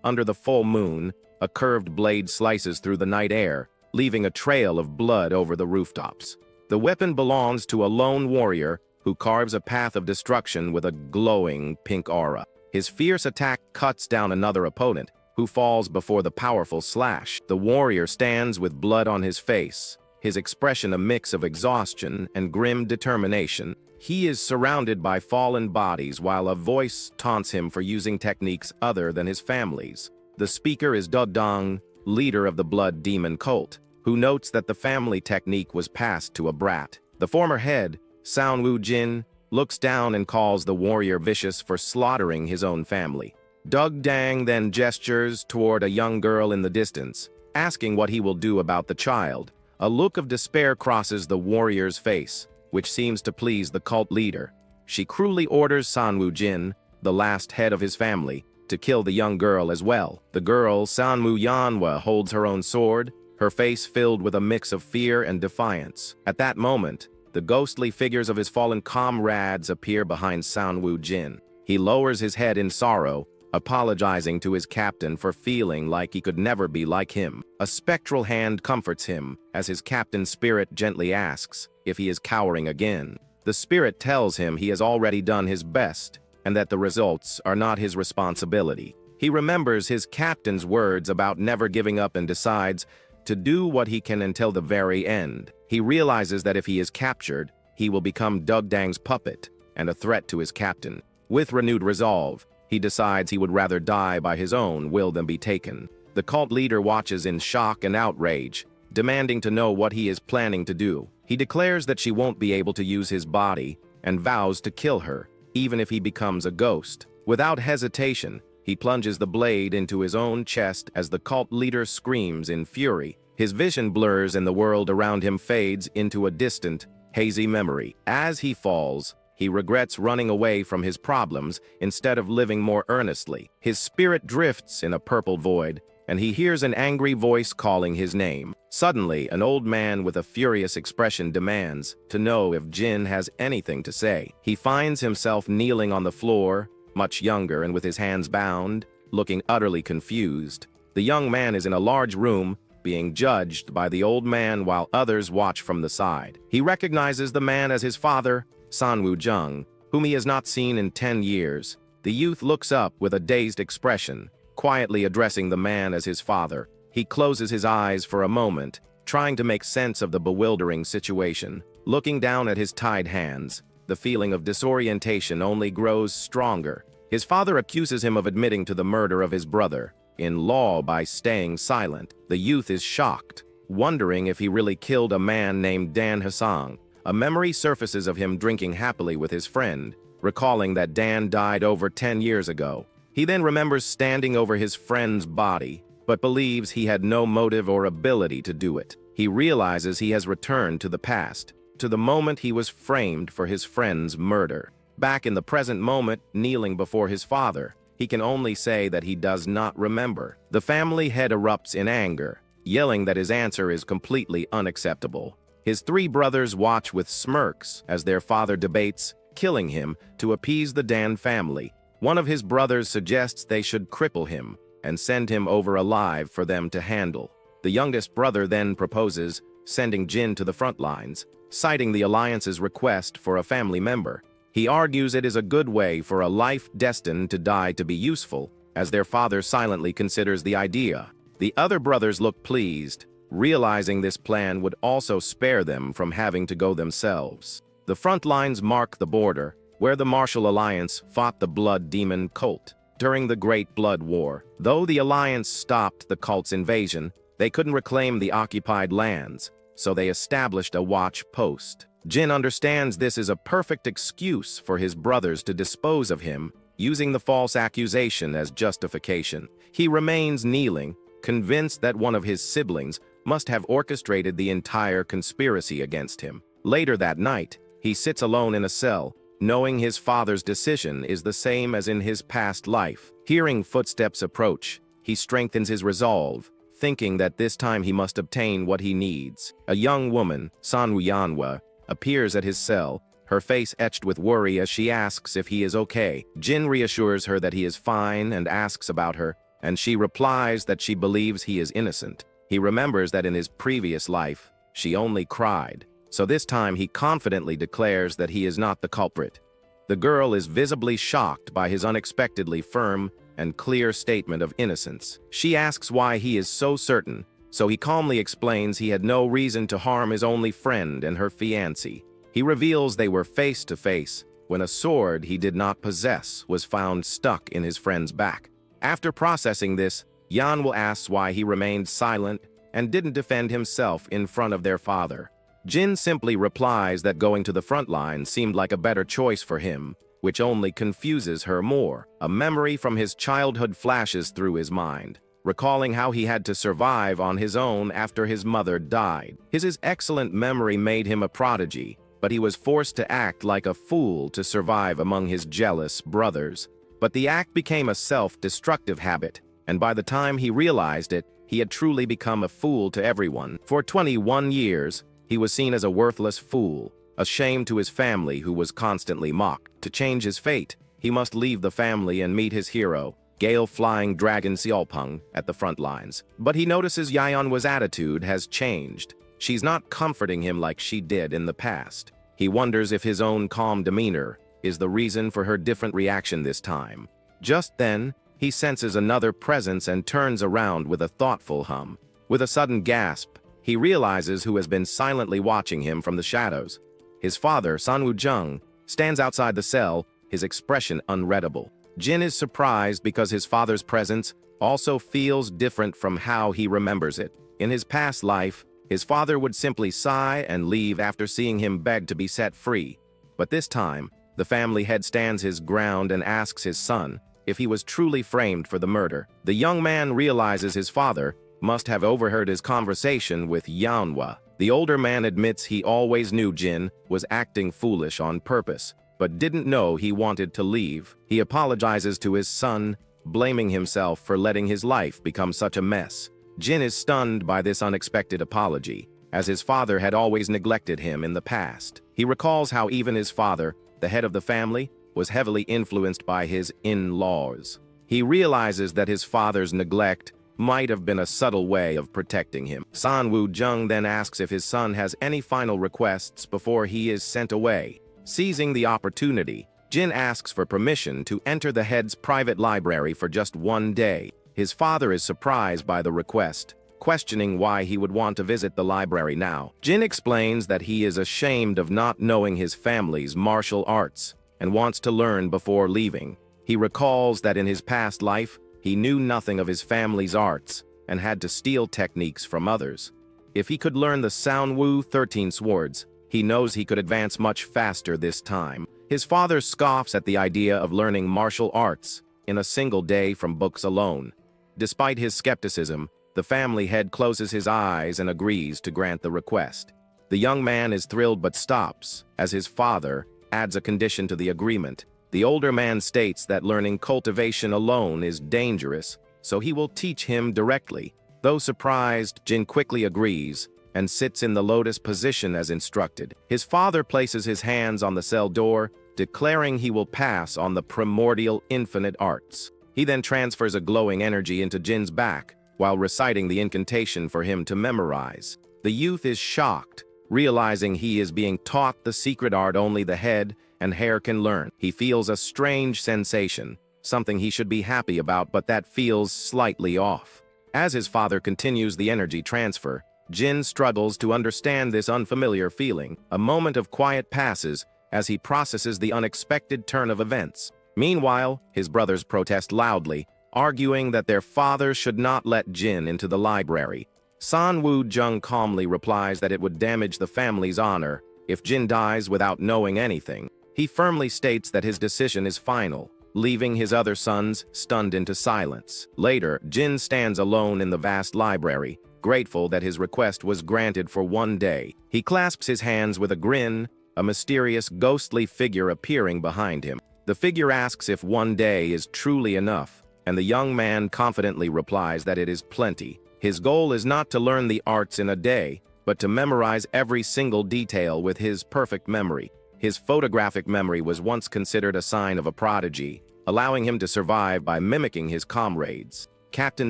Under the full moon, a curved blade slices through the night air, leaving a trail of blood over the rooftops. The weapon belongs to a lone warrior who carves a path of destruction with a glowing pink aura. His fierce attack cuts down another opponent, who falls before the powerful slash. The warrior stands with blood on his face, his expression a mix of exhaustion and grim determination. He is surrounded by fallen bodies while a voice taunts him for using techniques other than his family's. The speaker is Dogdong, leader of the blood demon cult, who notes that the family technique was passed to a brat. The former head, Sanwu Jin, looks down and calls the warrior vicious for slaughtering his own family. Dogdang then gestures toward a young girl in the distance, asking what he will do about the child. A look of despair crosses the warrior's face, which seems to please the cult leader. She cruelly orders Sanwu Jin, the last head of his family, to kill the young girl as well. The girl, Sanwu Yanhua, holds her own sword, her face filled with a mix of fear and defiance. At that moment, the ghostly figures of his fallen comrades appear behind Sanwu Jin. He lowers his head in sorrow, apologizing to his captain for feeling like he could never be like him. A spectral hand comforts him as his captain's spirit gently asks if he is cowering again. The spirit tells him he has already done his best and that the results are not his responsibility. He remembers his captain's words about never giving up and decides to do what he can until the very end. He realizes that if he is captured, he will become Dugdang's puppet and a threat to his captain. With renewed resolve, he decides he would rather die by his own will than be taken. The cult leader watches in shock and outrage, demanding to know what he is planning to do. He declares that she won't be able to use his body and vows to kill her, even if he becomes a ghost. Without hesitation, he plunges the blade into his own chest as the cult leader screams in fury. His vision blurs and the world around him fades into a distant, hazy memory. As he falls, he regrets running away from his problems instead of living more earnestly. His spirit drifts in a purple void, and he hears an angry voice calling his name. Suddenly, an old man with a furious expression demands to know if Jin has anything to say. He finds himself kneeling on the floor, much younger and with his hands bound, looking utterly confused. The young man is in a large room, being judged by the old man while others watch from the side. He recognizes the man as his father, Sanwu Jung, whom he has not seen in 10 years. The youth looks up with a dazed expression, quietly addressing the man as his father. He closes his eyes for a moment, trying to make sense of the bewildering situation. Looking down at his tied hands, the feeling of disorientation only grows stronger. His father accuses him of admitting to the murder of his brother in law by staying silent. The youth is shocked, wondering if he really killed a man named Dan Hassan. A memory surfaces of him drinking happily with his friend, recalling that Dan died over 10 years ago. He then remembers standing over his friend's body, but believes he had no motive or ability to do it. He realizes he has returned to the past, to the moment he was framed for his friend's murder. Back in the present moment, kneeling before his father, he can only say that he does not remember. The family head erupts in anger, yelling that his answer is completely unacceptable. His 3 brothers watch with smirks as their father debates killing him to appease the Dan family. One of his brothers suggests they should cripple him and send him over alive for them to handle. The youngest brother then proposes sending Jin to the front lines, citing the Alliance's request for a family member. He argues it is a good way for a life destined to die to be useful, as their father silently considers the idea. The other brothers look pleased, realizing this plan would also spare them from having to go themselves. The front lines mark the border, where the Martial Alliance fought the Blood Demon cult during the Great Blood War. Though the Alliance stopped the cult's invasion, they couldn't reclaim the occupied lands, so they established a watch post. Jin understands this is a perfect excuse for his brothers to dispose of him, using the false accusation as justification. He remains kneeling, convinced that one of his siblings must have orchestrated the entire conspiracy against him. Later that night, he sits alone in a cell, knowing his father's decision is the same as in his past life. Hearing footsteps approach, he strengthens his resolve, thinking that this time he must obtain what he needs. A young woman, Sanwu Yanhua, appears at his cell, her face etched with worry as she asks if he is okay. Jin reassures her that he is fine and asks about her, and she replies that she believes he is innocent. He remembers that in his previous life, she only cried, so this time he confidently declares that he is not the culprit. The girl is visibly shocked by his unexpectedly firm and clear statement of innocence. She asks why he is so certain, so he calmly explains he had no reason to harm his only friend and her fiancé. He reveals they were face to face when a sword he did not possess was found stuck in his friend's back. After processing this, Yanwo asks why he remained silent and didn't defend himself in front of their father. Jin simply replies that going to the front line seemed like a better choice for him, which only confuses her more. A memory from his childhood flashes through his mind, recalling how he had to survive on his own after his mother died. His excellent memory made him a prodigy, but he was forced to act like a fool to survive among his jealous brothers. But the act became a self-destructive habit, and by the time he realized it, he had truly become a fool to everyone. For 21 years, he was seen as a worthless fool, a shame to his family who was constantly mocked. To change his fate, he must leave the family and meet his hero, Gale Flying Dragon Seolpung, at the front lines. But he notices Yeonwa's attitude has changed. She's not comforting him like she did in the past. He wonders if his own calm demeanor is the reason for her different reaction this time. Just then, he senses another presence and turns around with a thoughtful hum. With a sudden gasp, he realizes who has been silently watching him from the shadows. His father, Sanwoo-jung, stands outside the cell, his expression unreadable. Jin is surprised because his father's presence also feels different from how he remembers it. In his past life, his father would simply sigh and leave after seeing him beg to be set free. But this time, the family head stands his ground and asks his son if he was truly framed for the murder. The young man realizes his father must have overheard his conversation with Yeonwa. The older man admits he always knew Jin was acting foolish on purpose, but didn't know he wanted to leave. He apologizes to his son, blaming himself for letting his life become such a mess. Jin is stunned by this unexpected apology, as his father had always neglected him in the past. He recalls how even his father, the head of the family, was heavily influenced by his in-laws. He realizes that his father's neglect might have been a subtle way of protecting him. Sanwoo-jung then asks if his son has any final requests before he is sent away. Seizing the opportunity, Jin asks for permission to enter the head's private library for just one day. His father is surprised by the request, questioning why he would want to visit the library now. Jin explains that he is ashamed of not knowing his family's martial arts and wants to learn before leaving. He recalls that in his past life, he knew nothing of his family's arts and had to steal techniques from others. If he could learn the Soundwoo 13 swords, he knows he could advance much faster this time. His father scoffs at the idea of learning martial arts in a single day from books alone. Despite his skepticism, the family head closes his eyes and agrees to grant the request. The young man is thrilled but stops, as his father adds a condition to the agreement. The older man states that learning cultivation alone is dangerous, so he will teach him directly. Though surprised, Jin quickly agrees and sits in the lotus position as instructed. His father places his hands on the cell door, declaring he will pass on the primordial infinite arts. He then transfers a glowing energy into Jin's back, while reciting the incantation for him to memorize. The youth is shocked, realizing he is being taught the secret art only the head and hair can learn. He feels a strange sensation, something he should be happy about, but that feels slightly off. As his father continues the energy transfer, Jin struggles to understand this unfamiliar feeling. A moment of quiet passes as he processes the unexpected turn of events. Meanwhile, his brothers protest loudly, arguing that their father should not let Jin into the library. Sanwoo-jung calmly replies that it would damage the family's honor if Jin dies without knowing anything. He firmly states that his decision is final, leaving his other sons stunned into silence. Later, Jin stands alone in the vast library, grateful that his request was granted for one day. He clasps his hands with a grin, a mysterious, ghostly figure appearing behind him. The figure asks if one day is truly enough, and the young man confidently replies that it is plenty. His goal is not to learn the arts in a day, but to memorize every single detail with his perfect memory. His photographic memory was once considered a sign of a prodigy, allowing him to survive by mimicking his comrades. Captain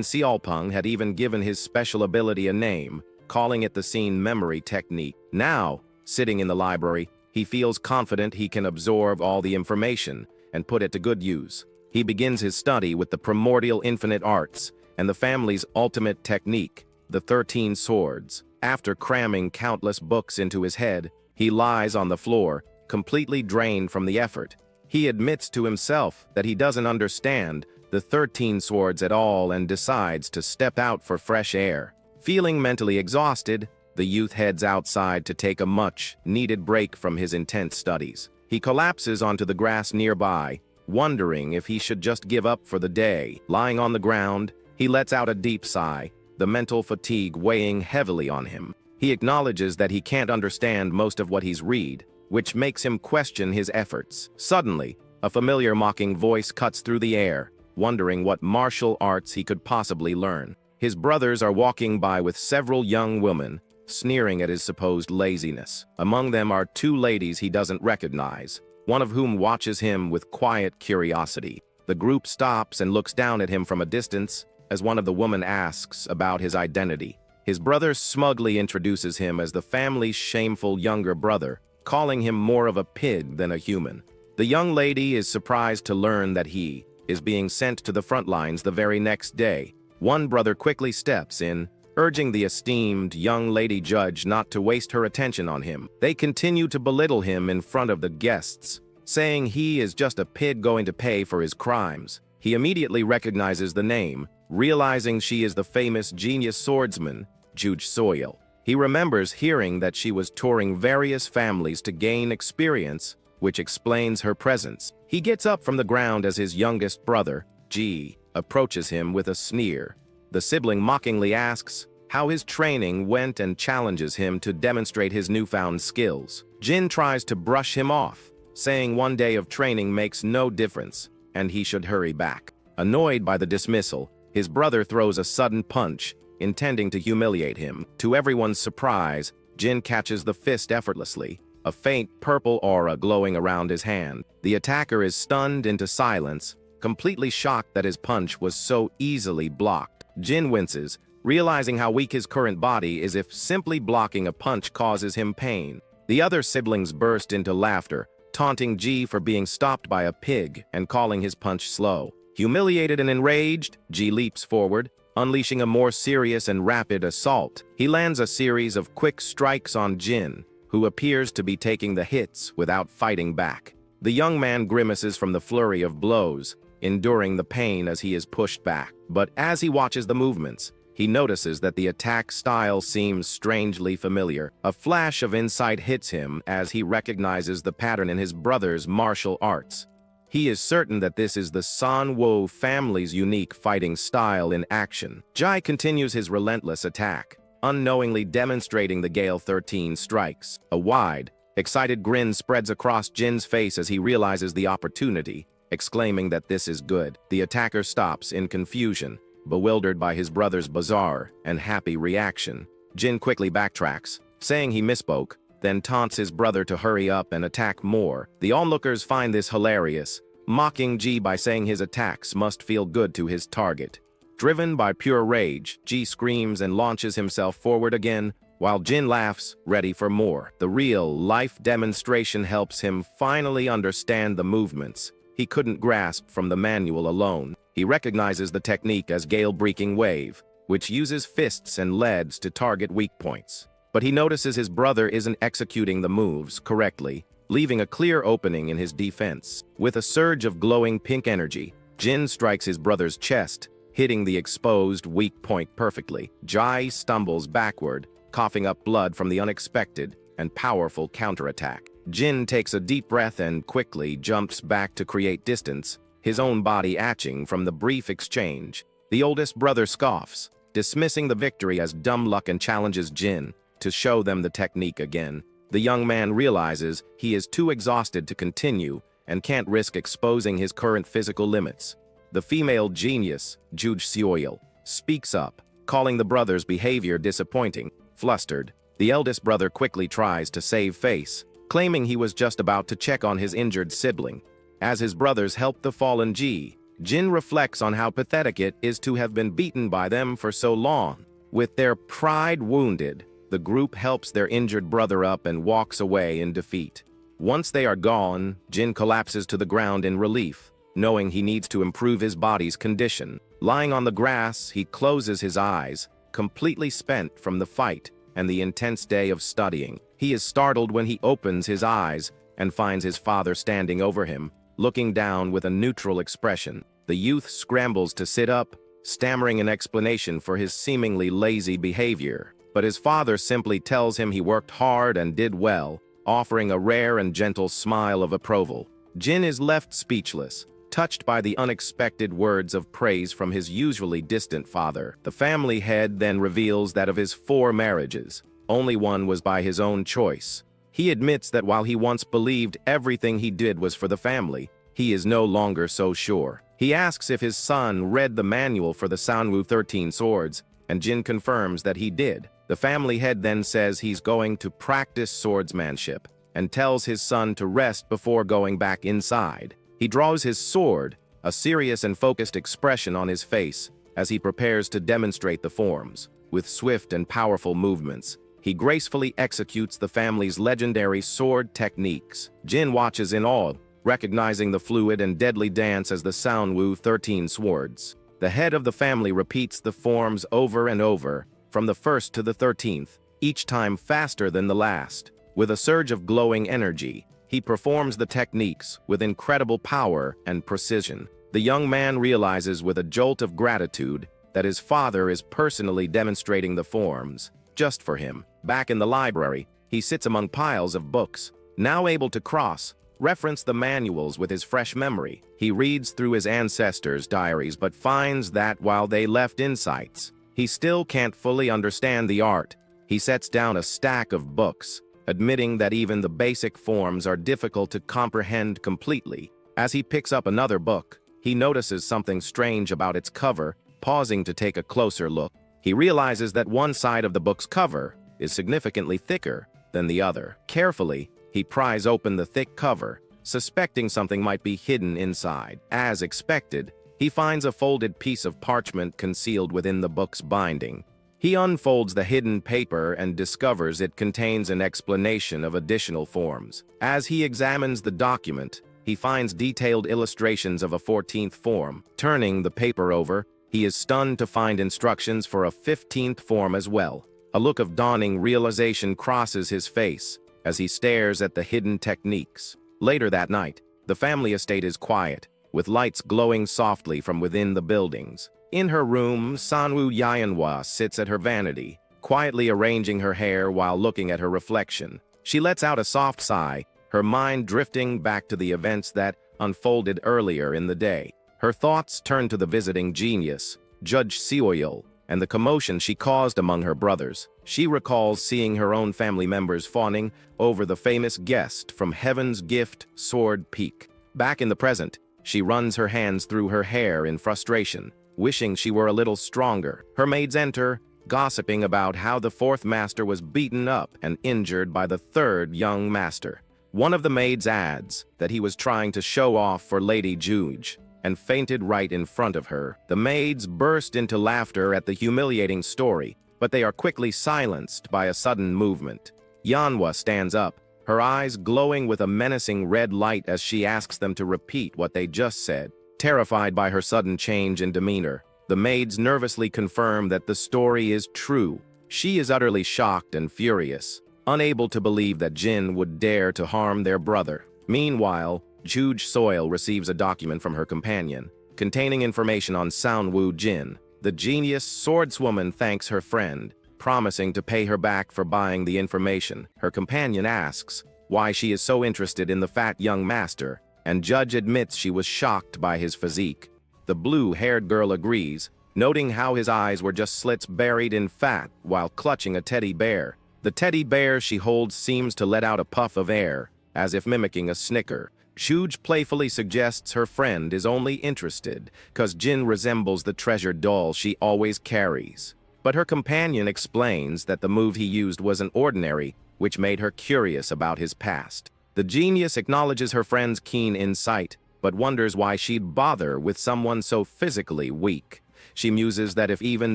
Seolpung had even given his special ability a name, calling it the scene memory technique. Now, sitting in the library, he feels confident he can absorb all the information and put it to good use. He begins his study with the primordial infinite arts and the family's ultimate technique, the 13 swords. After cramming countless books into his head, he lies on the floor, completely drained from the effort. He admits to himself that he doesn't understand the 13 swords at all and decides to step out for fresh air. Feeling mentally exhausted, the youth heads outside to take a much-needed break from his intense studies. He collapses onto the grass nearby, wondering if he should just give up for the day. Lying on the ground, he lets out a deep sigh, the mental fatigue weighing heavily on him. He acknowledges that he can't understand most of what he's read, which makes him question his efforts. Suddenly, a familiar mocking voice cuts through the air, wondering what martial arts he could possibly learn. His brothers are walking by with several young women, sneering at his supposed laziness. Among them are 2 ladies he doesn't recognize, one of whom watches him with quiet curiosity. The group stops and looks down at him from a distance as one of the women asks about his identity. His brother smugly introduces him as the family's shameful younger brother, calling him more of a pig than a human. The young lady is surprised to learn that he is being sent to the front lines the very next day. One brother quickly steps in, urging the esteemed young lady judge not to waste her attention on him. They continue to belittle him in front of the guests, saying he is just a pig going to pay for his crimes. He immediately recognizes the name, realizing she is the famous genius swordsman, Juj Soil. He remembers hearing that she was touring various families to gain experience, which explains her presence. He gets up from the ground as his youngest brother, Ji, approaches him with a sneer. The sibling mockingly asks how his training went and challenges him to demonstrate his newfound skills. Jin tries to brush him off, saying one day of training makes no difference, and he should hurry back. Annoyed by the dismissal, his brother throws a sudden punch, intending to humiliate him. To everyone's surprise, Jin catches the fist effortlessly, a faint purple aura glowing around his hand. The attacker is stunned into silence, completely shocked that his punch was so easily blocked. Jin winces, realizing how weak his current body is if simply blocking a punch causes him pain. The other siblings burst into laughter, taunting Ji for being stopped by a pig and calling his punch slow. Humiliated and enraged, Ji leaps forward, unleashing a more serious and rapid assault. He lands a series of quick strikes on Jin, who appears to be taking the hits without fighting back. The young man grimaces from the flurry of blows, enduring the pain as he is pushed back. But as he watches the movements, he notices that the attack style seems strangely familiar. A flash of insight hits him as he recognizes the pattern in his brother's martial arts. He is certain that this is the Sanwo family's unique fighting style in action. Jai continues his relentless attack, unknowingly demonstrating the Gale 13 strikes. A wide, excited grin spreads across Jin's face as he realizes the opportunity, exclaiming that this is good. The attacker stops in confusion, bewildered by his brother's bizarre and happy reaction. Jin quickly backtracks, saying he misspoke, then taunts his brother to hurry up and attack more. The onlookers find this hilarious, mocking Ji by saying his attacks must feel good to his target. Driven by pure rage, Ji screams and launches himself forward again, while Jin laughs, ready for more. The real-life demonstration helps him finally understand the movements he couldn't grasp from the manual alone. He recognizes the technique as Gale-breaking wave, which uses fists and leads to target weak points. But he notices his brother isn't executing the moves correctly, leaving a clear opening in his defense. With a surge of glowing pink energy, Jin strikes his brother's chest, hitting the exposed weak point perfectly. Jai stumbles backward, coughing up blood from the unexpected and powerful counterattack. Jin takes a deep breath and quickly jumps back to create distance, his own body atching from the brief exchange. The oldest brother scoffs, dismissing the victory as dumb luck, and challenges Jin to show them the technique again. The young man realizes he is too exhausted to continue and can't risk exposing his current physical limits. The female genius, Juj Seoil, speaks up, calling the brother's behavior disappointing. Flustered, the eldest brother quickly tries to save face, claiming he was just about to check on his injured sibling. As his brothers help the fallen Ji, Jin reflects on how pathetic it is to have been beaten by them for so long. With their pride wounded, the group helps their injured brother up and walks away in defeat. Once they are gone, Jin collapses to the ground in relief, knowing he needs to improve his body's condition. Lying on the grass, he closes his eyes, completely spent from the fight and the intense day of studying. He is startled when he opens his eyes and finds his father standing over him, looking down with a neutral expression. The youth scrambles to sit up, stammering an explanation for his seemingly lazy behavior. But his father simply tells him he worked hard and did well, offering a rare and gentle smile of approval. Jin is left speechless, touched by the unexpected words of praise from his usually distant father. The family head then reveals that of his 4 marriages, only one was by his own choice. He admits that while he once believed everything he did was for the family, he is no longer so sure. He asks if his son read the manual for the Sanwu 13 swords, and Jin confirms that he did. The family head then says he's going to practice swordsmanship, and tells his son to rest before going back inside. He draws his sword, a serious and focused expression on his face, as he prepares to demonstrate the forms. With swift and powerful movements, he gracefully executes the family's legendary sword techniques. Jin watches in awe, recognizing the fluid and deadly dance as the Sanwu 13 swords. The head of the family repeats the forms over and over, from the first to the 13th, each time faster than the last. With a surge of glowing energy, he performs the techniques with incredible power and precision. The young man realizes with a jolt of gratitude that his father is personally demonstrating the forms, just for him. Back in the library, he sits among piles of books, now able to cross-reference the manuals with his fresh memory. He reads through his ancestors' diaries but finds that while they left insights, he still can't fully understand the art. He sets down a stack of books, admitting that even the basic forms are difficult to comprehend completely. As he picks up another book, he notices something strange about its cover. Pausing to take a closer look, he realizes that one side of the book's cover is significantly thicker than the other. Carefully, he pries open the thick cover, suspecting something might be hidden inside. As expected, he finds a folded piece of parchment concealed within the book's binding. He unfolds the hidden paper and discovers it contains an explanation of additional forms. As he examines the document, he finds detailed illustrations of a 14th form. Turning the paper over, he is stunned to find instructions for a 15th form as well. A look of dawning realization crosses his face as he stares at the hidden techniques. Later that night, the family estate is quiet, with lights glowing softly from within the buildings. In her room, Sanwu Yahenwa sits at her vanity, quietly arranging her hair while looking at her reflection. She lets out a soft sigh, her mind drifting back to the events that unfolded earlier in the day. Her thoughts turn to the visiting genius, Judge Seoyul, and the commotion she caused among her brothers. She recalls seeing her own family members fawning over the famous guest from Heaven's Gift, Sword Peak. Back in the present, she runs her hands through her hair in frustration, wishing she were a little stronger. Her maids enter, gossiping about how the 4th master was beaten up and injured by the 3rd young master. One of the maids adds that he was trying to show off for Lady Juge, and fainted right in front of her. The maids burst into laughter at the humiliating story, but they are quickly silenced by a sudden movement. Yanhwa stands up, her eyes glowing with a menacing red light as she asks them to repeat what they just said. Terrified by her sudden change in demeanor, the maids nervously confirm that the story is true. She is utterly shocked and furious, unable to believe that Jin would dare to harm their brother. Meanwhile, Juge Soil receives a document from her companion, containing information on Sanwu Jin. The genius swordswoman thanks her friend, promising to pay her back for buying the information. Her companion asks why she is so interested in the fat young master, and Judge admits she was shocked by his physique. The blue-haired girl agrees, noting how his eyes were just slits buried in fat while clutching a teddy bear. The teddy bear she holds seems to let out a puff of air, as if mimicking a snicker. Juge playfully suggests her friend is only interested because Jin resembles the treasured doll she always carries. But her companion explains that the move he used wasn't ordinary, which made her curious about his past. The genius acknowledges her friend's keen insight, but wonders why she'd bother with someone so physically weak. She muses that if even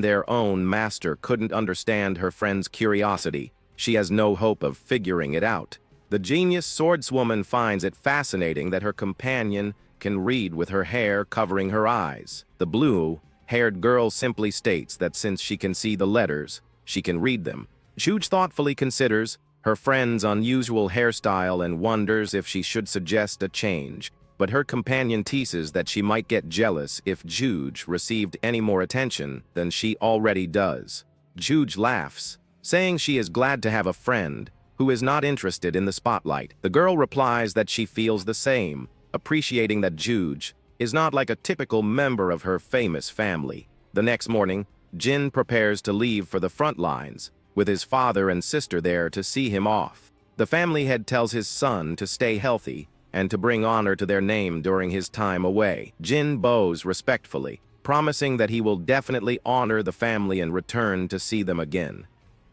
their own master couldn't understand her friend's curiosity, she has no hope of figuring it out. The genius swordswoman finds it fascinating that her companion can read with her hair covering her eyes. The blue-haired girl simply states that since she can see the letters, she can read them. Juge thoughtfully considers her friend's unusual hairstyle and wonders if she should suggest a change, but her companion teases that she might get jealous if Juge received any more attention than she already does. Juge laughs, saying she is glad to have a friend who is not interested in the spotlight. The girl replies that she feels the same, appreciating that Juge is not like a typical member of her famous family. The next morning, Jin prepares to leave for the front lines, with his father and sister there to see him off. The family head tells his son to stay healthy and to bring honor to their name during his time away. Jin bows respectfully, promising that he will definitely honor the family and return to see them again.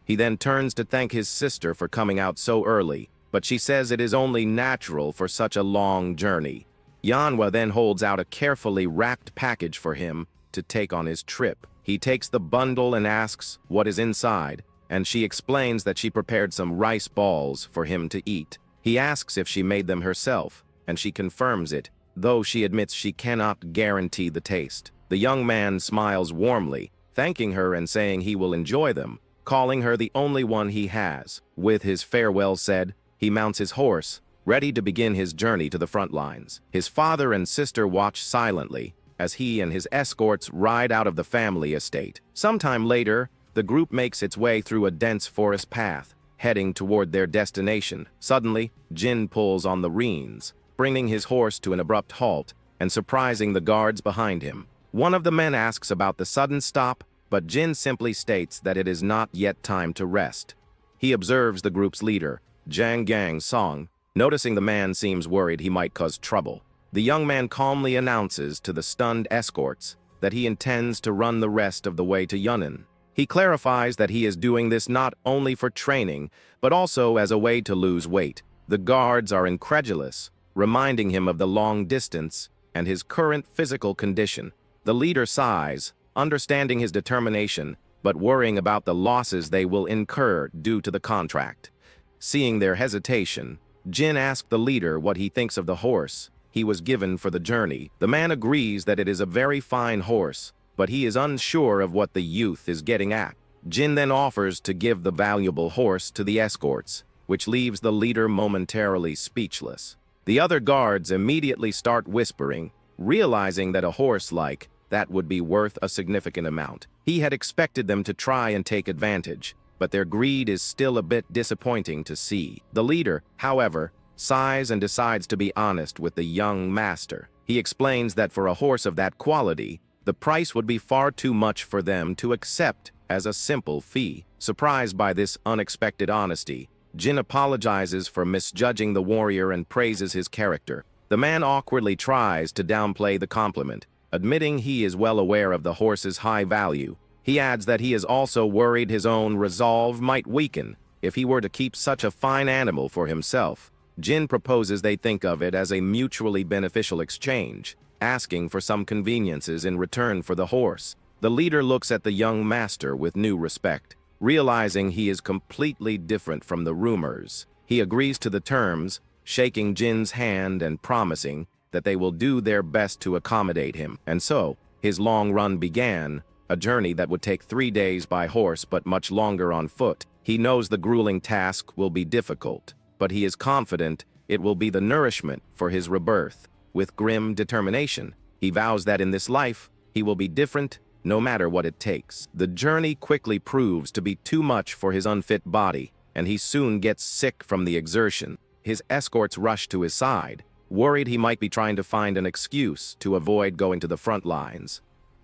He then turns to thank his sister for coming out so early, but she says it is only natural for such a long journey. Yanhwa then holds out a carefully wrapped package for him to take on his trip. He takes the bundle and asks what is inside, and she explains that she prepared some rice balls for him to eat. He asks if she made them herself, and she confirms it, though she admits she cannot guarantee the taste. The young man smiles warmly, thanking her and saying he will enjoy them, calling her the only one he has. With his farewell said, he mounts his horse, ready to begin his journey to the front lines. His father and sister watch silently as he and his escorts ride out of the family estate. Sometime later, the group makes its way through a dense forest path, heading toward their destination. Suddenly, Jin pulls on the reins, bringing his horse to an abrupt halt and surprising the guards behind him. One of the men asks about the sudden stop, but Jin simply states that it is not yet time to rest. He observes the group's leader, Jang Gang Song, noticing the man seems worried he might cause trouble. The young man calmly announces to the stunned escorts that he intends to run the rest of the way to Yunnan. He clarifies that he is doing this not only for training, but also as a way to lose weight. The guards are incredulous, reminding him of the long distance and his current physical condition. The leader sighs, understanding his determination, but worrying about the losses they will incur due to the contract. Seeing their hesitation, Jin asks the leader what he thinks of the horse he was given for the journey. The man agrees that it is a very fine horse, but he is unsure of what the youth is getting at. Jin then offers to give the valuable horse to the escorts, which leaves the leader momentarily speechless. The other guards immediately start whispering, realizing that a horse like that would be worth a significant amount. He had expected them to try and take advantage, but their greed is still a bit disappointing to see. The leader, however, sighs and decides to be honest with the young master. He explains that for a horse of that quality, the price would be far too much for them to accept as a simple fee. Surprised by this unexpected honesty, Jin apologizes for misjudging the warrior and praises his character. The man awkwardly tries to downplay the compliment, admitting he is well aware of the horse's high value. He adds that he is also worried his own resolve might weaken if he were to keep such a fine animal for himself. Jin proposes they think of it as a mutually beneficial exchange, asking for some conveniences in return for the horse. The leader looks at the young master with new respect, realizing he is completely different from the rumors. He agrees to the terms, shaking Jin's hand and promising that they will do their best to accommodate him. And so, his long run began, a journey that would take 3 days by horse but much longer on foot. He knows the grueling task will be difficult, but he is confident it will be the nourishment for his rebirth. With grim determination, he vows that in this life, he will be different no matter what it takes. The journey quickly proves to be too much for his unfit body, and he soon gets sick from the exertion. His escorts rush to his side, worried he might be trying to find an excuse to avoid going to the front lines.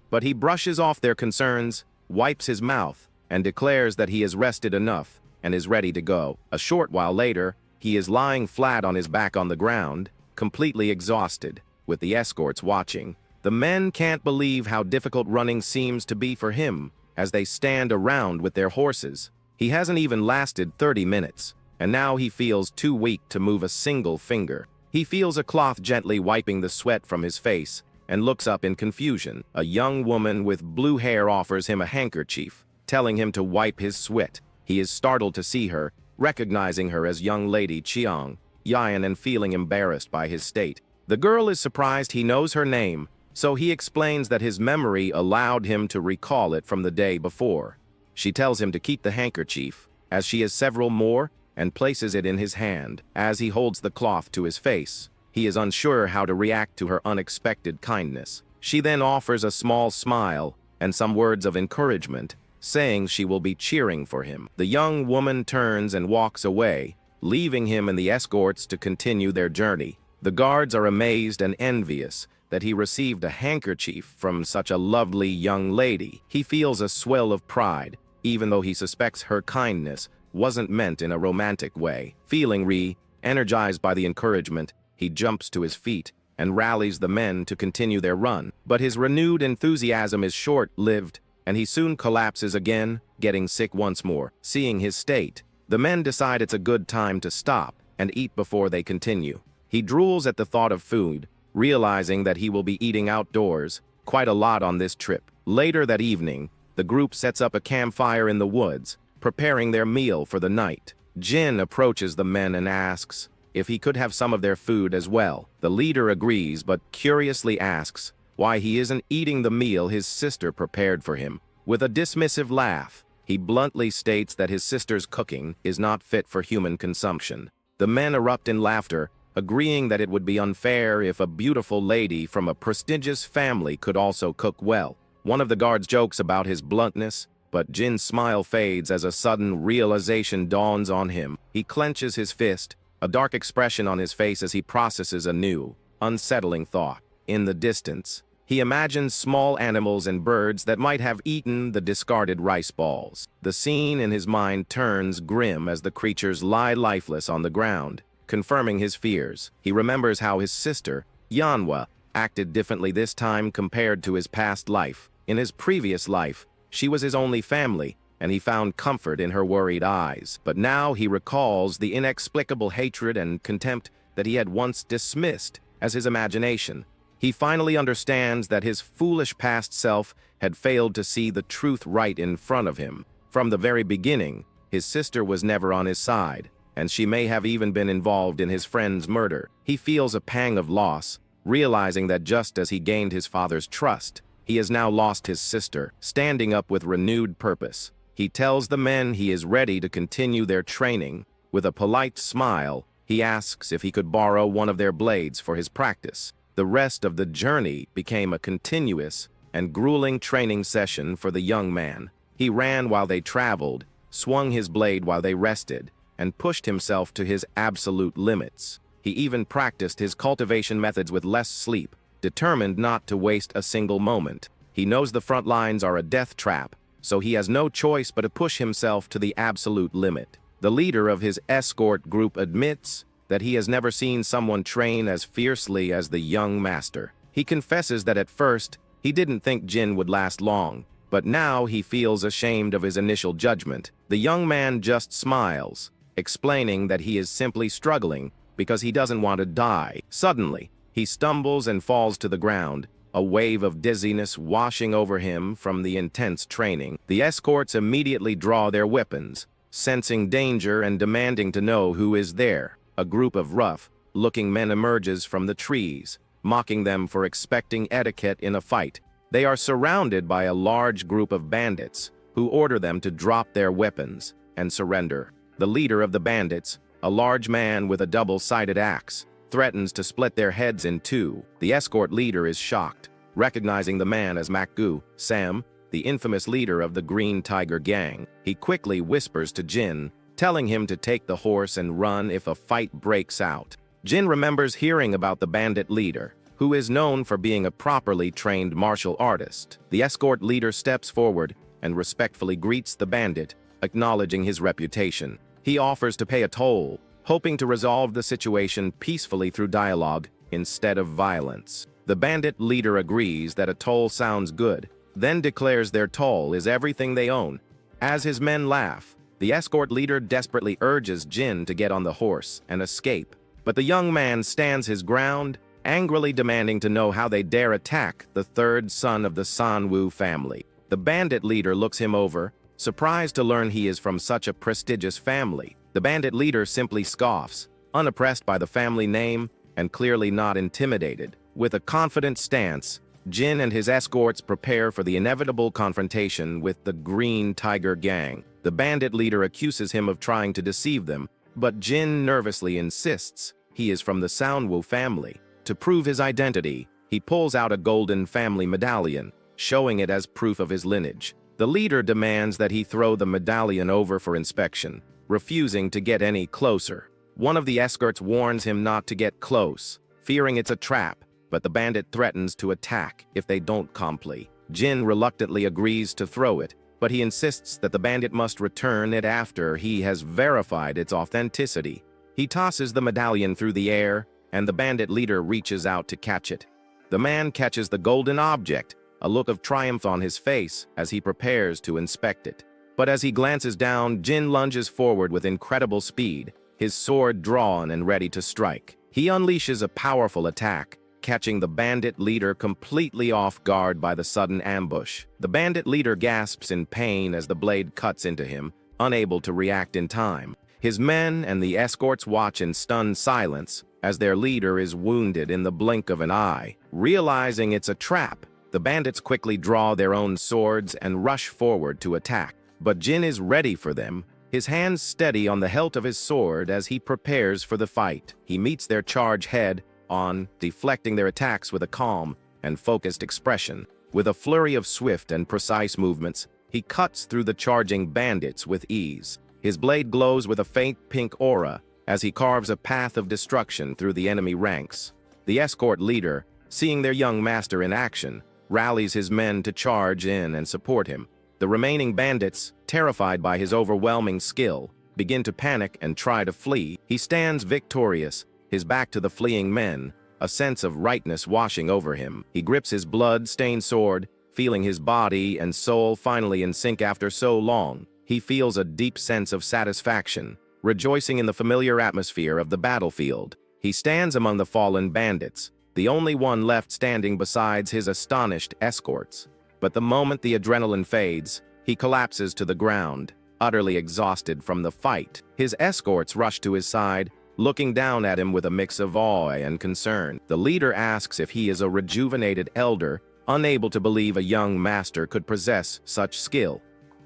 But he brushes off their concerns, wipes his mouth, and declares that he has rested enough and is ready to go. A short while later, he is lying flat on his back on the ground, completely exhausted, with the escorts watching. The men can't believe how difficult running seems to be for him as they stand around with their horses. He hasn't even lasted 30 minutes, and now he feels too weak to move a single finger. He feels a cloth gently wiping the sweat from his face and looks up in confusion. A young woman with blue hair offers him a handkerchief, telling him to wipe his sweat. He is startled to see her, recognizing her as young lady Chiang Yan and feeling embarrassed by his state. The girl is surprised he knows her name, so he explains that his memory allowed him to recall it from the day before. She tells him to keep the handkerchief, as she has several more, and places it in his hand. As he holds the cloth to his face, he is unsure how to react to her unexpected kindness. She then offers a small smile and some words of encouragement, saying she will be cheering for him. The young woman turns and walks away, leaving him and the escorts to continue their journey. The guards are amazed and envious that he received a handkerchief from such a lovely young lady. He feels a swell of pride, even though he suspects her kindness wasn't meant in a romantic way. Feeling energized by the encouragement, he jumps to his feet and rallies the men to continue their run. But his renewed enthusiasm is short-lived, and he soon collapses again, getting sick once more. Seeing his state, the men decide it's a good time to stop and eat before they continue. He drools at the thought of food, realizing that he will be eating outdoors quite a lot on this trip. Later that evening, the group sets up a campfire in the woods, preparing their meal for the night. Jin approaches the men and asks if he could have some of their food as well. The leader agrees, but curiously asks why he isn't eating the meal his sister prepared for him. With a dismissive laugh, he bluntly states that his sister's cooking is not fit for human consumption. The men erupt in laughter, agreeing that it would be unfair if a beautiful lady from a prestigious family could also cook well. One of the guards jokes about his bluntness, but Jin's smile fades as a sudden realization dawns on him. He clenches his fist, a dark expression on his face as he processes a new, unsettling thought. In the distance, he imagines small animals and birds that might have eaten the discarded rice balls. The scene in his mind turns grim as the creatures lie lifeless on the ground, confirming his fears. He remembers how his sister, Yanhwa, acted differently this time compared to his past life. In his previous life, she was his only family, and he found comfort in her worried eyes. But now he recalls the inexplicable hatred and contempt that he had once dismissed as his imagination. He finally understands that his foolish past self had failed to see the truth right in front of him. From the very beginning, his sister was never on his side, and she may have even been involved in his friend's murder. He feels a pang of loss, realizing that just as he gained his father's trust, he has now lost his sister. Standing up with renewed purpose, he tells the men he is ready to continue their training. With a polite smile, he asks if he could borrow one of their blades for his practice. The rest of the journey became a continuous and grueling training session for the young man. He ran while they traveled, swung his blade while they rested, and pushed himself to his absolute limits. He even practiced his cultivation methods with less sleep, determined not to waste a single moment. He knows the front lines are a death trap, so he has no choice but to push himself to the absolute limit. The leader of his escort group admits that he has never seen someone train as fiercely as the young master. He confesses that at first, he didn't think Jin would last long, but now he feels ashamed of his initial judgment. The young man just smiles, explaining that he is simply struggling because he doesn't want to die. Suddenly, he stumbles and falls to the ground, a wave of dizziness washing over him from the intense training. The escorts immediately draw their weapons, sensing danger and demanding to know who is there. A group of rough-looking men emerges from the trees, mocking them for expecting etiquette in a fight. They are surrounded by a large group of bandits, who order them to drop their weapons and surrender. The leader of the bandits, a large man with a double-sided axe, threatens to split their heads in two. The escort leader is shocked, recognizing the man as Makgu, Sam, the infamous leader of the Green Tiger Gang. He quickly whispers to Jin, telling him to take the horse and run if a fight breaks out. Jin remembers hearing about the bandit leader, who is known for being a properly trained martial artist. The escort leader steps forward and respectfully greets the bandit, acknowledging his reputation. He offers to pay a toll, hoping to resolve the situation peacefully through dialogue instead of violence. The bandit leader agrees that a toll sounds good, then declares their toll is everything they own. As his men laugh, the escort leader desperately urges Jin to get on the horse and escape, But the young man stands his ground, angrily demanding to know how they dare attack the third son of the Sanwoo family. The bandit leader looks him over, surprised to learn he is from such a prestigious family. The bandit leader simply scoffs, unimpressed by the family name and clearly not intimidated. With a confident stance, Jin and his escorts prepare for the inevitable confrontation with the Green Tiger Gang. The bandit leader accuses him of trying to deceive them, but Jin nervously insists he is from the Sanwoo family. To prove his identity, he pulls out a golden family medallion, showing it as proof of his lineage. The leader demands that he throw the medallion over for inspection, refusing to get any closer. One of the escorts warns him not to get close, fearing it's a trap, but the bandit threatens to attack if they don't comply. Jin reluctantly agrees to throw it, but he insists that the bandit must return it after he has verified its authenticity. He tosses the medallion through the air, and the bandit leader reaches out to catch it. The man catches the golden object, a look of triumph on his face as he prepares to inspect it. But as he glances down, Jin lunges forward with incredible speed, his sword drawn and ready to strike. He unleashes a powerful attack, catching the bandit leader completely off guard by the sudden ambush. The bandit leader gasps in pain as the blade cuts into him, unable to react in time. His men and the escorts watch in stunned silence as their leader is wounded in the blink of an eye. Realizing it's a trap, the bandits quickly draw their own swords and rush forward to attack. But Jin is ready for them, his hands steady on the hilt of his sword as he prepares for the fight. He meets their charge head on, deflecting their attacks with a calm and focused expression. With a flurry of swift and precise movements, he cuts through the charging bandits with ease. His blade glows with a faint pink aura as he carves a path of destruction through the enemy ranks. The escort leader, seeing their young master in action, rallies his men to charge in and support him. The remaining bandits, terrified by his overwhelming skill, begin to panic and try to flee. He stands victorious, his back to the fleeing men, a sense of rightness washing over him. He grips his blood-stained sword, feeling his body and soul finally in sync after so long. He feels a deep sense of satisfaction, rejoicing in the familiar atmosphere of the battlefield. He stands among the fallen bandits, the only one left standing besides his astonished escorts. But the moment the adrenaline fades, he collapses to the ground, utterly exhausted from the fight. His escorts rush to his side, looking down at him with a mix of awe and concern. The leader asks if he is a rejuvenated elder, unable to believe a young master could possess such skill.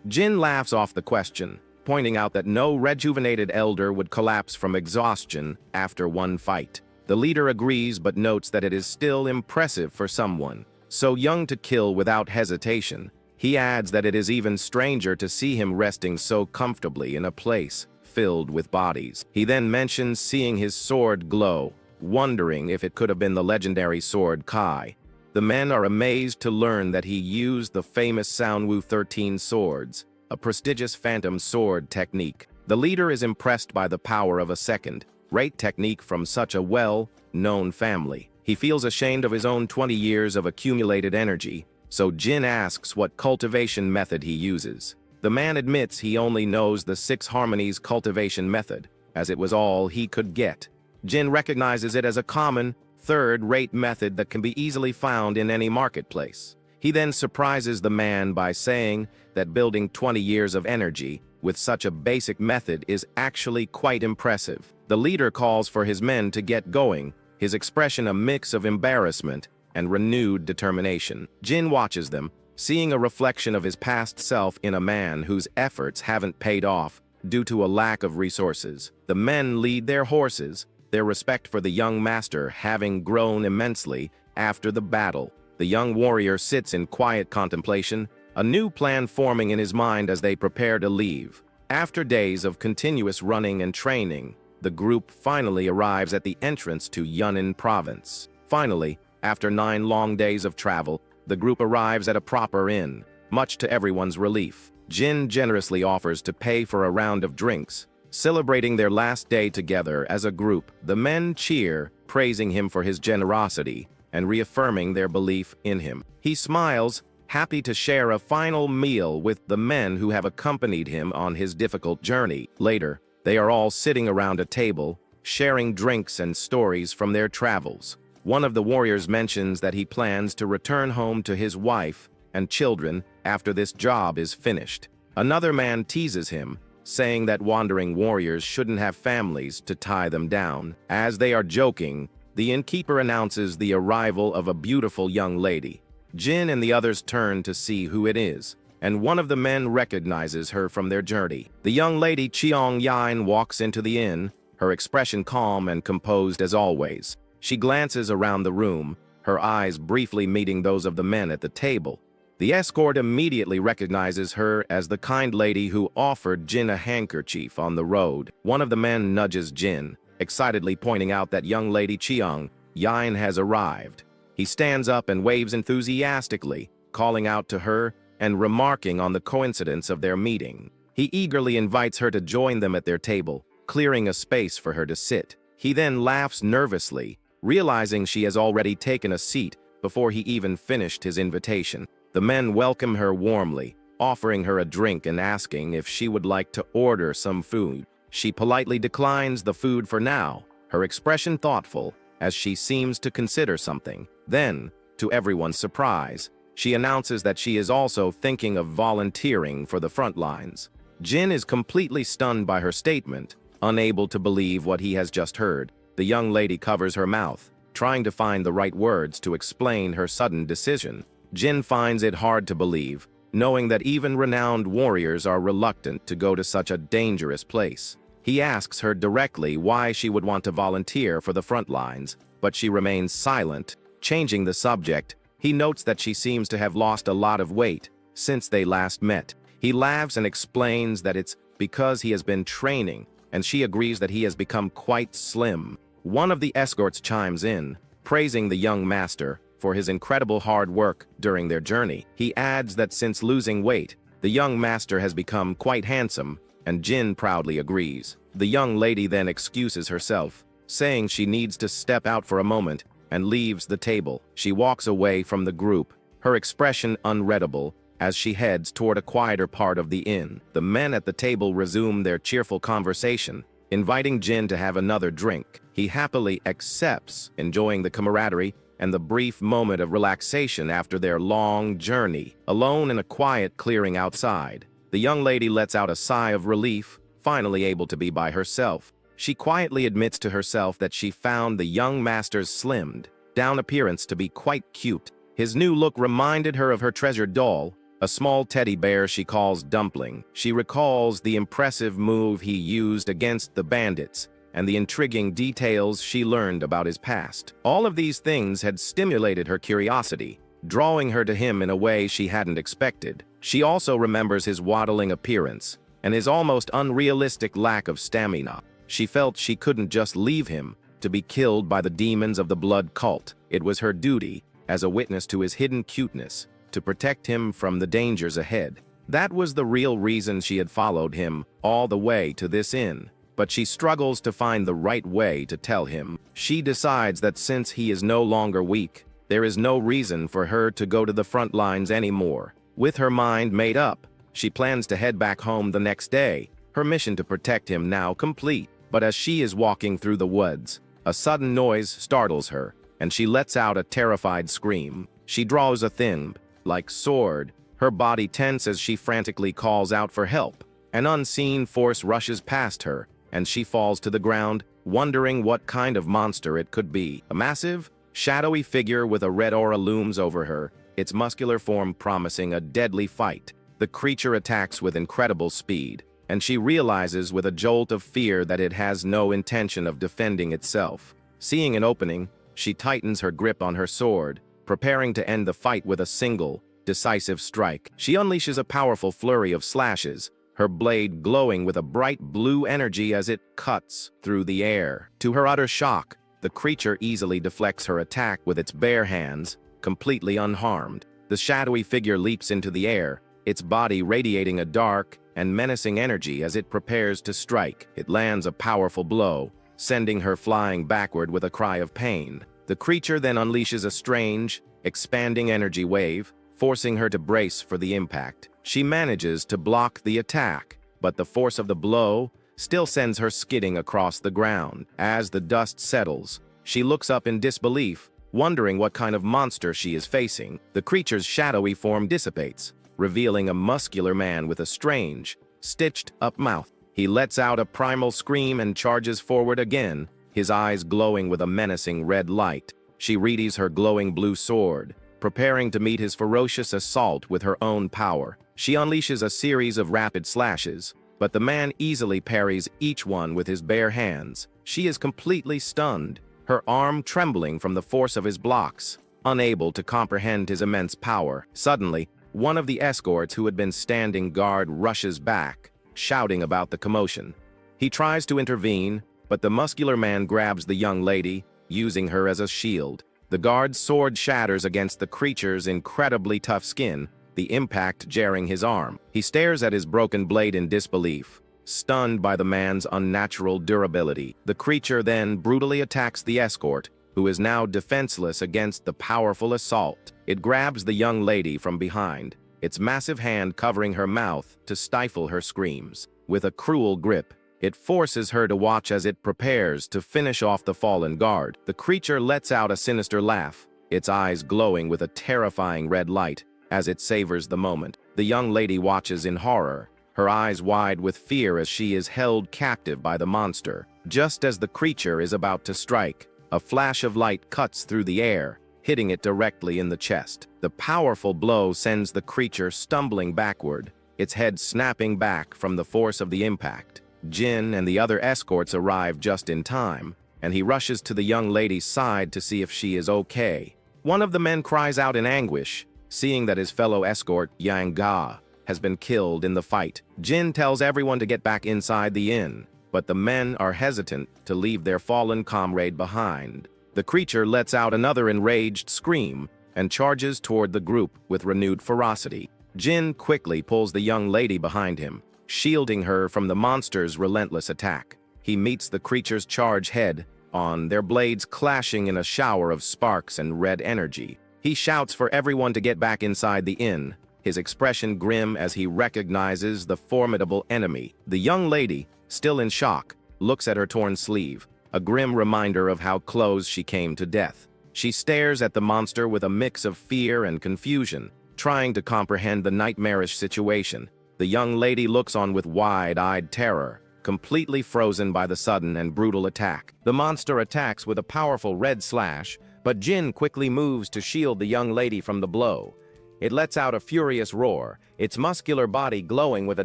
Jin laughs off the question, pointing out that no rejuvenated elder would collapse from exhaustion after one fight. The leader agrees but notes that it is still impressive for someone so young to kill without hesitation. He adds that it is even stranger to see him resting so comfortably in a place filled with bodies. He then mentions seeing his sword glow, wondering if it could have been the legendary sword Kai. The men are amazed to learn that he used the famous Sanwoo 13 swords, a prestigious phantom sword technique. The leader is impressed by the power of a second-rate technique from such a well-known family. He feels ashamed of his own 20 years of accumulated energy, so Jin asks what cultivation method he uses. The man admits he only knows the 6 harmonies cultivation method, as it was all he could get. Jin recognizes it as a common, third-rate method that can be easily found in any marketplace. He then surprises the man by saying that building 20 years of energy with such a basic method is actually quite impressive. The leader calls for his men to get going, his expression a mix of embarrassment and renewed determination. Jin watches them, seeing a reflection of his past self in a man whose efforts haven't paid off due to a lack of resources. The men lead their horses, their respect for the young master having grown immensely after the battle. The young warrior sits in quiet contemplation, a new plan forming in his mind as they prepare to leave. After days of continuous running and training, the group finally arrives at the entrance to Yunnan province. Finally, after 9 long days of travel, the group arrives at a proper inn, much to everyone's relief. Jin generously offers to pay for a round of drinks, celebrating their last day together as a group. The men cheer, praising him for his generosity and reaffirming their belief in him. He smiles, happy to share a final meal with the men who have accompanied him on his difficult journey. Later, they are all sitting around a table, sharing drinks and stories from their travels. One of the warriors mentions that he plans to return home to his wife and children after this job is finished. Another man teases him, saying that wandering warriors shouldn't have families to tie them down. As they are joking, the innkeeper announces the arrival of a beautiful young lady. Jin and the others turn to see who it is, and one of the men recognizes her from their journey. The young lady Cheong Yin walks into the inn, her expression calm and composed as always. She glances around the room, her eyes briefly meeting those of the men at the table. The escort immediately recognizes her as the kind lady who offered Jin a handkerchief on the road. One of the men nudges Jin, excitedly pointing out that young lady Cheong Yin has arrived. He stands up and waves enthusiastically, calling out to her and remarking on the coincidence of their meeting. He eagerly invites her to join them at their table, clearing a space for her to sit. He then laughs nervously, realizing she has already taken a seat before he even finished his invitation. The men welcome her warmly, offering her a drink and asking if she would like to order some food. She politely declines the food for now, her expression thoughtful, as she seems to consider something. Then, to everyone's surprise, she announces that she is also thinking of volunteering for the front lines. Jin is completely stunned by her statement, unable to believe what he has just heard. The young lady covers her mouth, trying to find the right words to explain her sudden decision. Jin finds it hard to believe, knowing that even renowned warriors are reluctant to go to such a dangerous place. He asks her directly why she would want to volunteer for the front lines, but she remains silent. Changing the subject, he notes that she seems to have lost a lot of weight since they last met. He laughs and explains that it's because he has been training, and she agrees that he has become quite slim. One of the escorts chimes in, praising the young master for his incredible hard work during their journey. He adds that since losing weight, the young master has become quite handsome, and Jin proudly agrees. The young lady then excuses herself, saying she needs to step out for a moment and leaves the table. She walks away from the group, her expression unreadable, as she heads toward a quieter part of the inn. The men at the table resume their cheerful conversation, inviting Jin to have another drink. He happily accepts, enjoying the camaraderie and the brief moment of relaxation after their long journey. Alone in a quiet clearing outside, the young lady lets out a sigh of relief, finally able to be by herself. She quietly admits to herself that she found the young master's slimmed down appearance to be quite cute. His new look reminded her of her treasured doll, a small teddy bear she calls Dumpling. She recalls the impressive move he used against the bandits and the intriguing details she learned about his past. All of these things had stimulated her curiosity, drawing her to him in a way she hadn't expected. She also remembers his waddling appearance and his almost unrealistic lack of stamina. She felt she couldn't just leave him to be killed by the demons of the blood cult. It was her duty, as a witness to his hidden cuteness, to protect him from the dangers ahead. That was the real reason she had followed him all the way to this inn. But she struggles to find the right way to tell him. She decides that since he is no longer weak, there is no reason for her to go to the front lines anymore. With her mind made up, she plans to head back home the next day, her mission to protect him now complete. But as she is walking through the woods, a sudden noise startles her, and she lets out a terrified scream. She draws a thin, like sword, her body tense as she frantically calls out for help. An unseen force rushes past her, and she falls to the ground, wondering what kind of monster it could be. A massive, shadowy figure with a red aura looms over her, its muscular form promising a deadly fight. The creature attacks with incredible speed, and she realizes with a jolt of fear that it has no intention of defending itself. Seeing an opening, she tightens her grip on her sword, preparing to end the fight with a single, decisive strike. She unleashes a powerful flurry of slashes, her blade glowing with a bright blue energy as it cuts through the air. To her utter shock, the creature easily deflects her attack with its bare hands, completely unharmed. The shadowy figure leaps into the air, its body radiating a dark and menacing energy as it prepares to strike. It lands a powerful blow, sending her flying backward with a cry of pain. The creature then unleashes a strange, expanding energy wave, forcing her to brace for the impact. She manages to block the attack, but the force of the blow still sends her skidding across the ground. As the dust settles, she looks up in disbelief, wondering what kind of monster she is facing. The creature's shadowy form dissipates, revealing a muscular man with a strange, stitched-up mouth. He lets out a primal scream and charges forward again, his eyes glowing with a menacing red light. She readies her glowing blue sword, preparing to meet his ferocious assault with her own power. She unleashes a series of rapid slashes, but the man easily parries each one with his bare hands. She is completely stunned, her arm trembling from the force of his blocks, unable to comprehend his immense power. Suddenly, one of the escorts who had been standing guard rushes back, shouting about the commotion. He tries to intervene, but the muscular man grabs the young lady, using her as a shield. The guard's sword shatters against the creature's incredibly tough skin, the impact jarring his arm. He stares at his broken blade in disbelief, stunned by the man's unnatural durability. The creature then brutally attacks the escort, who is now defenseless against the powerful assault. It grabs the young lady from behind, its massive hand covering her mouth to stifle her screams. With a cruel grip, it forces her to watch as it prepares to finish off the fallen guard. The creature lets out a sinister laugh, its eyes glowing with a terrifying red light as it savors the moment. The young lady watches in horror, her eyes wide with fear as she is held captive by the monster. Just as the creature is about to strike, a flash of light cuts through the air, hitting it directly in the chest. The powerful blow sends the creature stumbling backward, its head snapping back from the force of the impact. Jin and the other escorts arrive just in time, and he rushes to the young lady's side to see if she is okay. One of the men cries out in anguish, seeing that his fellow escort, Yang Ga, has been killed in the fight. Jin tells everyone to get back inside the inn, but the men are hesitant to leave their fallen comrade behind. The creature lets out another enraged scream and charges toward the group with renewed ferocity. Jin quickly pulls the young lady behind him, shielding her from the monster's relentless attack. He meets the creature's charge head-on, their blades clashing in a shower of sparks and red energy. He shouts for everyone to get back inside the inn, his expression grim as he recognizes the formidable enemy. The young lady, still in shock, looks at her torn sleeve, a grim reminder of how close she came to death. She stares at the monster with a mix of fear and confusion, trying to comprehend the nightmarish situation. The young lady looks on with wide-eyed terror, completely frozen by the sudden and brutal attack. The monster attacks with a powerful red slash, but Jin quickly moves to shield the young lady from the blow. It lets out a furious roar, its muscular body glowing with a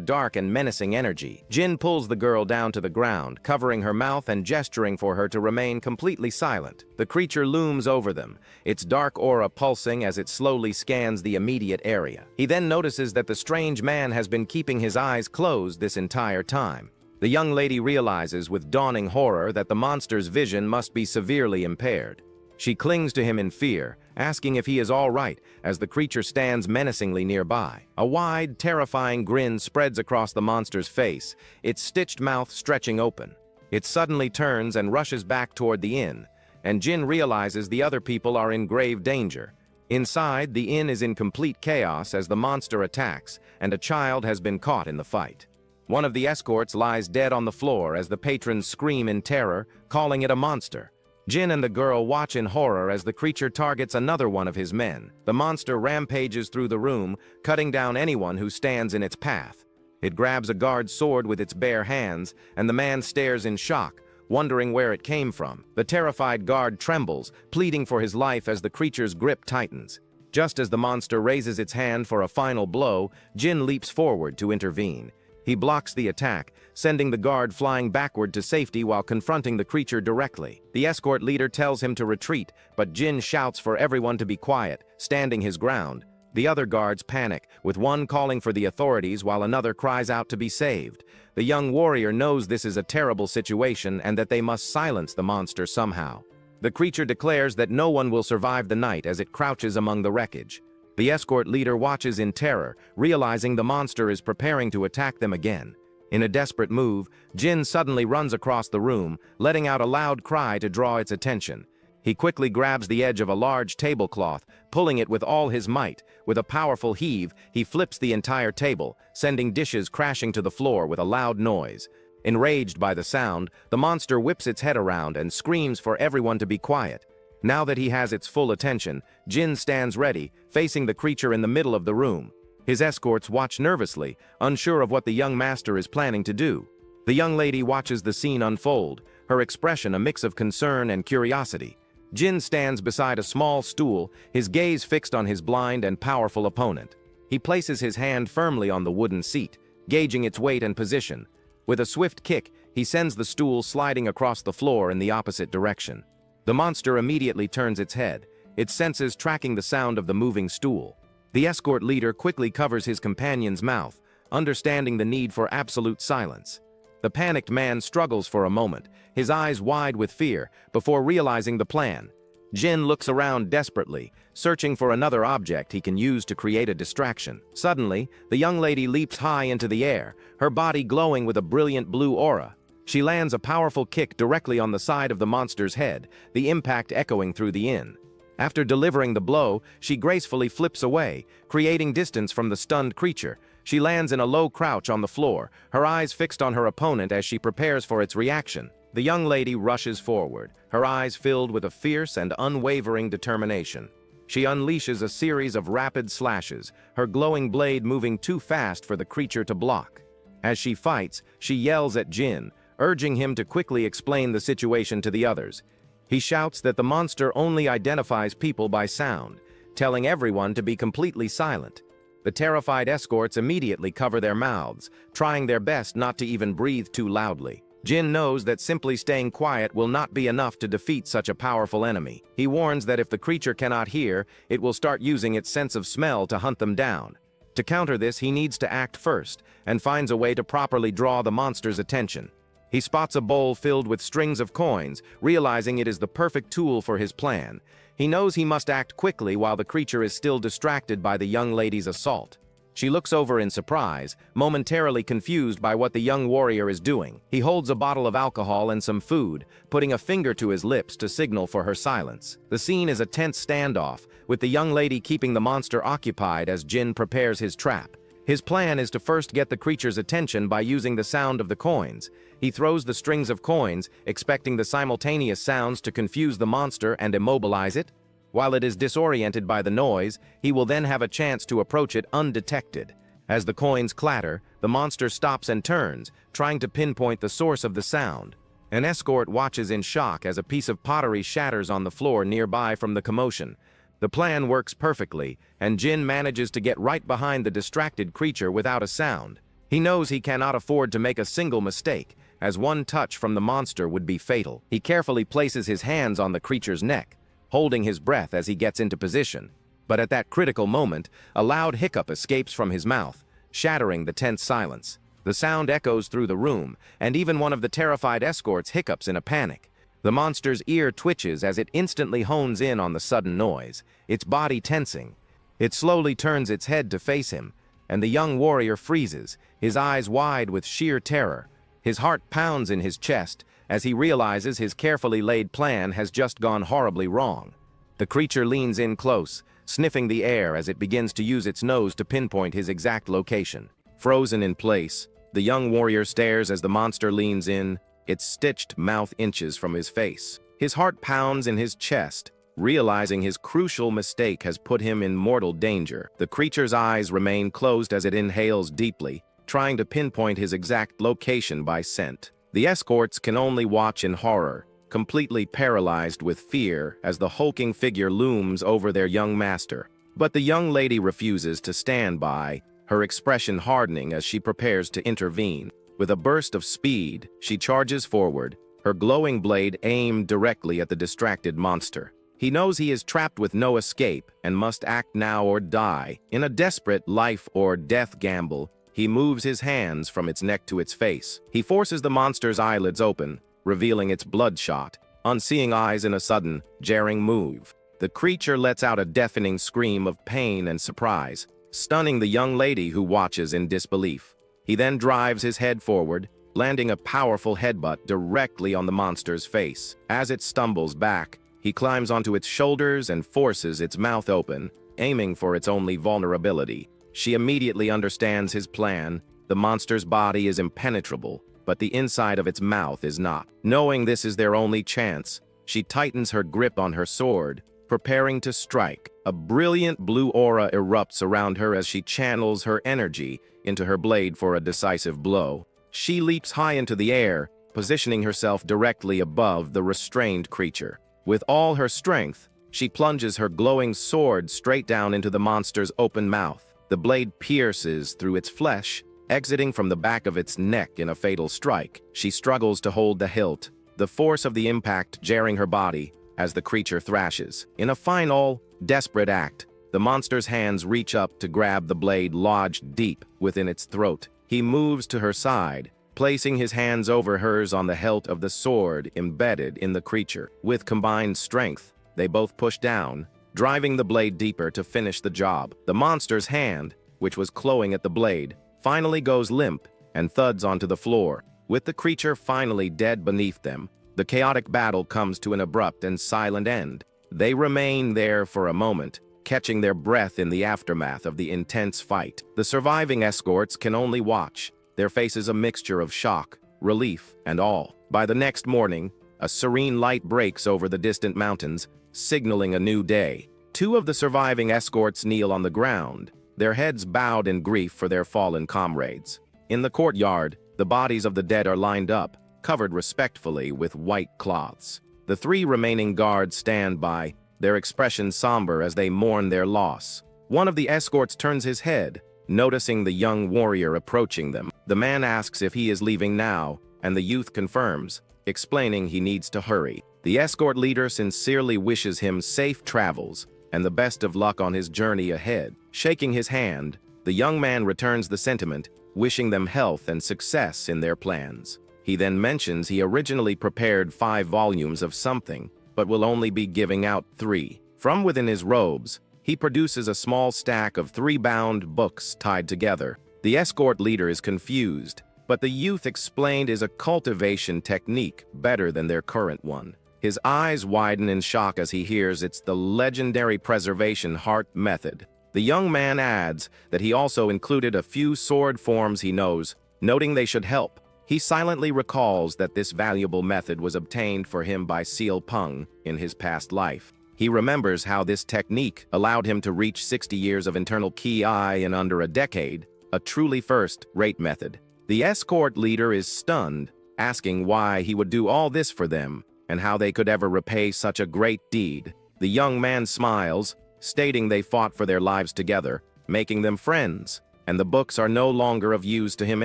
dark and menacing energy. Jin pulls the girl down to the ground, covering her mouth and gesturing for her to remain completely silent. The creature looms over them, its dark aura pulsing as it slowly scans the immediate area. He then notices that the strange man has been keeping his eyes closed this entire time. The young lady realizes with dawning horror that the monster's vision must be severely impaired. She clings to him in fear, asking if he is all right as the creature stands menacingly nearby. A wide, terrifying grin spreads across the monster's face, its stitched mouth stretching open. It suddenly turns and rushes back toward the inn, and Jin realizes the other people are in grave danger. Inside, the inn is in complete chaos as the monster attacks, and a child has been caught in the fight. One of the escorts lies dead on the floor as the patrons scream in terror, calling it a monster. Jin and the girl watch in horror as the creature targets another one of his men. The monster rampages through the room, cutting down anyone who stands in its path. It grabs a guard's sword with its bare hands, and the man stares in shock, wondering where it came from. The terrified guard trembles, pleading for his life as the creature's grip tightens. Just as the monster raises its hand for a final blow, Jin leaps forward to intervene. He blocks the attack, sending the guard flying backward to safety while confronting the creature directly. The escort leader tells him to retreat, but Jin shouts for everyone to be quiet, standing his ground. The other guards panic, with one calling for the authorities while another cries out to be saved. The young warrior knows this is a terrible situation and that they must silence the monster somehow. The creature declares that no one will survive the night as it crouches among the wreckage. The escort leader watches in terror, realizing the monster is preparing to attack them again. In a desperate move, Jin suddenly runs across the room, letting out a loud cry to draw its attention. He quickly grabs the edge of a large tablecloth, pulling it with all his might. With a powerful heave, he flips the entire table, sending dishes crashing to the floor with a loud noise. Enraged by the sound, the monster whips its head around and screams for everyone to be quiet. Now that he has its full attention, Jin stands ready, facing the creature in the middle of the room. His escorts watch nervously, unsure of what the young master is planning to do. The young lady watches the scene unfold, her expression a mix of concern and curiosity. Jin stands beside a small stool, his gaze fixed on his blind and powerful opponent. He places his hand firmly on the wooden seat, gauging its weight and position. With a swift kick, he sends the stool sliding across the floor in the opposite direction. The monster immediately turns its head, its senses tracking the sound of the moving stool. The escort leader quickly covers his companion's mouth, understanding the need for absolute silence. The panicked man struggles for a moment, his eyes wide with fear, before realizing the plan. Jin looks around desperately, searching for another object he can use to create a distraction. Suddenly, the young lady leaps high into the air, her body glowing with a brilliant blue aura. She lands a powerful kick directly on the side of the monster's head, the impact echoing through the inn. After delivering the blow, she gracefully flips away, creating distance from the stunned creature. She lands in a low crouch on the floor, her eyes fixed on her opponent as she prepares for its reaction. The young lady rushes forward, her eyes filled with a fierce and unwavering determination. She unleashes a series of rapid slashes, her glowing blade moving too fast for the creature to block. As she fights, she yells at Jin, urging him to quickly explain the situation to the others. He shouts that the monster only identifies people by sound, telling everyone to be completely silent. The terrified escorts immediately cover their mouths, trying their best not to even breathe too loudly. Jin knows that simply staying quiet will not be enough to defeat such a powerful enemy. He warns that if the creature cannot hear, it will start using its sense of smell to hunt them down. To counter this, he needs to act first, and finds a way to properly draw the monster's attention. He spots a bowl filled with strings of coins, realizing it is the perfect tool for his plan. He knows he must act quickly while the creature is still distracted by the young lady's assault. She looks over in surprise, momentarily confused by what the young warrior is doing. He holds a bottle of alcohol and some food, putting a finger to his lips to signal for her silence. The scene is a tense standoff, with the young lady keeping the monster occupied as Jin prepares his trap. His plan is to first get the creature's attention by using the sound of the coins. He throws the strings of coins, expecting the simultaneous sounds to confuse the monster and immobilize it. While it is disoriented by the noise, he will then have a chance to approach it undetected. As the coins clatter, the monster stops and turns, trying to pinpoint the source of the sound. An escort watches in shock as a piece of pottery shatters on the floor nearby from the commotion. The plan works perfectly, and Jin manages to get right behind the distracted creature without a sound. He knows he cannot afford to make a single mistake, as one touch from the monster would be fatal. He carefully places his hands on the creature's neck, holding his breath as he gets into position. But at that critical moment, a loud hiccup escapes from his mouth, shattering the tense silence. The sound echoes through the room, and even one of the terrified escorts hiccups in a panic. The monster's ear twitches as it instantly hones in on the sudden noise, its body tensing. It slowly turns its head to face him, and the young warrior freezes, his eyes wide with sheer terror. His heart pounds in his chest as he realizes his carefully laid plan has just gone horribly wrong. The creature leans in close, sniffing the air as it begins to use its nose to pinpoint his exact location. Frozen in place, the young warrior stares as the monster leans in, its stitched mouth inches from his face. His heart pounds in his chest, realizing his crucial mistake has put him in mortal danger. The creature's eyes remain closed as it inhales deeply, trying to pinpoint his exact location by scent. The escorts can only watch in horror, completely paralyzed with fear as the hulking figure looms over their young master. But the young lady refuses to stand by, her expression hardening as she prepares to intervene. With a burst of speed, she charges forward, her glowing blade aimed directly at the distracted monster. He knows he is trapped with no escape and must act now or die. In a desperate life or death gamble, he moves his hands from its neck to its face. He forces the monster's eyelids open, revealing its bloodshot, unseeing eyes in a sudden, jarring move. The creature lets out a deafening scream of pain and surprise, stunning the young lady who watches in disbelief. He then drives his head forward, landing a powerful headbutt directly on the monster's face. As it stumbles back, he climbs onto its shoulders and forces its mouth open, aiming for its only vulnerability. She immediately understands his plan. The monster's body is impenetrable, but the inside of its mouth is not. Knowing this is their only chance, she tightens her grip on her sword, preparing to strike. A brilliant blue aura erupts around her as she channels her energy into her blade for a decisive blow. She leaps high into the air, positioning herself directly above the restrained creature. With all her strength, she plunges her glowing sword straight down into the monster's open mouth. The blade pierces through its flesh, exiting from the back of its neck in a fatal strike. She struggles to hold the hilt, the force of the impact jarring her body as the creature thrashes. In a final, desperate act, the monster's hands reach up to grab the blade lodged deep within its throat. He moves to her side, placing his hands over hers on the hilt of the sword embedded in the creature. With combined strength, they both push down, driving the blade deeper to finish the job. The monster's hand, which was clawing at the blade, finally goes limp and thuds onto the floor. With the creature finally dead beneath them, the chaotic battle comes to an abrupt and silent end. They remain there for a moment, catching their breath in the aftermath of the intense fight. The surviving escorts can only watch, their faces a mixture of shock, relief, and awe. By the next morning, a serene light breaks over the distant mountains, signaling a new day. Two of the surviving escorts kneel on the ground, their heads bowed in grief for their fallen comrades. In the courtyard, the bodies of the dead are lined up, covered respectfully with white cloths. The three remaining guards stand by, their expressions somber as they mourn their loss. One of the escorts turns his head, noticing the young warrior approaching them. The man asks if he is leaving now, and the youth confirms, explaining he needs to hurry. The escort leader sincerely wishes him safe travels and the best of luck on his journey ahead. Shaking his hand, the young man returns the sentiment, wishing them health and success in their plans. He then mentions he originally prepared 5 volumes of something, but will only be giving out 3. From within his robes, he produces a small stack of 3 bound books tied together. The escort leader is confused, but the youth explained is a cultivation technique better than their current one. His eyes widen in shock as he hears it's the legendary preservation heart method. The young man adds that he also included a few sword forms he knows, noting they should help. He silently recalls that this valuable method was obtained for him by Seal Pung in his past life. He remembers how this technique allowed him to reach 60 years of internal ki in under a decade, a truly first-rate method. The escort leader is stunned, asking why he would do all this for them, and how they could ever repay such a great deed. The young man smiles, stating they fought for their lives together, making them friends, and the books are no longer of use to him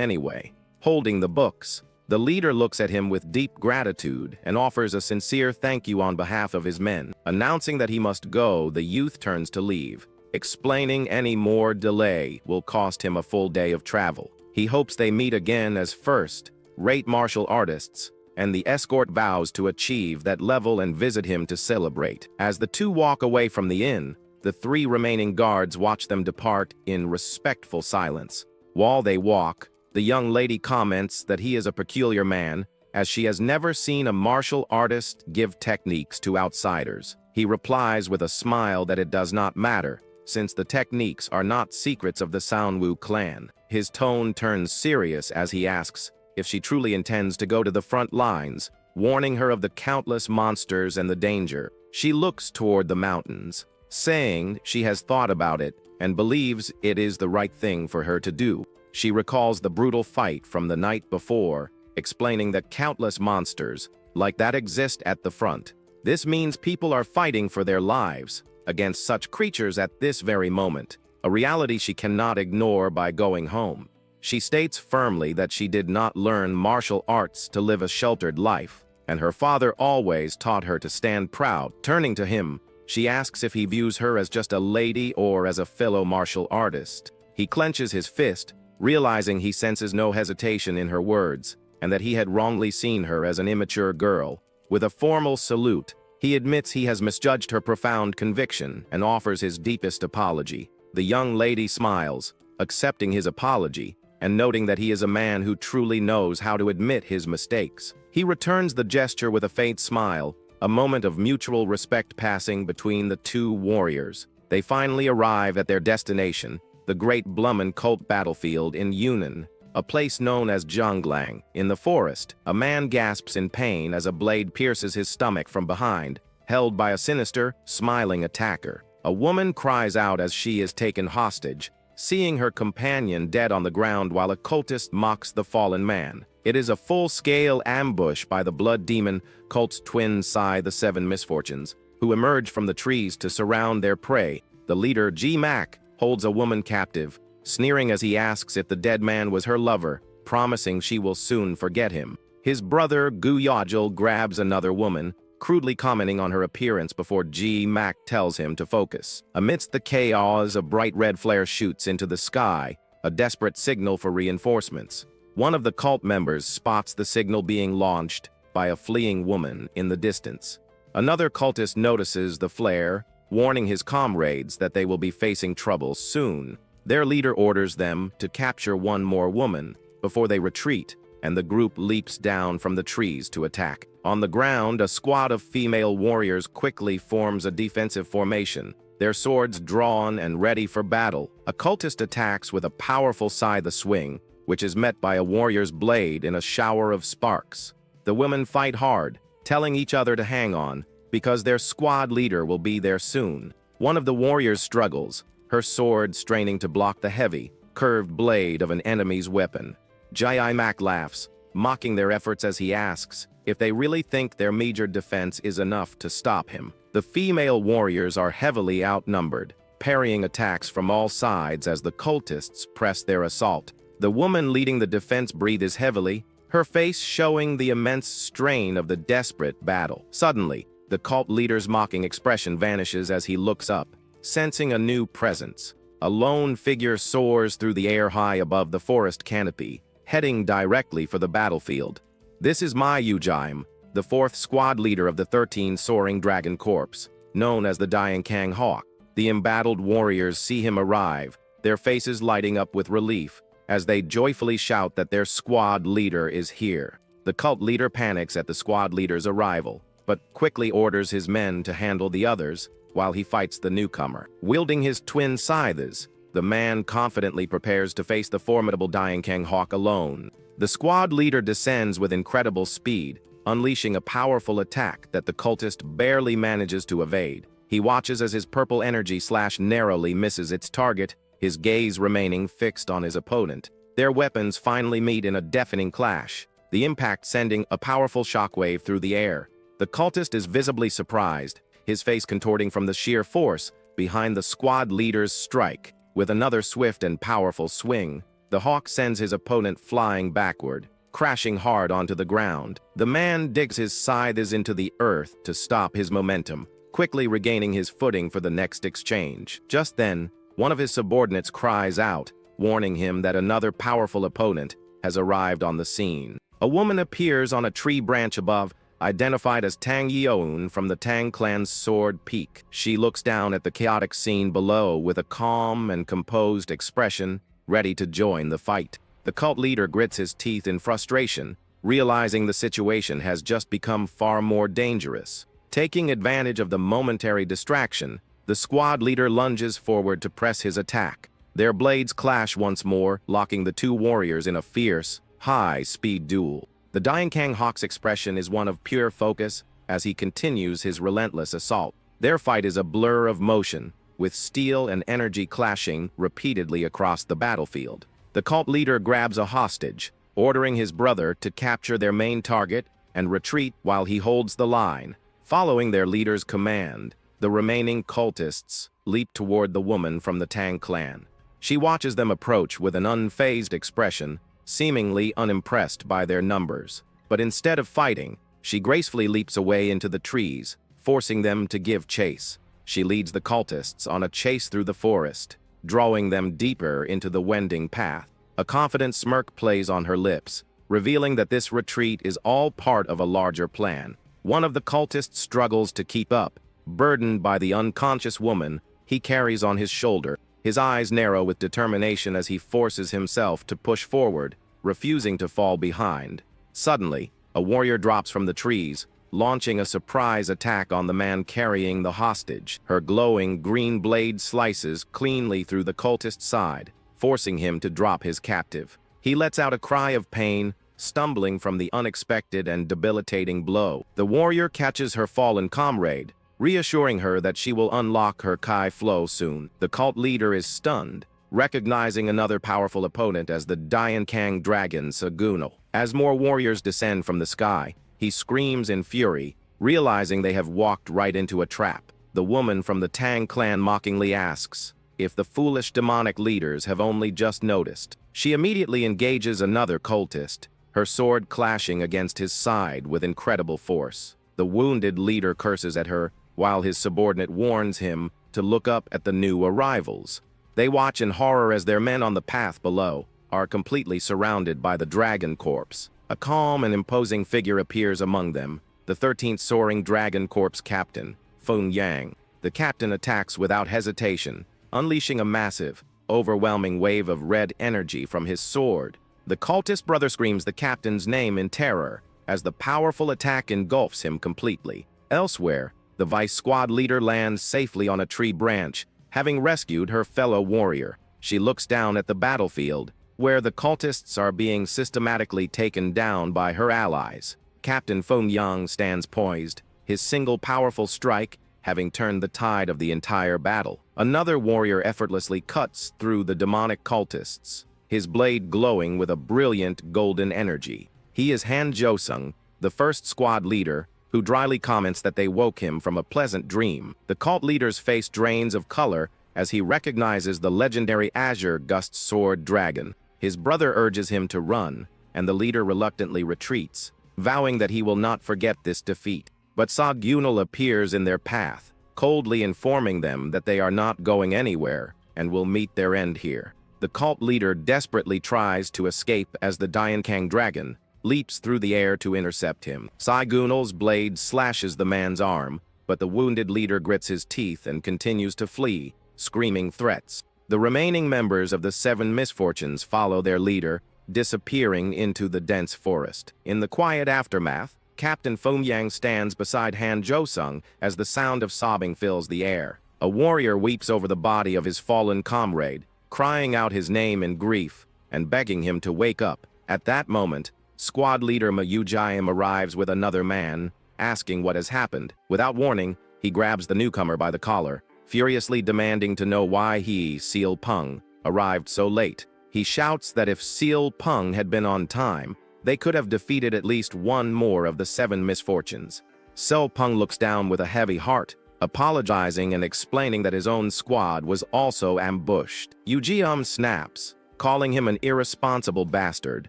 anyway. Holding the books, the leader looks at him with deep gratitude and offers a sincere thank you on behalf of his men. Announcing that he must go, the youth turns to leave, explaining any more delay will cost him a full day of travel. He hopes they meet again as first-rate martial artists, and the escort vows to achieve that level and visit him to celebrate. As the two walk away from the inn, the 3 remaining guards watch them depart in respectful silence. While they walk, the young lady comments that he is a peculiar man, as she has never seen a martial artist give techniques to outsiders. He replies with a smile that it does not matter, since the techniques are not secrets of the Sanwu clan. His tone turns serious as he asks if she truly intends to go to the front lines, warning her of the countless monsters and the danger. She looks toward the mountains, saying she has thought about it and believes it is the right thing for her to do. She recalls the brutal fight from the night before, explaining that countless monsters like that exist at the front. This means people are fighting for their lives against such creatures at this very moment, a reality she cannot ignore by going home. She states firmly that she did not learn martial arts to live a sheltered life, and her father always taught her to stand proud. Turning to him, she asks if he views her as just a lady or as a fellow martial artist. He clenches his fist, realizing he senses no hesitation in her words, and that he had wrongly seen her as an immature girl. With a formal salute, he admits he has misjudged her profound conviction and offers his deepest apology. The young lady smiles, accepting his apology, and noting that he is a man who truly knows how to admit his mistakes. He returns the gesture with a faint smile, a moment of mutual respect passing between the 2 warriors. They finally arrive at their destination, the Great Blummen Cult battlefield in Yunnan. a place known as Zhonglang. In the forest, a man gasps in pain as a blade pierces his stomach from behind, held by a sinister, smiling attacker. A woman cries out as she is taken hostage, seeing her companion dead on the ground while a cultist mocks the fallen man. It is a full-scale ambush by the blood demon cult's twin Sai the Seven Misfortunes, who emerge from the trees to surround their prey. The leader, G-Mac, holds a woman captive, sneering as he asks if the dead man was her lover, promising she will soon forget him. His brother, Gu Yajil, grabs another woman, crudely commenting on her appearance before G-Mac tells him to focus. Amidst the chaos, a bright red flare shoots into the sky, a desperate signal for reinforcements. One of the cult members spots the signal being launched by a fleeing woman in the distance. Another cultist notices the flare, warning his comrades that they will be facing trouble soon. Their leader orders them to capture one more woman before they retreat, and the group leaps down from the trees to attack. On the ground, a squad of female warriors quickly forms a defensive formation, their swords drawn and ready for battle. A cultist attacks with a powerful scythe swing, which is met by a warrior's blade in a shower of sparks. The women fight hard, telling each other to hang on, because their squad leader will be there soon. One of the warriors struggles, her sword straining to block the heavy, curved blade of an enemy's weapon. Jayamak laughs, mocking their efforts as he asks if they really think their meager defense is enough to stop him. The female warriors are heavily outnumbered, parrying attacks from all sides as the cultists press their assault. The woman leading the defense breathes heavily, her face showing the immense strain of the desperate battle. Suddenly, the cult leader's mocking expression vanishes as he looks up, sensing a new presence. A lone figure soars through the air high above the forest canopy, heading directly for the battlefield. This is Mai Yujime, the fourth squad leader of the 13 Soaring Dragon Corps, known as the Diankang Hawk. The embattled warriors see him arrive, their faces lighting up with relief, as they joyfully shout that their squad leader is here. The cult leader panics at the squad leader's arrival, but quickly orders his men to handle the others while he fights the newcomer. Wielding his twin scythes, the man confidently prepares to face the formidable Diankang Hawk alone. The squad leader descends with incredible speed, unleashing a powerful attack that the cultist barely manages to evade. He watches as his purple energy narrowly misses its target, his gaze remaining fixed on his opponent. Their weapons finally meet in a deafening clash, the impact sending a powerful shockwave through the air. The cultist is visibly surprised, his face contorting from the sheer force behind the squad leader's strike. With another swift and powerful swing, the hawk sends his opponent flying backward, crashing hard onto the ground. The man digs his scythes into the earth to stop his momentum, quickly regaining his footing for the next exchange. Just then, one of his subordinates cries out, warning him that another powerful opponent has arrived on the scene. A woman appears on a tree branch above, identified as Tang Yeoun from the Tang clan's Sword Peak. She looks down at the chaotic scene below with a calm and composed expression, ready to join the fight. The cult leader grits his teeth in frustration, realizing the situation has just become far more dangerous. Taking advantage of the momentary distraction, the squad leader lunges forward to press his attack. Their blades clash once more, locking the two warriors in a fierce, high-speed duel. The Diankang Hawk's expression is one of pure focus as he continues his relentless assault. Their fight is a blur of motion, with steel and energy clashing repeatedly across the battlefield. The cult leader grabs a hostage, ordering his brother to capture their main target and retreat while he holds the line. Following their leader's command, the remaining cultists leap toward the woman from the Tang clan. She watches them approach with an unfazed expression, seemingly unimpressed by their numbers. But instead of fighting, she gracefully leaps away into the trees, forcing them to give chase. She leads the cultists on a chase through the forest, drawing them deeper into the wending path. A confident smirk plays on her lips, revealing that this retreat is all part of a larger plan. One of the cultists struggles to keep up, burdened by the unconscious woman he carries on his shoulder. His eyes narrow with determination as he forces himself to push forward, refusing to fall behind. Suddenly, a warrior drops from the trees, launching a surprise attack on the man carrying the hostage. Her glowing green blade slices cleanly through the cultist's side, forcing him to drop his captive. He lets out a cry of pain, stumbling from the unexpected and debilitating blow. The warrior catches her fallen comrade, reassuring her that she will unlock her Kai flow soon. The cult leader is stunned, recognizing another powerful opponent as the Diankang dragon Sagunal. As more warriors descend from the sky, he screams in fury, realizing they have walked right into a trap. The woman from the Tang clan mockingly asks if the foolish demonic leaders have only just noticed. She immediately engages another cultist, her sword clashing against his side with incredible force. The wounded leader curses at her, while his subordinate warns him to look up at the new arrivals. They watch in horror as their men on the path below are completely surrounded by the dragon corpse. A calm and imposing figure appears among them, the 13th Soaring Dragon Corps captain, Feng Yang. The captain attacks without hesitation, unleashing a massive, overwhelming wave of red energy from his sword. The cultist brother screams the captain's name in terror, as the powerful attack engulfs him completely. Elsewhere, the vice squad leader lands safely on a tree branch, having rescued her fellow warrior. She looks down at the battlefield, where the cultists are being systematically taken down by her allies. Captain Feng Yang stands poised, his single powerful strike having turned the tide of the entire battle. Another warrior effortlessly cuts through the demonic cultists, his blade glowing with a brilliant golden energy. He is Han Josung, the first squad leader, who dryly comments that they woke him from a pleasant dream. The cult leader's face drains of color as he recognizes the legendary Azure Gust Sword Dragon. His brother urges him to run, and the leader reluctantly retreats, vowing that he will not forget this defeat. But Sagunal appears in their path, coldly informing them that they are not going anywhere and will meet their end here. The cult leader desperately tries to escape as the Diankang dragon leaps through the air to intercept him. Sagunal's blade slashes the man's arm, but the wounded leader grits his teeth and continues to flee, screaming threats. The remaining members of the Seven Misfortunes follow their leader, disappearing into the dense forest. In the quiet aftermath, Captain Feng Yang stands beside Han Josung as the sound of sobbing fills the air. A warrior weeps over the body of his fallen comrade, crying out his name in grief and begging him to wake up. At that moment, squad leader Ma Yujayim arrives with another man, asking what has happened. Without warning, he grabs the newcomer by the collar, furiously demanding to know why he, Seal Peng, arrived so late. He shouts that if Seal Peng had been on time, they could have defeated at least one more of the Seven Misfortunes. Seal Peng looks down with a heavy heart, apologizing and explaining that his own squad was also ambushed. Yujayim snaps, calling him an irresponsible bastard,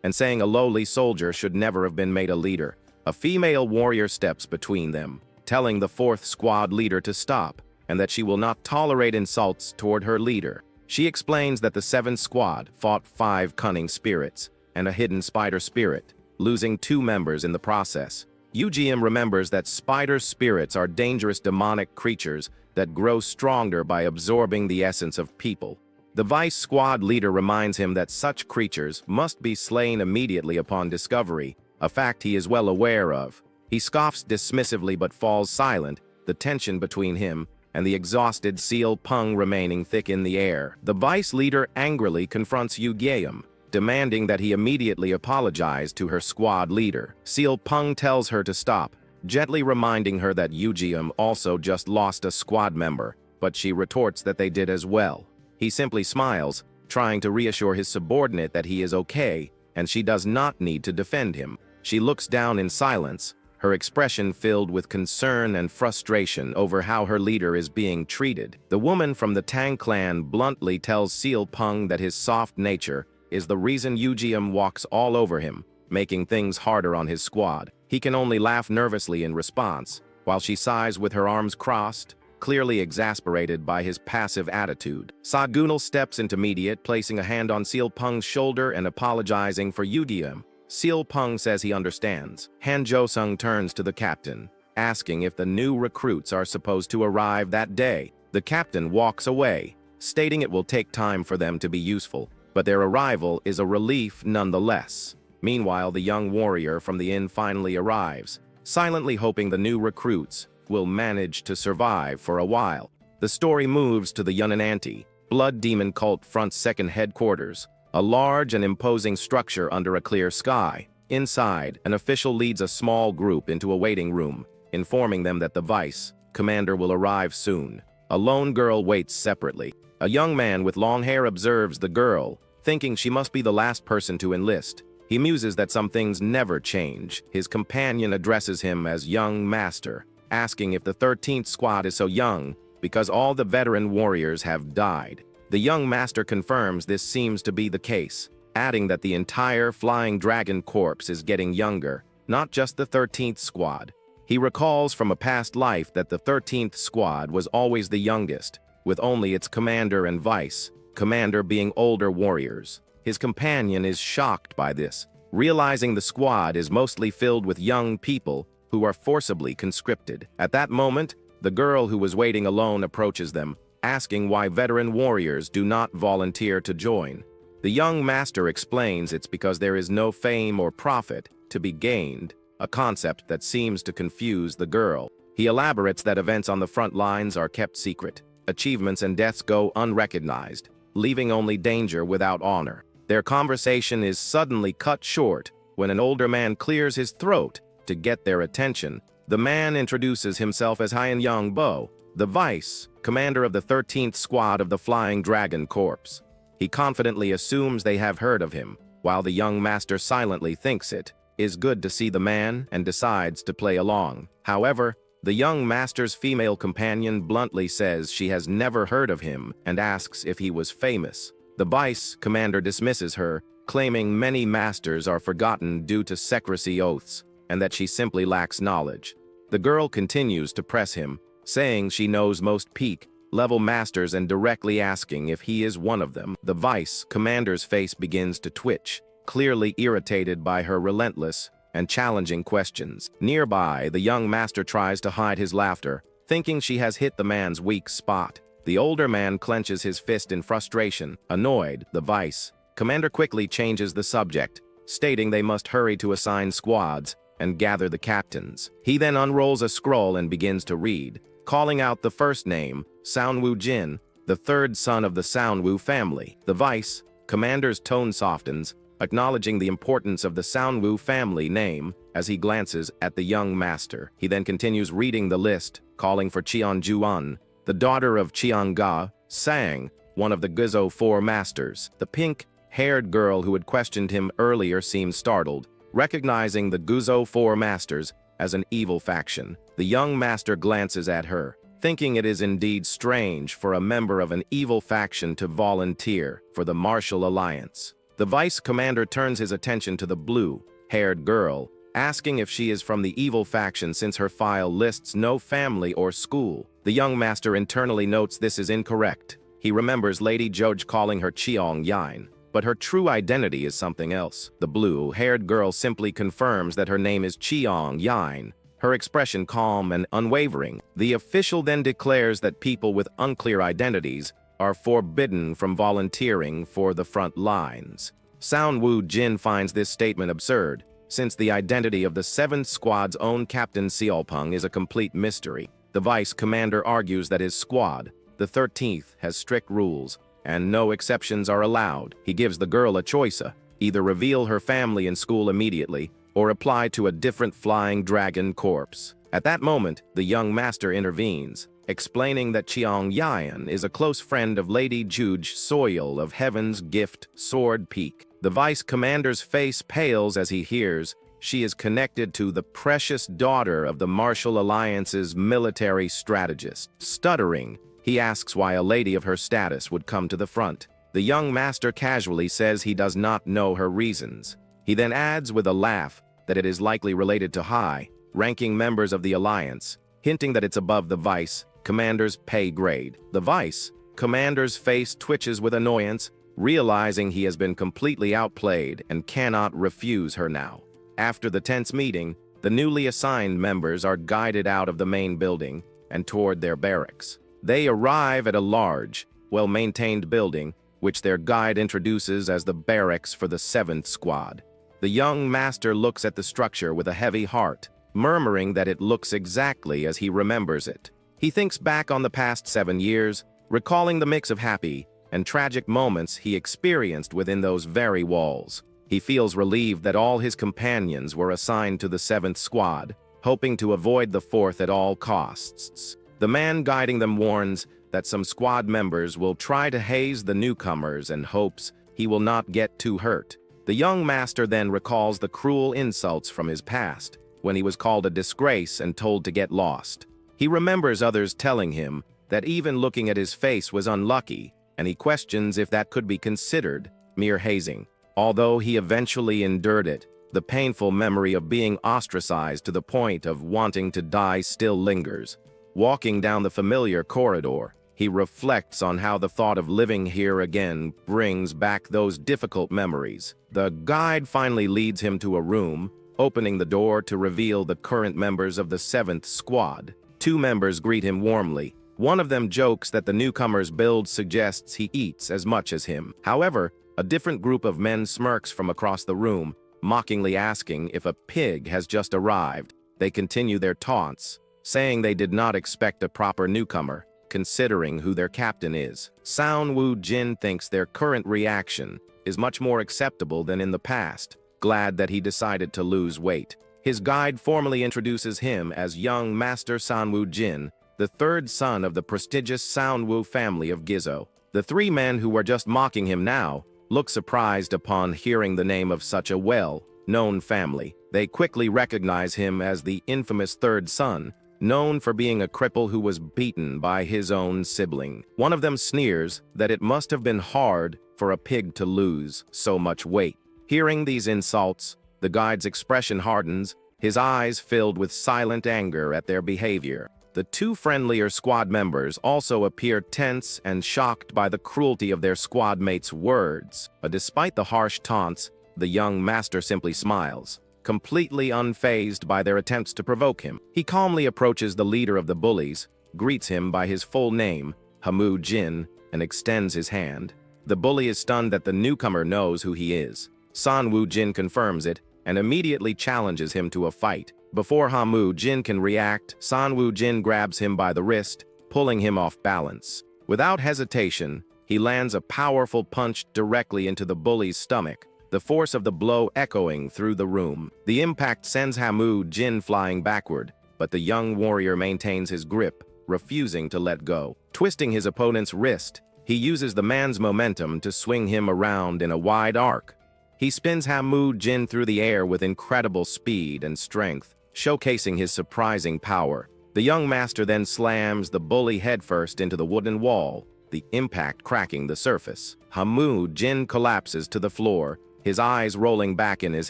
and saying a lowly soldier should never have been made a leader. A female warrior steps between them, telling the 4th squad leader to stop, and that she will not tolerate insults toward her leader. She explains that the 7th squad fought 5 cunning spirits and a hidden spider spirit, losing 2 members in the process. Yujayim remembers that spider spirits are dangerous demonic creatures that grow stronger by absorbing the essence of people. The vice squad leader reminds him that such creatures must be slain immediately upon discovery, a fact he is well aware of. He scoffs dismissively but falls silent, the tension between him and the exhausted Seal Peng remaining thick in the air. The vice leader angrily confronts Yujayim, demanding that he immediately apologize to her squad leader. Seal Peng tells her to stop, gently reminding her that Yujayim also just lost a squad member, but she retorts that they did as well. He simply smiles, trying to reassure his subordinate that he is okay, and she does not need to defend him. She looks down in silence, her expression filled with concern and frustration over how her leader is being treated. The woman from the Tang clan bluntly tells Seal Peng that his soft nature is the reason Yujayim walks all over him, making things harder on his squad. He can only laugh nervously in response, while she sighs with her arms crossed, clearly exasperated by his passive attitude. Sagunal steps intermediate, placing a hand on Seal Peng's shoulder and apologizing for Yujayim. Seal Peng says he understands. Han Josung turns to the captain, asking if the new recruits are supposed to arrive that day. The captain walks away, stating it will take time for them to be useful, but their arrival is a relief nonetheless. Meanwhile, the young warrior from the inn finally arrives, silently hoping the new recruits will manage to survive for a while. The story moves to the Yunnan Blood Demon Cult Front's second headquarters, a large and imposing structure under a clear sky. Inside, an official leads a small group into a waiting room, informing them that the vice commander will arrive soon. A lone girl waits separately. A young man with long hair observes the girl, thinking she must be the last person to enlist. He muses that some things never change. His companion addresses him as young master, asking if the 13th squad is so young because all the veteran warriors have died. The young master confirms this seems to be the case, adding that the entire Flying Dragon Corps is getting younger, not just the 13th squad. He recalls from a past life that the 13th squad was always the youngest, with only its commander and vice commander being older warriors. His companion is shocked by this, realizing the squad is mostly filled with young people who are forcibly conscripted. At that moment, the girl who was waiting alone approaches them, asking why veteran warriors do not volunteer to join. The young master explains it's because there is no fame or profit to be gained, a concept that seems to confuse the girl. He elaborates that events on the front lines are kept secret. Achievements and deaths go unrecognized, leaving only danger without honor. Their conversation is suddenly cut short when an older man clears his throat to get their attention. The man introduces himself as Hyan Young Bo, the vice commander of the 13th squad of the Flying Dragon Corps. He confidently assumes they have heard of him, while the young master silently thinks it is good to see the man and decides to play along. However, the young master's female companion bluntly says she has never heard of him and asks if he was famous. The vice commander dismisses her, claiming many masters are forgotten due to secrecy oaths, and that she simply lacks knowledge. The girl continues to press him, saying she knows most peak-level masters and directly asking if he is one of them. The vice commander's face begins to twitch, clearly irritated by her relentless and challenging questions. Nearby, the young master tries to hide his laughter, thinking she has hit the man's weak spot. The older man clenches his fist in frustration. Annoyed, the vice commander quickly changes the subject, stating they must hurry to assign squads and gather the captains. He then unrolls a scroll and begins to read, calling out the first name, Soundwoo Jin, the third son of the Soundwoo family. The vice commander's tone softens, acknowledging the importance of the Soundwoo family name as he glances at the young master. He then continues reading the list, calling for Cheon Juan, the daughter of Cheon Ga Sang, one of the Guzo Four Masters. The pink-haired girl who had questioned him earlier seems startled, recognizing the Guzo Four Masters as an evil faction. The young master glances at her, thinking it is indeed strange for a member of an evil faction to volunteer for the Martial Alliance. The vice commander turns his attention to the blue-haired girl, asking if she is from the evil faction since her file lists no family or school. The young master internally notes this is incorrect. He remembers Lady Joj calling her Cheong Yain, but her true identity is something else. The blue-haired girl simply confirms that her name is Cheong Yain, her expression calm and unwavering. The official then declares that people with unclear identities are forbidden from volunteering for the front lines. Soundwoo Jin finds this statement absurd, since the identity of the 7th Squad's own Captain Seolpung is a complete mystery. The vice commander argues that his squad, the 13th, has strict rules, and no exceptions are allowed. He gives the girl a choice, either reveal her family and school immediately, or apply to a different Flying Dragon Corps. At that moment, the young master intervenes, explaining that Cheong Yain is a close friend of Lady Juj Soil of Heaven's Gift Sword Peak. The vice commander's face pales as he hears she is connected to the precious daughter of the Martial Alliance's military strategist. Stuttering, he asks why a lady of her status would come to the front. The young master casually says he does not know her reasons. He then adds with a laugh that it is likely related to high-ranking members of the Alliance, hinting that it's above the vice commander's pay grade. The vice commander's face twitches with annoyance, realizing he has been completely outplayed and cannot refuse her now. After the tense meeting, the newly assigned members are guided out of the main building and toward their barracks. They arrive at a large, well-maintained building, which their guide introduces as the barracks for the 7th Squad. The young master looks at the structure with a heavy heart, murmuring that it looks exactly as he remembers it. He thinks back on the past 7 years, recalling the mix of happy and tragic moments he experienced within those very walls. He feels relieved that all his companions were assigned to the 7th squad, hoping to avoid the 4th at all costs. The man guiding them warns that some squad members will try to haze the newcomers and hopes he will not get too hurt. The young master then recalls the cruel insults from his past, when he was called a disgrace and told to get lost. He remembers others telling him that even looking at his face was unlucky, and he questions if that could be considered mere hazing. Although he eventually endured it, the painful memory of being ostracized to the point of wanting to die still lingers. Walking down the familiar corridor, he reflects on how the thought of living here again brings back those difficult memories. The guide finally leads him to a room, opening the door to reveal the current members of the 7th squad. 2 members greet him warmly. One of them jokes that the newcomer's build suggests he eats as much as him. However, a different group of men smirks from across the room, mockingly asking if a pig has just arrived. They continue their taunts, saying they did not expect a proper newcomer, considering who their captain is. Sound Woo Jin thinks their current reaction is much more acceptable than in the past, glad that he decided to lose weight. His guide formally introduces him as young Master Sanwoo Jin, the 3rd son of the prestigious Sanwoo family of Gizzo. The 3 men who were just mocking him now look surprised upon hearing the name of such a well-known family. They quickly recognize him as the infamous 3rd son, known for being a cripple who was beaten by his own sibling. One of them sneers that it must have been hard for a pig to lose so much weight. Hearing these insults, the guide's expression hardens, his eyes filled with silent anger at their behavior. The 2 friendlier squad members also appear tense and shocked by the cruelty of their squad mates' words. But despite the harsh taunts, the young master simply smiles, completely unfazed by their attempts to provoke him. He calmly approaches the leader of the bullies, greets him by his full name, Hamu Jin, and extends his hand. The bully is stunned that the newcomer knows who he is. San Woo Jin confirms it and immediately challenges him to a fight. Before Hamu Jin can react, San Woo Jin grabs him by the wrist, pulling him off balance. Without hesitation, he lands a powerful punch directly into the bully's stomach, the force of the blow echoing through the room. The impact sends Hamu Jin flying backward, but the young warrior maintains his grip, refusing to let go. Twisting his opponent's wrist, he uses the man's momentum to swing him around in a wide arc. He spins Hamu Jin through the air with incredible speed and strength, showcasing his surprising power. The young master then slams the bully headfirst into the wooden wall, the impact cracking the surface. Hamu Jin collapses to the floor, his eyes rolling back in his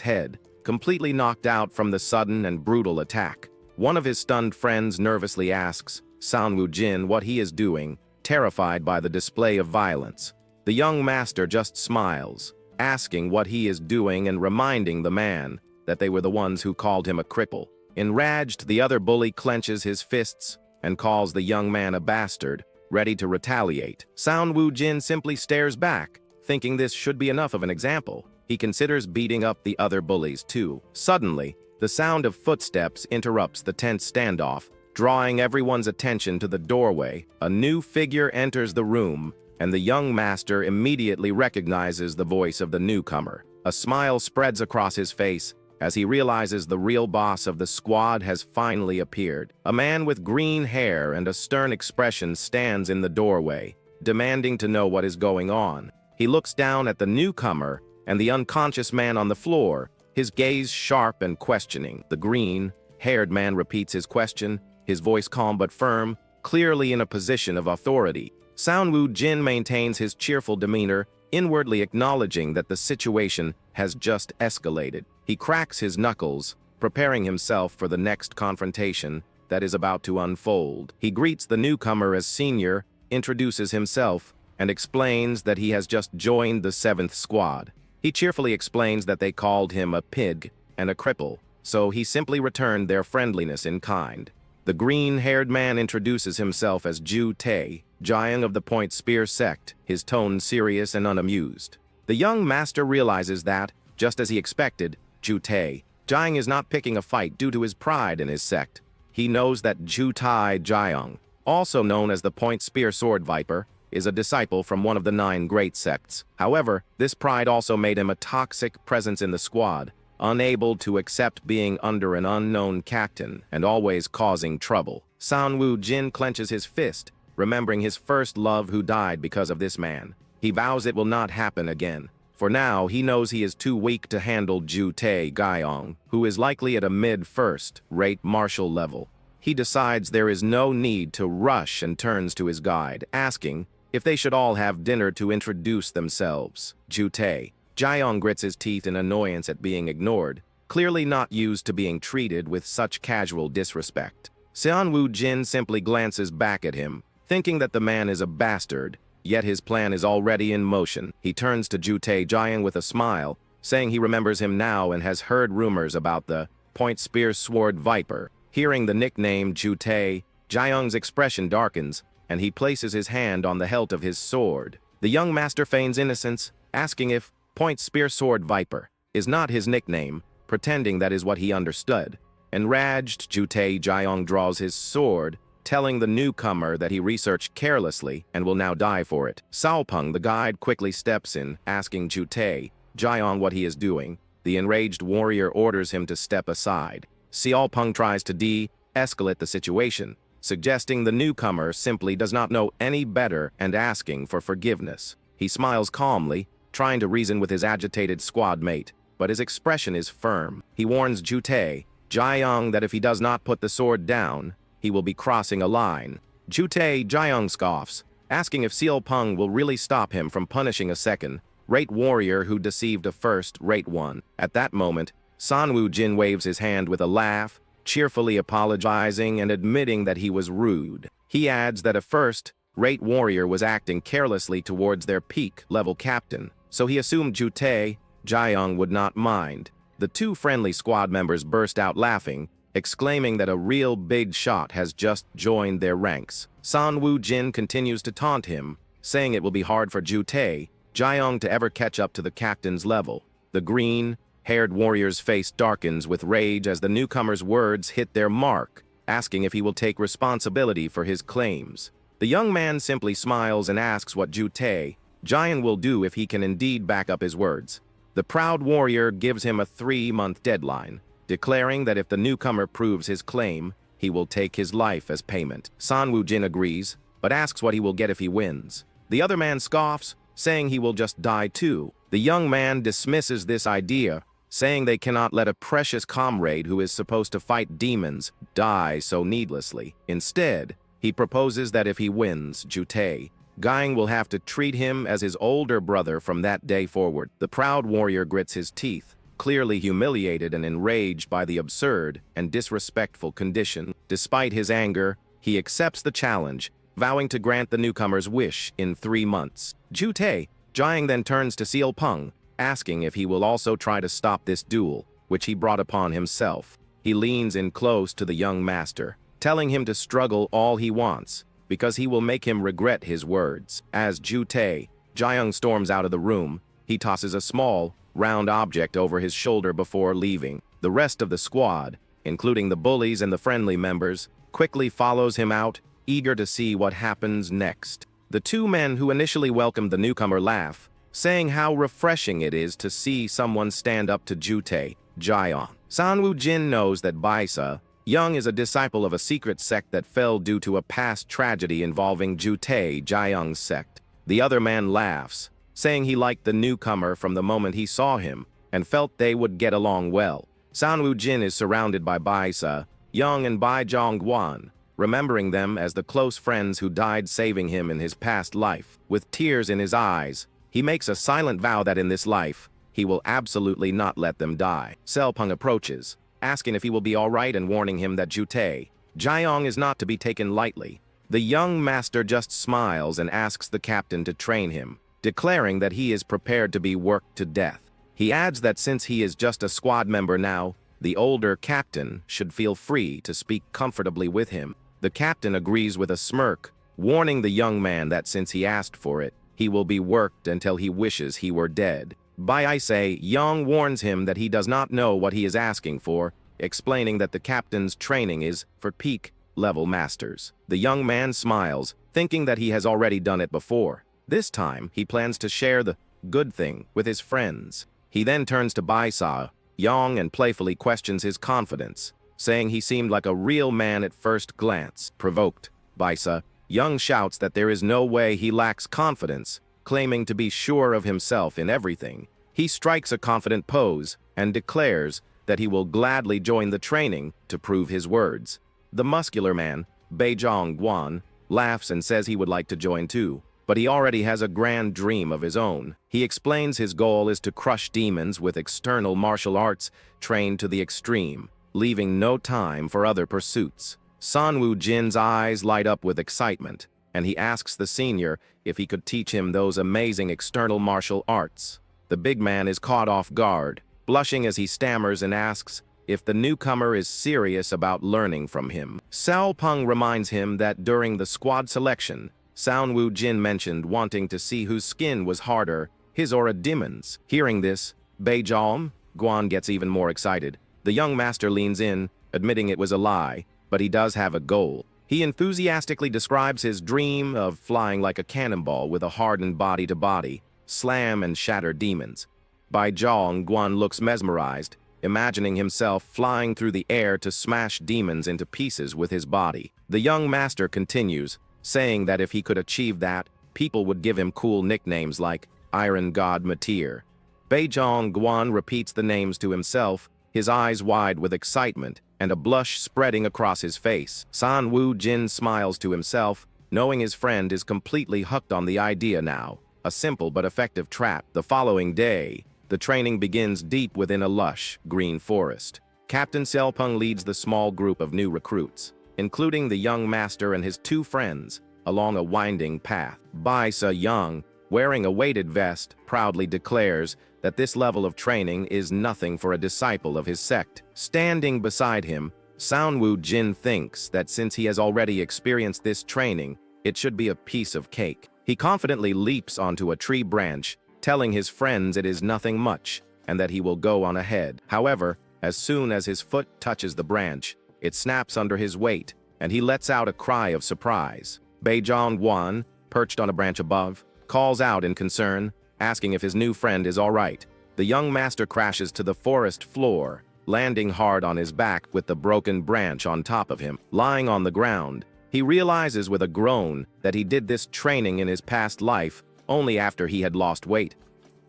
head, completely knocked out from the sudden and brutal attack. One of his stunned friends nervously asks Sanwoo Jin what he is doing, terrified by the display of violence. The young master just smiles, asking what he is doing and reminding the man that they were the ones who called him a cripple. Enraged, the other bully clenches his fists and calls the young man a bastard, ready to retaliate. Sanwoo Jin simply stares back, thinking this should be enough of an example. He considers beating up the other bullies too. Suddenly, the sound of footsteps interrupts the tense standoff, drawing everyone's attention to the doorway. A new figure enters the room, and the young master immediately recognizes the voice of the newcomer. A smile spreads across his face as he realizes the real boss of the squad has finally appeared. A man with green hair and a stern expression stands in the doorway, demanding to know what is going on. He looks down at the newcomer and the unconscious man on the floor, his gaze sharp and questioning. The green-haired man repeats his question, his voice calm but firm, clearly in a position of authority. Sanwoo Jin maintains his cheerful demeanor, inwardly acknowledging that the situation has just escalated. He cracks his knuckles, preparing himself for the next confrontation that is about to unfold. He greets the newcomer as senior, introduces himself, and explains that he has just joined the 7th squad. He cheerfully explains that they called him a pig and a cripple, so he simply returned their friendliness in kind. The green-haired man introduces himself as Ju Tae, Jiang of the Point Spear sect, his tone serious and unamused. The young master realizes that, just as he expected, Ju Tae, Jiang is not picking a fight due to his pride in his sect. He knows that Ju Tae Jiang, also known as the Point Spear Sword Viper, is a disciple from one of the 9 great sects. However, this pride also made him a toxic presence in the squad, unable to accept being under an unknown captain and always causing trouble. Sanwoo Jin clenches his fist, remembering his first love who died because of this man. He vows it will not happen again. For now, he knows he is too weak to handle Ju Tae Gyeong, who is likely at a mid-first rate martial level. He decides there is no need to rush and turns to his guide, asking if they should all have dinner to introduce themselves. Ju Tae Gyeong grits his teeth in annoyance at being ignored, clearly not used to being treated with such casual disrespect. Seonwoo Jin simply glances back at him, thinking that the man is a bastard, yet his plan is already in motion. He turns to Ju Tae Gyeong with a smile, saying he remembers him now and has heard rumors about the Point Spear Sword Viper. Hearing the nickname Ju Tae, Gyeong's expression darkens, and he places his hand on the hilt of his sword. The young master feigns innocence, asking if Point Spear Sword Viper is not his nickname, pretending that is what he understood. Enraged, Ju Tae Gyeong draws his sword, telling the newcomer that he researched carelessly and will now die for it. Saopeng, the guide, quickly steps in, asking Ju Tae Gyeong what he is doing. The enraged warrior orders him to step aside. Saopeng tries to de-escalate the situation, suggesting the newcomer simply does not know any better and asking for forgiveness. He smiles calmly, trying to reason with his agitated squad mate, but his expression is firm. He warns Ju Tae Gyeong that if he does not put the sword down, he will be crossing a line. Ju Tae Gyeong scoffs, asking if Saopeng will really stop him from punishing a second-rate warrior who deceived a first-rate one. At that moment, Sanwoo Jin waves his hand with a laugh, cheerfully apologizing and admitting that he was rude. He adds that a first-rate warrior was acting carelessly towards their peak-level captain, so he assumed Ju Tae Gyeong would not mind. The 2 friendly squad members burst out laughing, exclaiming that a real big shot has just joined their ranks. Sanwoo Jin continues to taunt him, saying it will be hard for Ju Tae Gyeong to ever catch up to the captain's level. The green-haired warrior's face darkens with rage as the newcomer's words hit their mark, asking if he will take responsibility for his claims. The young man simply smiles and asks what Ju Tae Gyeong will do if he can indeed back up his words. The proud warrior gives him a 3-month deadline, declaring that if the newcomer proves his claim, he will take his life as payment. Sanwoo Jin agrees, but asks what he will get if he wins. The other man scoffs, saying he will just die too. The young man dismisses this idea, saying they cannot let a precious comrade who is supposed to fight demons die so needlessly. Instead, he proposes that if he wins, Ju Tae Gyeong will have to treat him as his older brother from that day forward. The proud warrior grits his teeth, clearly humiliated and enraged by the absurd and disrespectful condition. Despite his anger, he accepts the challenge, vowing to grant the newcomer's wish in 3 months. Ju Tae Gyeong then turns to Saopeng, asking if he will also try to stop this duel, which he brought upon himself. He leans in close to the young master, telling him to struggle all he wants, because he will make him regret his words. As Ju Tae Gyeong storms out of the room, he tosses a small, round object over his shoulder before leaving. The rest of the squad, including the bullies and the friendly members, quickly follows him out, eager to see what happens next. The 2 men who initially welcomed the newcomer laugh, saying how refreshing it is to see someone stand up to Ju Tae Gyeong. Sanwoo Jin knows that Baisa Young is a disciple of a secret sect that fell due to a past tragedy involving Ju Tae Gyeong's sect. The other man laughs, saying he liked the newcomer from the moment he saw him and felt they would get along well. Sanwoo Jin is surrounded by Baisa Young and Bai Jongwon, remembering them as the close friends who died saving him in his past life. With tears in his eyes, he makes a silent vow that in this life, he will absolutely not let them die. Saopeng approaches, asking if he will be all right and warning him that Ju Tae Gyeong is not to be taken lightly. The young master just smiles and asks the captain to train him, declaring that he is prepared to be worked to death. He adds that since he is just a squad member now, the older captain should feel free to speak comfortably with him. The captain agrees with a smirk, warning the young man that since he asked for it, he will be worked until he wishes he were dead. Baise Young warns him that he does not know what he is asking for, explaining that the captain's training is for peak level masters. The young man smiles, thinking that he has already done it before. This time, he plans to share the good thing with his friends. He then turns to Baisa, young and playfully questions his confidence, saying he seemed like a real man at first glance. Provoked, Baisa, young shouts that there is no way he lacks confidence, claiming to be sure of himself in everything. He strikes a confident pose and declares that he will gladly join the training to prove his words. The muscular man, Beijong Guan, laughs and says he would like to join too, but he already has a grand dream of his own. He explains his goal is to crush demons with external martial arts trained to the extreme, leaving no time for other pursuits. Sanwoo Jin's eyes light up with excitement, and he asks the senior if he could teach him those amazing external martial arts. The big man is caught off guard, blushing as he stammers and asks if the newcomer is serious about learning from him. Sao Peng reminds him that during the squad selection, Sanwoo Jin mentioned wanting to see whose skin was harder, his or a demon's. Hearing this, Beijong Guan gets even more excited. The young master leans in, admitting it was a lie, but he does have a goal. He enthusiastically describes his dream of flying like a cannonball with a hardened body to body, slam and shatter demons. Beijong Guan looks mesmerized, imagining himself flying through the air to smash demons into pieces with his body. The young master continues, saying that if he could achieve that, people would give him cool nicknames like Iron God Matir. Beijong Guan repeats the names to himself, his eyes wide with excitement and a blush spreading across his face. Sanwoo Jin smiles to himself, knowing his friend is completely hooked on the idea now. A simple but effective trap. The following day, the training begins deep within a lush, green forest. Captain Selpeng leads the small group of new recruits, including the young master and his two friends, along a winding path. Baisa Young, wearing a weighted vest, proudly declares that this level of training is nothing for a disciple of his sect. Standing beside him, Sanwoo Jin thinks that since he has already experienced this training, it should be a piece of cake. He confidently leaps onto a tree branch, telling his friends it is nothing much and that he will go on ahead. However, as soon as his foot touches the branch, it snaps under his weight, and he lets out a cry of surprise. Beijong Guan, perched on a branch above, calls out in concern, asking if his new friend is all right. The young master crashes to the forest floor, landing hard on his back with the broken branch on top of him. Lying on the ground, he realizes with a groan that he did this training in his past life only after he had lost weight.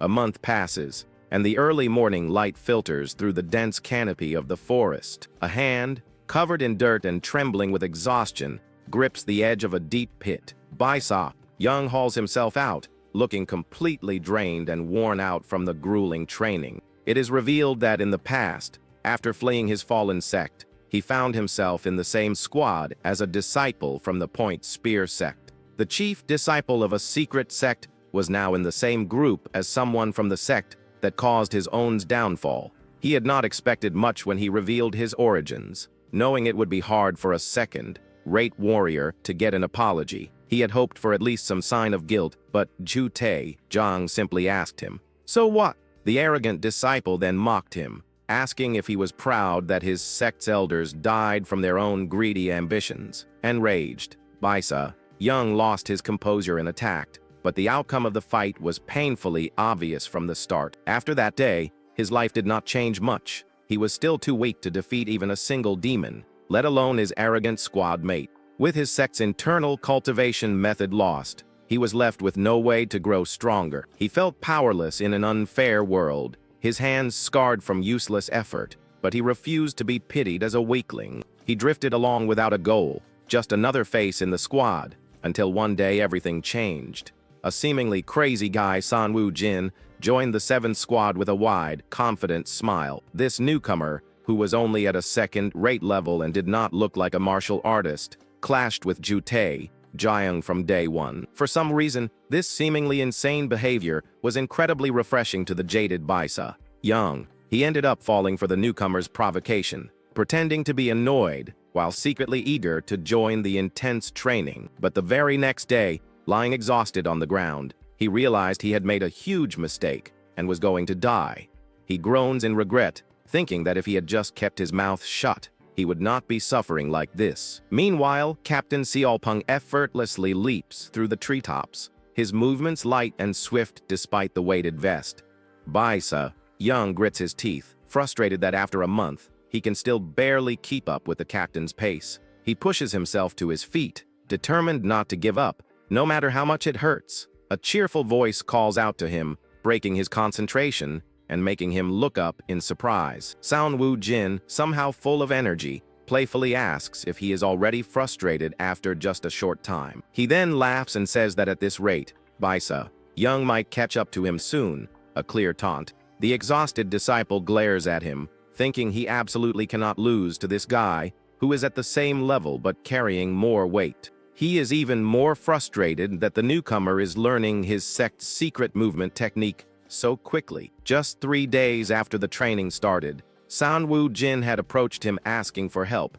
A month passes, and the early morning light filters through the dense canopy of the forest. A hand, covered in dirt and trembling with exhaustion, grips the edge of a deep pit. Baisa Young hauls himself out, looking completely drained and worn out from the grueling training. It is revealed that in the past, after fleeing his fallen sect, he found himself in the same squad as a disciple from the Point Spear sect. The chief disciple of a secret sect was now in the same group as someone from the sect that caused his own downfall. He had not expected much when he revealed his origins, knowing it would be hard for a second-rate warrior to get an apology. He had hoped for at least some sign of guilt, but Ju Tae Zhang simply asked him, "So what?" The arrogant disciple then mocked him, asking if he was proud that his sect's elders died from their own greedy ambitions. Enraged, Baisa Young lost his composure and attacked, but the outcome of the fight was painfully obvious from the start. After that day, his life did not change much. He was still too weak to defeat even a single demon, let alone his arrogant squad mate. With his sect's internal cultivation method lost, he was left with no way to grow stronger. He felt powerless in an unfair world, his hands scarred from useless effort, but he refused to be pitied as a weakling. He drifted along without a goal, just another face in the squad, until one day everything changed. A seemingly crazy guy, Sanwoo Jin, joined the 7th squad with a wide, confident smile. This newcomer, who was only at a second-rate level and did not look like a martial artist, clashed with Ju Tae Zhang from day one. For some reason, this seemingly insane behavior was incredibly refreshing to the jaded Baisa Young. He ended up falling for the newcomer's provocation, pretending to be annoyed while secretly eager to join the intense training. But the very next day, lying exhausted on the ground, he realized he had made a huge mistake and was going to die. He groans in regret, thinking that if he had just kept his mouth shut, he would not be suffering like this. Meanwhile, Captain Seolpung effortlessly leaps through the treetops, his movements light and swift despite the weighted vest. Baisa, Young grits his teeth, frustrated that after a month, he can still barely keep up with the captain's pace. He pushes himself to his feet, determined not to give up, no matter how much it hurts. A cheerful voice calls out to him, breaking his concentration and making him look up in surprise. Sound Woo Jin, somehow full of energy, playfully asks if he is already frustrated after just a short time. He then laughs and says that at this rate, Baisa, Young might catch up to him soon, a clear taunt. The exhausted disciple glares at him, thinking he absolutely cannot lose to this guy, who is at the same level but carrying more weight. He is even more frustrated that the newcomer is learning his sect's secret movement technique so quickly. Just 3 days after the training started, Sound Woo Jin had approached him asking for help.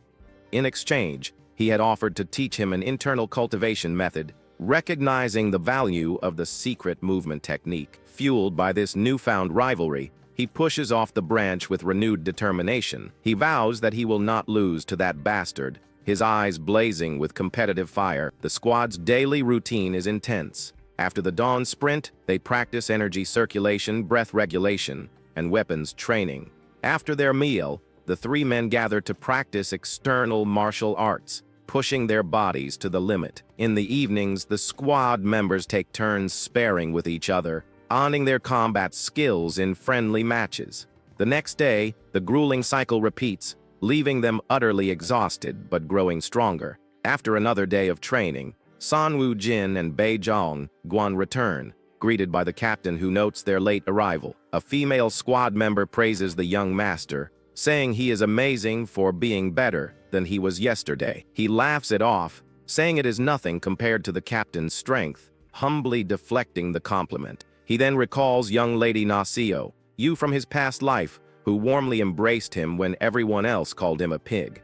In exchange, he had offered to teach him an internal cultivation method, recognizing the value of the secret movement technique. Fueled by this newfound rivalry, he pushes off the branch with renewed determination. He vows that he will not lose to that bastard, his eyes blazing with competitive fire. The squad's daily routine is intense. After the dawn sprint, they practice energy circulation, breath regulation, and weapons training. After their meal, the 3 men gather to practice external martial arts, pushing their bodies to the limit. In the evenings, the squad members take turns sparring with each other, honing their combat skills in friendly matches. The next day, the grueling cycle repeats, leaving them utterly exhausted but growing stronger. After another day of training, San Woo Jin and Bei Zhang Guan return, greeted by the captain who notes their late arrival. A female squad member praises the young master, saying he is amazing for being better than he was yesterday. He laughs it off, saying it is nothing compared to the captain's strength, humbly deflecting the compliment. He then recalls young lady Nasio, Yu from his past life, who warmly embraced him when everyone else called him a pig.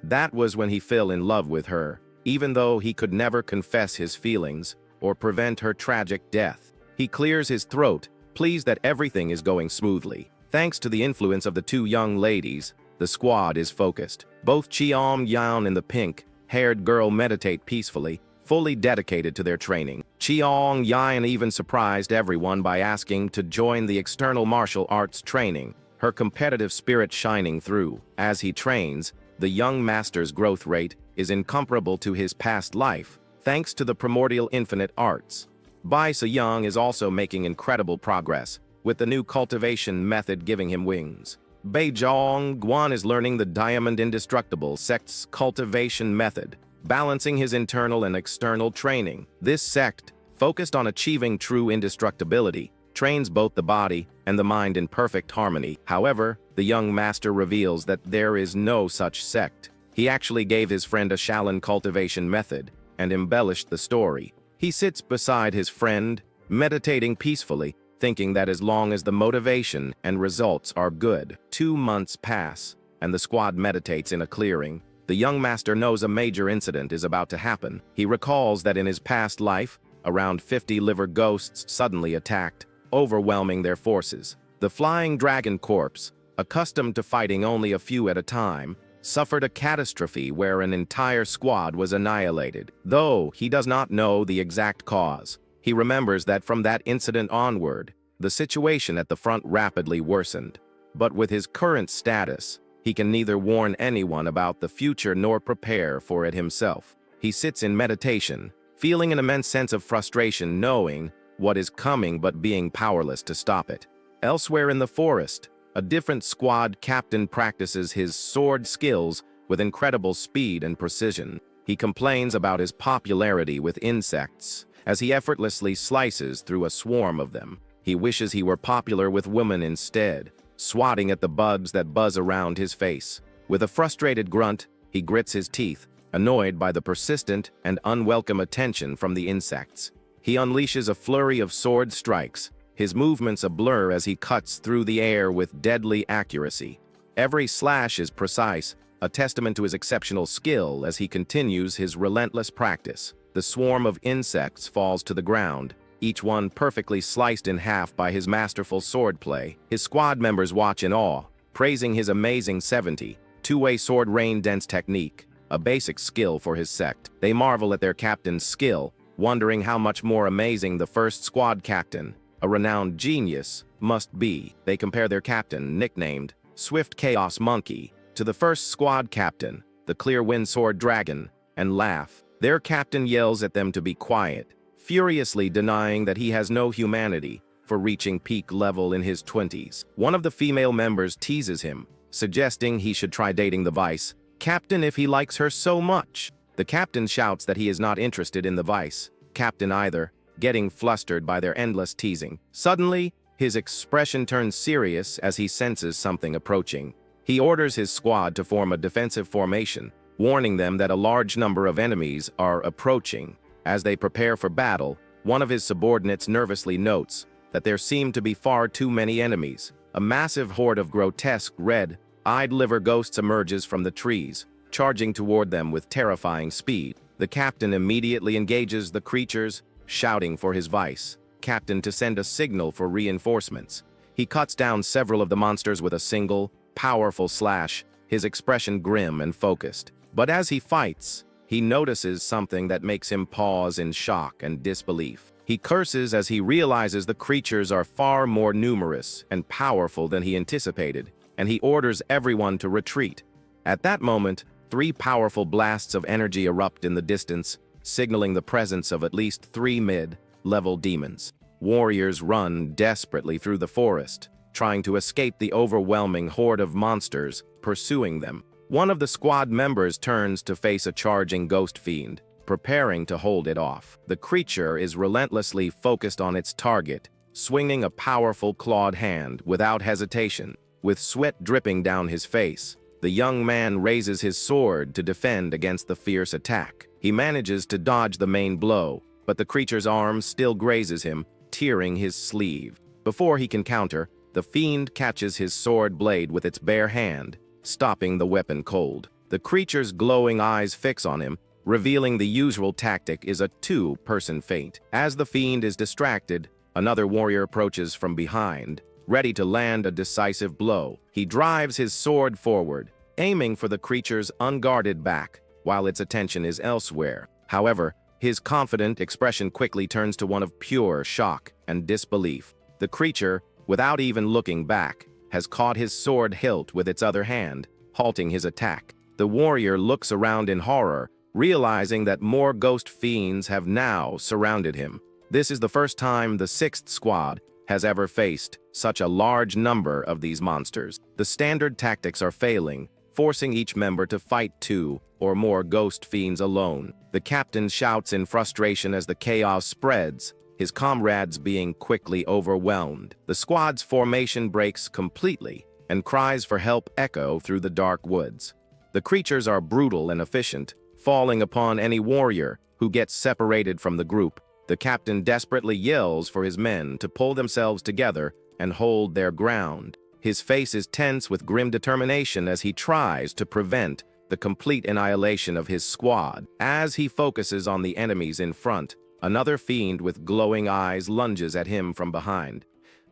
That was when he fell in love with her, even though he could never confess his feelings or prevent her tragic death. He clears his throat, pleased that everything is going smoothly. Thanks to the influence of the 2 young ladies, the squad is focused. Both Cheom Yan and the pink-haired girl meditate peacefully, fully dedicated to their training. Cheong Yan even surprised everyone by asking to join the external martial arts training, her competitive spirit shining through. As he trains, the young master's growth rate is incomparable to his past life, thanks to the primordial infinite arts. Bai Se-young is also making incredible progress, with the new cultivation method giving him wings. Bei Zhang Guan is learning the Diamond Indestructible sect's cultivation method, balancing his internal and external training. This sect, focused on achieving true indestructibility, trains both the body and the mind in perfect harmony. However, the young master reveals that there is no such sect. He actually gave his friend a Shaolin cultivation method and embellished the story. He sits beside his friend, meditating peacefully, thinking that as long as the motivation and results are good. 2 months pass, and the squad meditates in a clearing. The young master knows a major incident is about to happen. He recalls that in his past life, around 50 liver ghosts suddenly attacked, overwhelming their forces. The flying dragon corpse, accustomed to fighting only a few at a time, suffered a catastrophe where an entire squad was annihilated. Though he does not know the exact cause, he remembers that from that incident onward, the situation at the front rapidly worsened. But with his current status, he can neither warn anyone about the future nor prepare for it himself. He sits in meditation, feeling an immense sense of frustration knowing what is coming but being powerless to stop it. Elsewhere in the forest, a different squad captain practices his sword skills with incredible speed and precision. He complains about his popularity with insects as he effortlessly slices through a swarm of them. He wishes he were popular with women instead, swatting at the bugs that buzz around his face. With a frustrated grunt, he grits his teeth, annoyed by the persistent and unwelcome attention from the insects. He unleashes a flurry of sword strikes, his movements a blur as he cuts through the air with deadly accuracy. Every slash is precise, a testament to his exceptional skill as he continues his relentless practice. The swarm of insects falls to the ground, each one perfectly sliced in half by his masterful swordplay. His squad members watch in awe, praising his amazing 72 two-way sword rain dance technique, a basic skill for his sect. They marvel at their captain's skill, wondering how much more amazing the first squad captain, a renowned genius, must be. They compare their captain, nicknamed Swift Chaos Monkey, to the first squad captain, the Clear Wind Sword Dragon, and laugh. Their captain yells at them to be quiet, furiously denying that he has no humanity for reaching peak level in his 20s. One of the female members teases him, suggesting he should try dating the vice captain if he likes her so much. The captain shouts that he is not interested in the vice captain either, getting flustered by their endless teasing. Suddenly, his expression turns serious as he senses something approaching. He orders his squad to form a defensive formation, warning them that a large number of enemies are approaching. As they prepare for battle, one of his subordinates nervously notes that there seem to be far too many enemies. A massive horde of grotesque, red-eyed liver ghosts emerges from the trees, charging toward them with terrifying speed. The captain immediately engages the creatures, shouting for his vice captain to send a signal for reinforcements. He cuts down several of the monsters with a single, powerful slash, his expression grim and focused. But as he fights, he notices something that makes him pause in shock and disbelief. He curses as he realizes the creatures are far more numerous and powerful than he anticipated, and he orders everyone to retreat. At that moment, 3 powerful blasts of energy erupt in the distance, signaling the presence of at least 3 mid-level demons. Warriors run desperately through the forest, trying to escape the overwhelming horde of monsters pursuing them. One of the squad members turns to face a charging ghost fiend, preparing to hold it off. The creature is relentlessly focused on its target, swinging a powerful clawed hand without hesitation. With sweat dripping down his face, the young man raises his sword to defend against the fierce attack. He manages to dodge the main blow, but the creature's arm still grazes him, tearing his sleeve. Before he can counter, the fiend catches his sword blade with its bare hand, stopping the weapon cold. The creature's glowing eyes fix on him, revealing the usual tactic is a 2-person feint. As the fiend is distracted, another warrior approaches from behind, ready to land a decisive blow. He drives his sword forward, aiming for the creature's unguarded back, while its attention is elsewhere. However, his confident expression quickly turns to one of pure shock and disbelief. The creature, without even looking back, has caught his sword hilt with its other hand, halting his attack. The warrior looks around in horror, realizing that more ghost fiends have now surrounded him. This is the first time the 6th squad has ever faced such a large number of these monsters. The standard tactics are failing, forcing each member to fight 2 or more ghost fiends alone. The captain shouts in frustration as the chaos spreads, his comrades being quickly overwhelmed. The squad's formation breaks completely, and cries for help echo through the dark woods. The creatures are brutal and efficient, falling upon any warrior who gets separated from the group. The captain desperately yells for his men to pull themselves together and hold their ground. His face is tense with grim determination as he tries to prevent the complete annihilation of his squad. As he focuses on the enemies in front, another fiend with glowing eyes lunges at him from behind.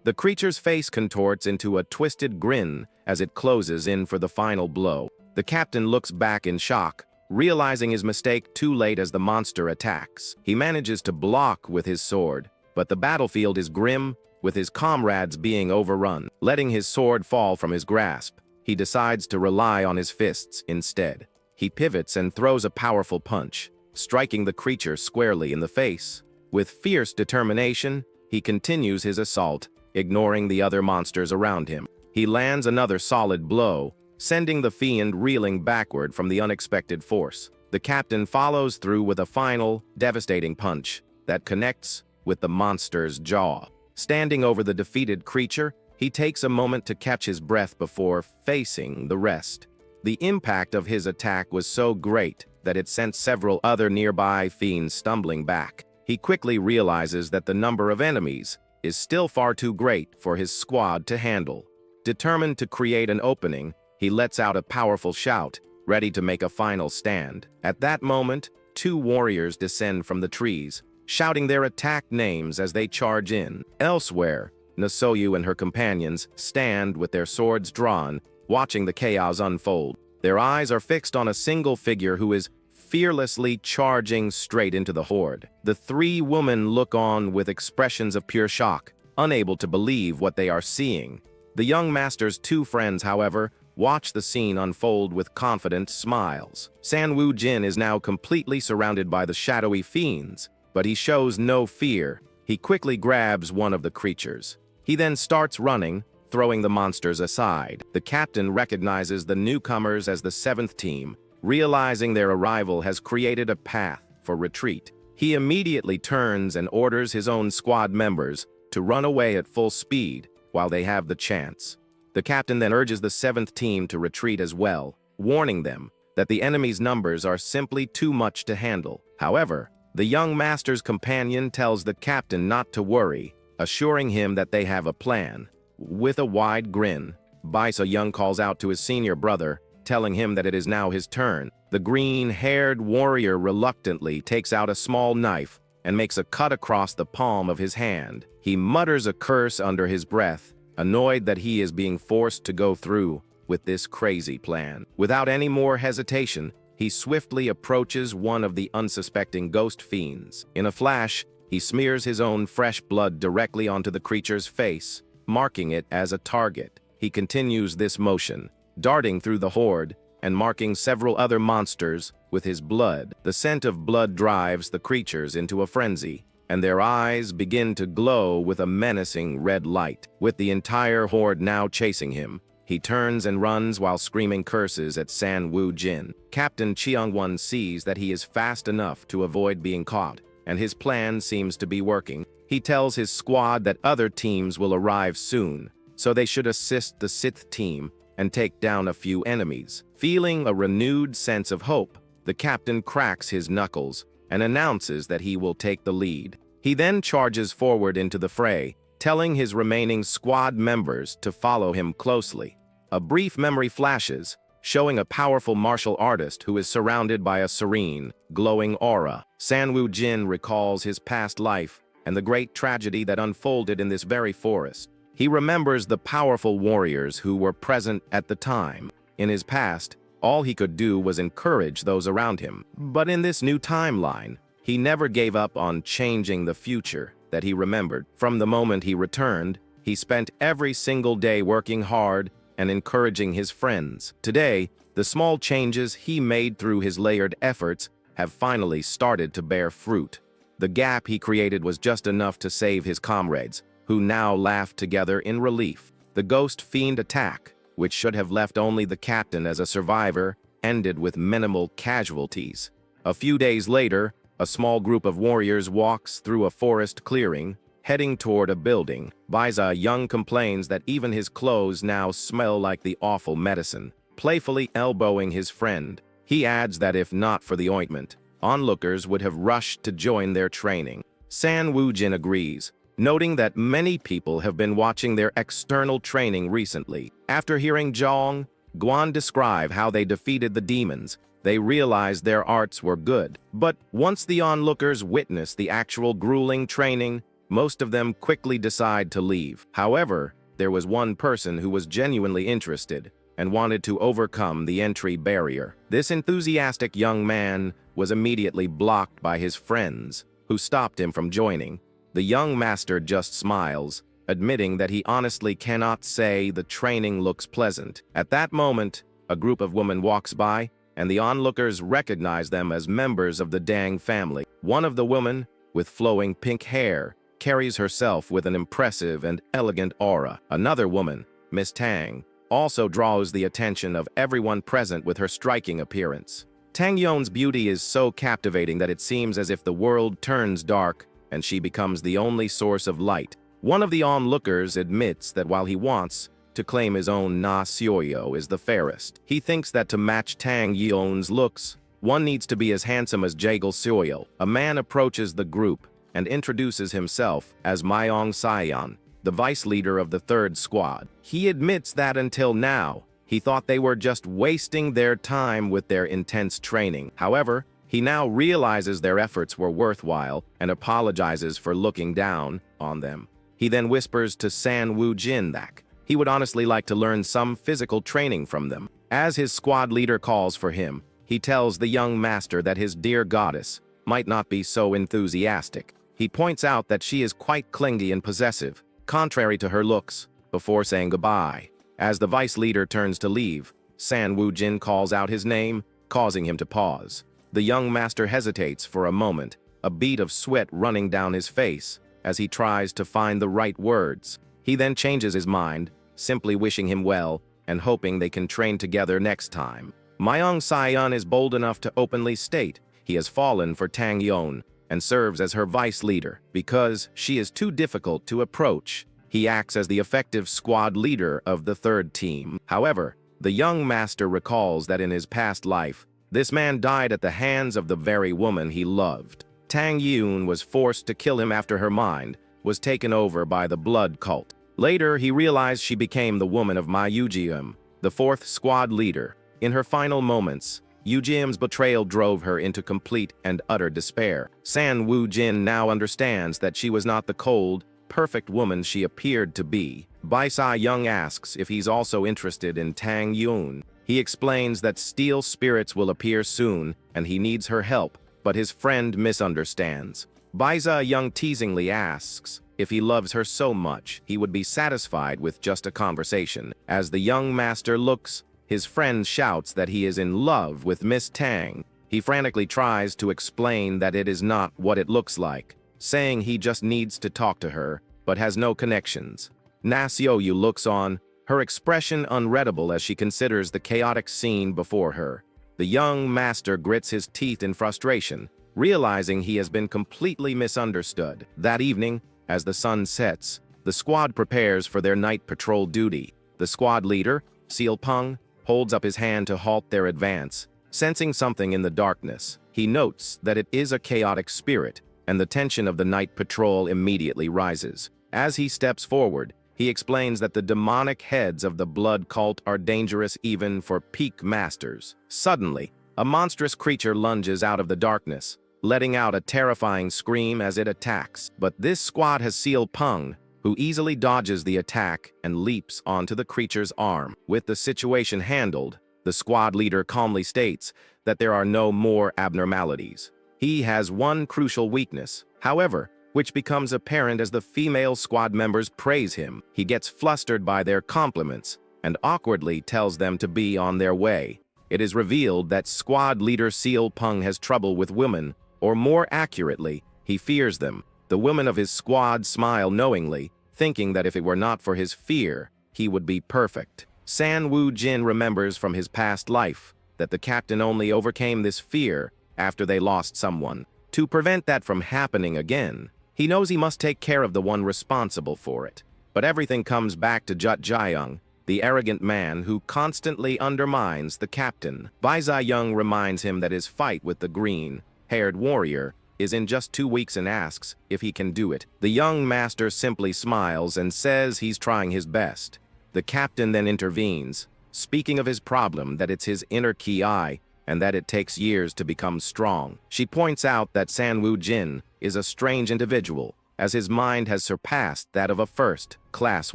The creature's face contorts into a twisted grin as it closes in for the final blow. The captain looks back in shock, realizing his mistake too late as the monster attacks. He manages to block with his sword, but the battlefield is grim, with his comrades being overrun. Letting his sword fall from his grasp, he decides to rely on his fists instead. He pivots and throws a powerful punch, striking the creature squarely in the face. With fierce determination, he continues his assault, ignoring the other monsters around him. He lands another solid blow, sending the fiend reeling backward from the unexpected force. The captain follows through with a final, devastating punch that connects with the monster's jaw. Standing over the defeated creature, he takes a moment to catch his breath before facing the rest. The impact of his attack was so great that it sent several other nearby fiends stumbling back. He quickly realizes that the number of enemies is still far too great for his squad to handle. Determined to create an opening, he lets out a powerful shout, ready to make a final stand. At that moment, 2 warriors descend from the trees, shouting their attack names as they charge in. Elsewhere, Nasoyu and her companions stand with their swords drawn, watching the chaos unfold. Their eyes are fixed on a single figure who is fearlessly charging straight into the horde. The three women look on with expressions of pure shock, unable to believe what they are seeing. The young master's two friends, however, watch the scene unfold with confident smiles. San Woo Jin is now completely surrounded by the shadowy fiends, but he shows no fear. He quickly grabs one of the creatures. He then starts running, throwing the monsters aside. The captain recognizes the newcomers as the 7th team, realizing their arrival has created a path for retreat. He immediately turns and orders his own squad members to run away at full speed while they have the chance. The captain then urges the 7th team to retreat as well, warning them that the enemy's numbers are simply too much to handle. However, the young master's companion tells the captain not to worry, assuring him that they have a plan. With a wide grin, Baisa Young calls out to his senior brother, telling him that it is now his turn. The green-haired warrior reluctantly takes out a small knife and makes a cut across the palm of his hand. He mutters a curse under his breath, annoyed that he is being forced to go through with this crazy plan. Without any more hesitation, he swiftly approaches one of the unsuspecting ghost fiends. In a flash, he smears his own fresh blood directly onto the creature's face, marking it as a target. He continues this motion, darting through the horde and marking several other monsters with his blood. The scent of blood drives the creatures into a frenzy, and their eyes begin to glow with a menacing red light. With the entire horde now chasing him, he turns and runs while screaming curses at San Woo Jin. Captain Cheong-won sees that he is fast enough to avoid being caught, and his plan seems to be working. He tells his squad that other teams will arrive soon, so they should assist the 6th team and take down a few enemies. Feeling a renewed sense of hope, the captain cracks his knuckles and announces that he will take the lead. He then charges forward into the fray, telling his remaining squad members to follow him closely. A brief memory flashes, showing a powerful martial artist who is surrounded by a serene, glowing aura. San Woo Jin recalls his past life and the great tragedy that unfolded in this very forest. He remembers the powerful warriors who were present at the time. In his past, all he could do was encourage those around him. But in this new timeline, he never gave up on changing the future that he remembered. From the moment he returned, he spent every single day working hard and encouraging his friends. Today, the small changes he made through his layered efforts have finally started to bear fruit. The gap he created was just enough to save his comrades, who now laughed together in relief. The ghost fiend attack, which should have left only the captain as a survivor, ended with minimal casualties. A few days later, a small group of warriors walks through a forest clearing, heading toward a building. Baisa Young complains that even his clothes now smell like the awful medicine, playfully elbowing his friend. He adds that if not for the ointment, onlookers would have rushed to join their training. San Woo Jin agrees, noting that many people have been watching their external training recently. After hearing Zhang Guan describe how they defeated the demons, they realized their arts were good. But once the onlookers witness the actual grueling training, most of them quickly decide to leave. However, there was one person who was genuinely interested and wanted to overcome the entry barrier. This enthusiastic young man was immediately blocked by his friends, who stopped him from joining. The young master just smiles, admitting that he honestly cannot say the training looks pleasant. At that moment, a group of women walks by, and the onlookers recognize them as members of the Dang family. One of the women, with flowing pink hair, carries herself with an impressive and elegant aura. Another woman, Miss Tang, also draws the attention of everyone present with her striking appearance. Tang Yon's beauty is so captivating that it seems as if the world turns dark and she becomes the only source of light. One of the onlookers admits that while he wants to claim his own Na Sioyo is the fairest, he thinks that to match Tang Yon's looks, one needs to be as handsome as Jagal Sioyo. A man approaches the group and introduces himself as Myong Sayan, the vice leader of the 3rd squad. He admits that until now, he thought they were just wasting their time with their intense training. However, he now realizes their efforts were worthwhile and apologizes for looking down on them. He then whispers to San Woo Jin that he would honestly like to learn some physical training from them. As his squad leader calls for him, he tells the young master that his dear goddess might not be so enthusiastic. He points out that she is quite clingy and possessive, contrary to her looks, before saying goodbye. As the vice leader turns to leave, San Woo-jin calls out his name, causing him to pause. The young master hesitates for a moment, a bead of sweat running down his face as he tries to find the right words. He then changes his mind, simply wishing him well and hoping they can train together next time. Myung Se-yeon is bold enough to openly state he has fallen for Tang Yeon and serves as her vice leader because she is too difficult to approach. He acts as the effective squad leader of the third team. However, the young master recalls that in his past life, this man died at the hands of the very woman he loved. Tang Yeon was forced to kill him after her mind was taken over by the blood cult. Later, he realized she became the woman of Ma Yoo-jim, the fourth squad leader. In her final moments, Yoo-jim's betrayal drove her into complete and utter despair. San Woo-jin now understands that she was not the cold, perfect woman she appeared to be. Bai Se-young asks if he's also interested in Tang Yeon. He explains that steel spirits will appear soon and he needs her help, but his friend misunderstands. Bai Se-young teasingly asks if he loves her so much he would be satisfied with just a conversation. As the young master looks, his friend shouts that he is in love with Miss Tang. He frantically tries to explain that it is not what it looks like, saying he just needs to talk to her, but has no connections. Na Seo-yu looks on, her expression unreadable as she considers the chaotic scene before her. The young master grits his teeth in frustration, realizing he has been completely misunderstood. That evening, as the sun sets, the squad prepares for their night patrol duty. The squad leader, Seal-pung, holds up his hand to halt their advance. Sensing something in the darkness, he notes that it is a chaotic spirit, and the tension of the night patrol immediately rises. As he steps forward, he explains that the demonic heads of the blood cult are dangerous even for peak masters. Suddenly, a monstrous creature lunges out of the darkness, letting out a terrifying scream as it attacks. But this squad has Seal-pung, who easily dodges the attack and leaps onto the creature's arm. With the situation handled, the squad leader calmly states that there are no more abnormalities. He has one crucial weakness, however, which becomes apparent as the female squad members praise him. He gets flustered by their compliments and awkwardly tells them to be on their way. It is revealed that squad leader Seal-pung has trouble with women, or more accurately, he fears them. The women of his squad smile knowingly, thinking that if it were not for his fear, he would be perfect. San Woo-jin remembers from his past life that the captain only overcame this fear after they lost someone. To prevent that from happening again, he knows he must take care of the one responsible for it. But everything comes back to Jut Jae-young, the arrogant man who constantly undermines the captain. Bai Se-young reminds him that his fight with the green-haired warrior is in just 2 weeks and asks if he can do it. The young master simply smiles and says he's trying his best. The captain then intervenes, speaking of his problem that it's his inner ki and that it takes years to become strong. She points out that San Woo-jin is a strange individual, as his mind has surpassed that of a first-class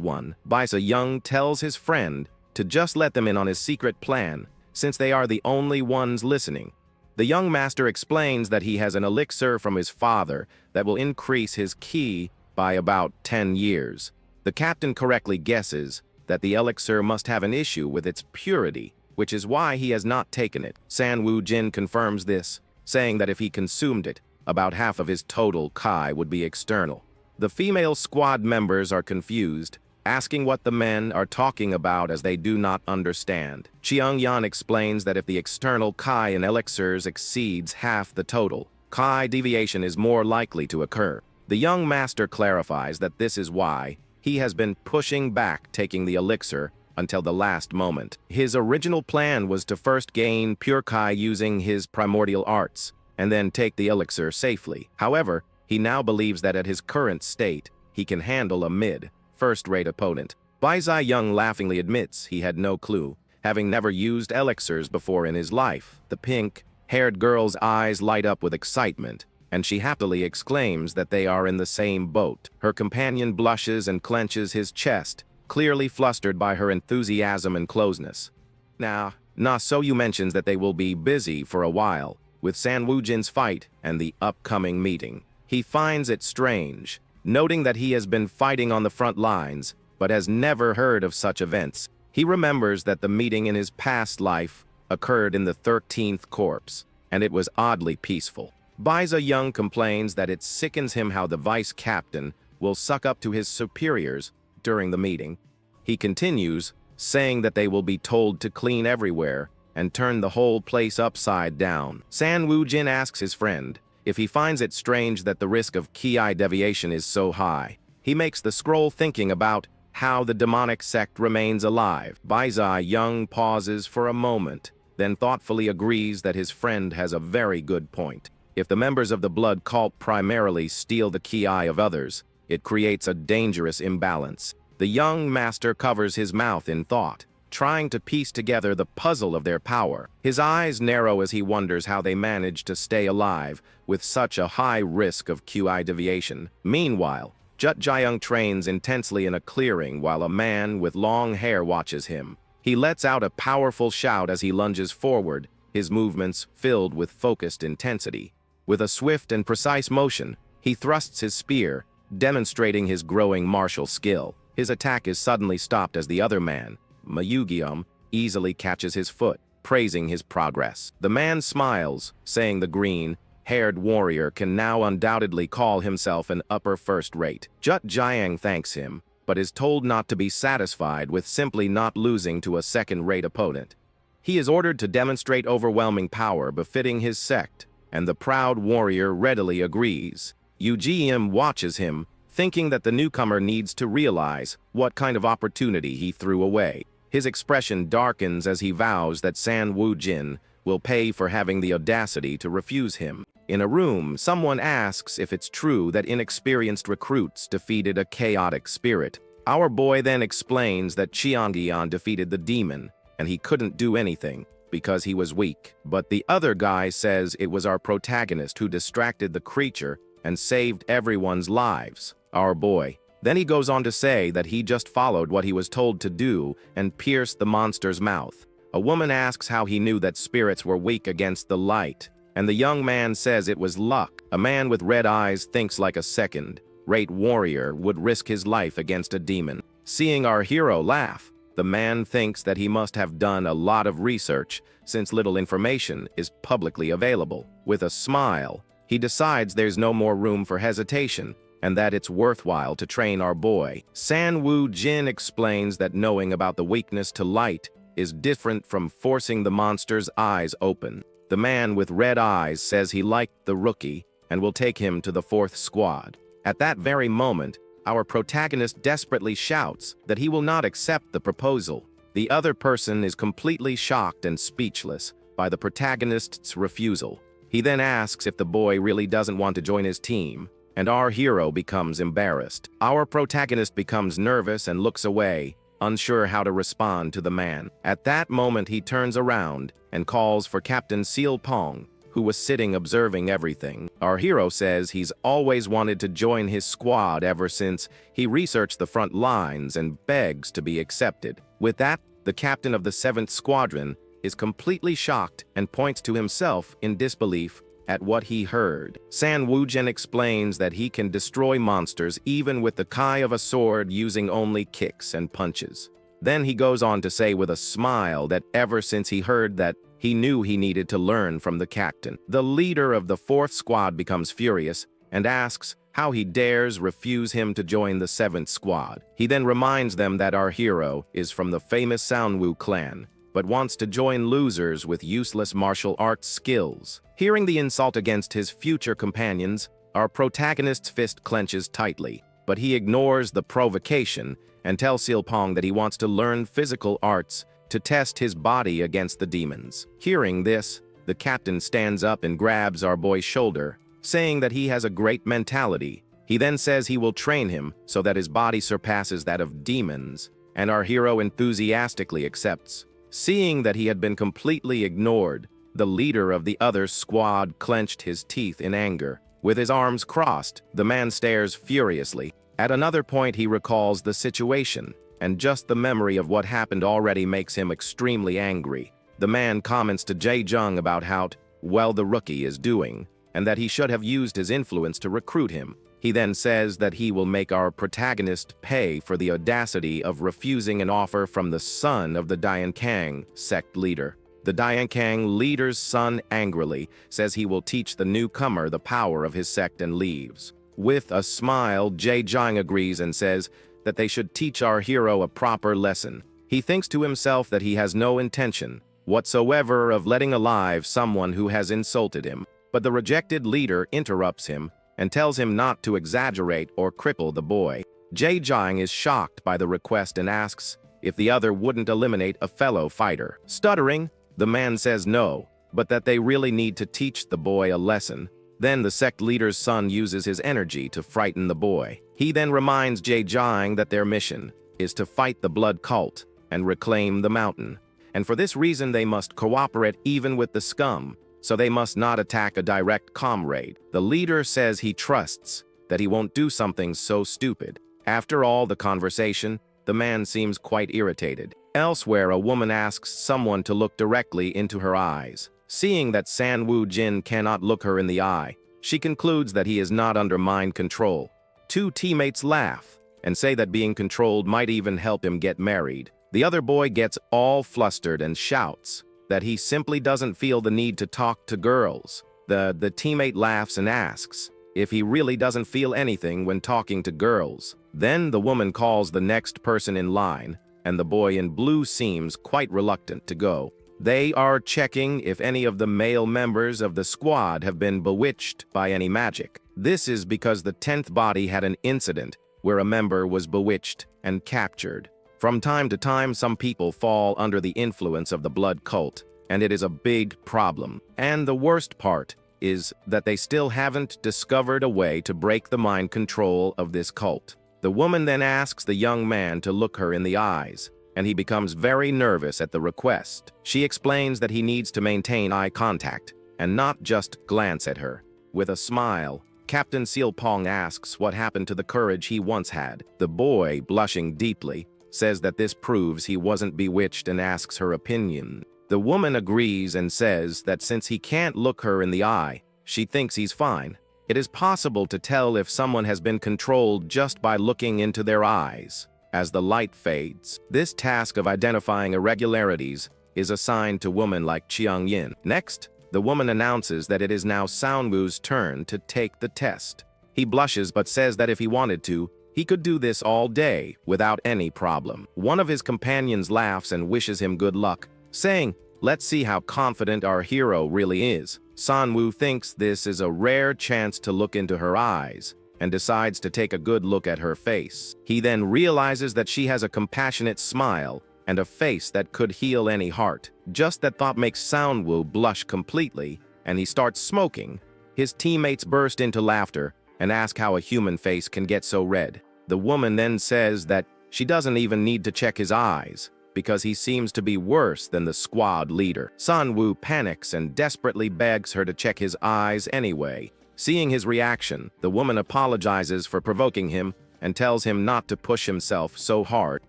one. Bai Se-young tells his friend to just let them in on his secret plan, since they are the only ones listening. The young master explains that he has an elixir from his father that will increase his ki by about 10 years. The captain correctly guesses that the elixir must have an issue with its purity, which is why he has not taken it. San Woo-jin confirms this, saying that if he consumed it, about half of his total ki would be external. The female squad members are confused, asking what the men are talking about as they do not understand. Cheung-yan explains that if the external ki in elixirs exceeds half the total, ki deviation is more likely to occur. The young master clarifies that this is why he has been pushing back taking the elixir until the last moment. His original plan was to first gain pure ki using his primordial arts, and then take the elixir safely. However, he now believes that at his current state, he can handle a first-rate opponent. Bai Se-young laughingly admits he had no clue, having never used elixirs before in his life. The pink-haired girl's eyes light up with excitement, and she happily exclaims that they are in the same boat. Her companion blushes and clenches his chest, clearly flustered by her enthusiasm and closeness. Now, Na Soyu mentions that they will be busy for a while with San Woojin's fight and the upcoming meeting. He finds it strange, noting that he has been fighting on the front lines, but has never heard of such events. He remembers that the meeting in his past life occurred in the 13th Corps, and it was oddly peaceful. Baiza Young complains that it sickens him how the vice captain will suck up to his superiors during the meeting. He continues, saying that they will be told to clean everywhere and turn the whole place upside down. San Woojin asks his friend if he finds it strange that the risk of ki deviation is so high. He makes the scroll thinking about how the demonic sect remains alive. Baiza Young pauses for a moment, then thoughtfully agrees that his friend has a very good point. If the members of the blood cult primarily steal the ki of others, it creates a dangerous imbalance. The young master covers his mouth in thought, trying to piece together the puzzle of their power. His eyes narrow as he wonders how they manage to stay alive with such a high risk of QI deviation. Meanwhile, Jut Jiyoung trains intensely in a clearing while a man with long hair watches him. He lets out a powerful shout as he lunges forward, his movements filled with focused intensity. With a swift and precise motion, he thrusts his spear, demonstrating his growing martial skill. His attack is suddenly stopped as the other man, Mayugium, easily catches his foot, praising his progress. The man smiles, saying the green-haired warrior can now undoubtedly call himself an upper first-rate. Jut Jiang thanks him, but is told not to be satisfied with simply not losing to a second-rate opponent. He is ordered to demonstrate overwhelming power befitting his sect, and the proud warrior readily agrees. Ugm watches him, thinking that the newcomer needs to realize what kind of opportunity he threw away. His expression darkens as he vows that San Woojin will pay for having the audacity to refuse him. In a room, someone asks if it's true that inexperienced recruits defeated a chaotic spirit. Our boy then explains that Qiangian defeated the demon, and he couldn't do anything because he was weak. But the other guy says it was our protagonist who distracted the creature and saved everyone's lives. Our boy. Then he goes on to say that he just followed what he was told to do and pierced the monster's mouth. A woman asks how he knew that spirits were weak against the light, and the young man says it was luck. A man with red eyes thinks like a second-rate warrior would risk his life against a demon. Seeing our hero laugh, the man thinks that he must have done a lot of research since little information is publicly available. With a smile, he decides there's no more room for hesitation, and that it's worthwhile to train our boy. San Woojin explains that knowing about the weakness to light is different from forcing the monster's eyes open. The man with red eyes says he liked the rookie and will take him to the 4th squad. At that very moment, our protagonist desperately shouts that he will not accept the proposal. The other person is completely shocked and speechless by the protagonist's refusal. He then asks if the boy really doesn't want to join his team, and our hero becomes embarrassed. Our protagonist becomes nervous and looks away, unsure how to respond to the man. At that moment, he turns around and calls for Captain Seal Pong, who was sitting observing everything. Our hero says he's always wanted to join his squad ever since he researched the front lines and begs to be accepted. With that, the captain of the 7th Squadron is completely shocked and points to himself in disbelief at what he heard. San Woojin explains that he can destroy monsters even with the kai of a sword using only kicks and punches. Then he goes on to say with a smile that ever since he heard that, he knew he needed to learn from the captain. The leader of the 4th squad becomes furious and asks how he dares refuse him to join the 7th squad. He then reminds them that our hero is from the famous Soundwoo clan, but wants to join losers with useless martial arts skills. Hearing the insult against his future companions, our protagonist's fist clenches tightly, but he ignores the provocation and tells Silpong that he wants to learn physical arts to test his body against the demons. Hearing this, the captain stands up and grabs our boy's shoulder, saying that he has a great mentality. He then says he will train him so that his body surpasses that of demons, and our hero enthusiastically accepts. Seeing that he had been completely ignored, the leader of the other squad clenched his teeth in anger. With his arms crossed, the man stares furiously. At another point, he recalls the situation, and just the memory of what happened already makes him extremely angry. The man comments to Jae-jung about how well the rookie is doing, and that he should have used his influence to recruit him. He then says that he will make our protagonist pay for the audacity of refusing an offer from the son of the Diankang sect leader. The Diankang leader's son angrily says he will teach the newcomer the power of his sect and leaves. With a smile, Jae-jung agrees and says that they should teach our hero a proper lesson. He thinks to himself that he has no intention whatsoever of letting alive someone who has insulted him. But the rejected leader interrupts him and tells him not to exaggerate or cripple the boy. Jae-jung is shocked by the request and asks if the other wouldn't eliminate a fellow fighter. Stuttering, the man says no, but that they really need to teach the boy a lesson. Then the sect leader's son uses his energy to frighten the boy. He then reminds Jae-jung that their mission is to fight the blood cult and reclaim the mountain. And for this reason they must cooperate even with the scum, so they must not attack a direct comrade. The leader says he trusts that he won't do something so stupid. After all the conversation, the man seems quite irritated. Elsewhere, a woman asks someone to look directly into her eyes. Seeing that San Woo Jin cannot look her in the eye, she concludes that he is not under mind control. Two teammates laugh and say that being controlled might even help him get married. The other boy gets all flustered and shouts that he simply doesn't feel the need to talk to girls. The teammate laughs and asks if he really doesn't feel anything when talking to girls. Then the woman calls the next person in line, and the boy in blue seems quite reluctant to go. They are checking if any of the male members of the squad have been bewitched by any magic. This is because the 10th body had an incident where a member was bewitched and captured. From time to time, some people fall under the influence of the blood cult, and it is a big problem. And the worst part is that they still haven't discovered a way to break the mind control of this cult. The woman then asks the young man to look her in the eyes, and he becomes very nervous at the request. She explains that he needs to maintain eye contact and not just glance at her. With a smile, Captain Sealpong asks what happened to the courage he once had. The boy, blushing deeply, says that this proves he wasn't bewitched and asks her opinion. The woman agrees and says that since he can't look her in the eye, she thinks he's fine. It is possible to tell if someone has been controlled just by looking into their eyes. As the light fades, this task of identifying irregularities is assigned to women like Chiang Yin. Next, the woman announces that it is now Soundwoo's turn to take the test. He blushes but says that if he wanted to, he could do this all day without any problem. One of his companions laughs and wishes him good luck, saying, "Let's see how confident our hero really is." Sanwoo thinks this is a rare chance to look into her eyes and decides to take a good look at her face. He then realizes that she has a compassionate smile and a face that could heal any heart. Just that thought makes Soundwoo blush completely, and he starts smoking. His teammates burst into laughter and ask how a human face can get so red. The woman then says that she doesn't even need to check his eyes, because he seems to be worse than the squad leader. Sanwoo panics and desperately begs her to check his eyes anyway. Seeing his reaction, the woman apologizes for provoking him and tells him not to push himself so hard.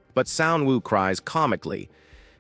But Sanwoo cries comically,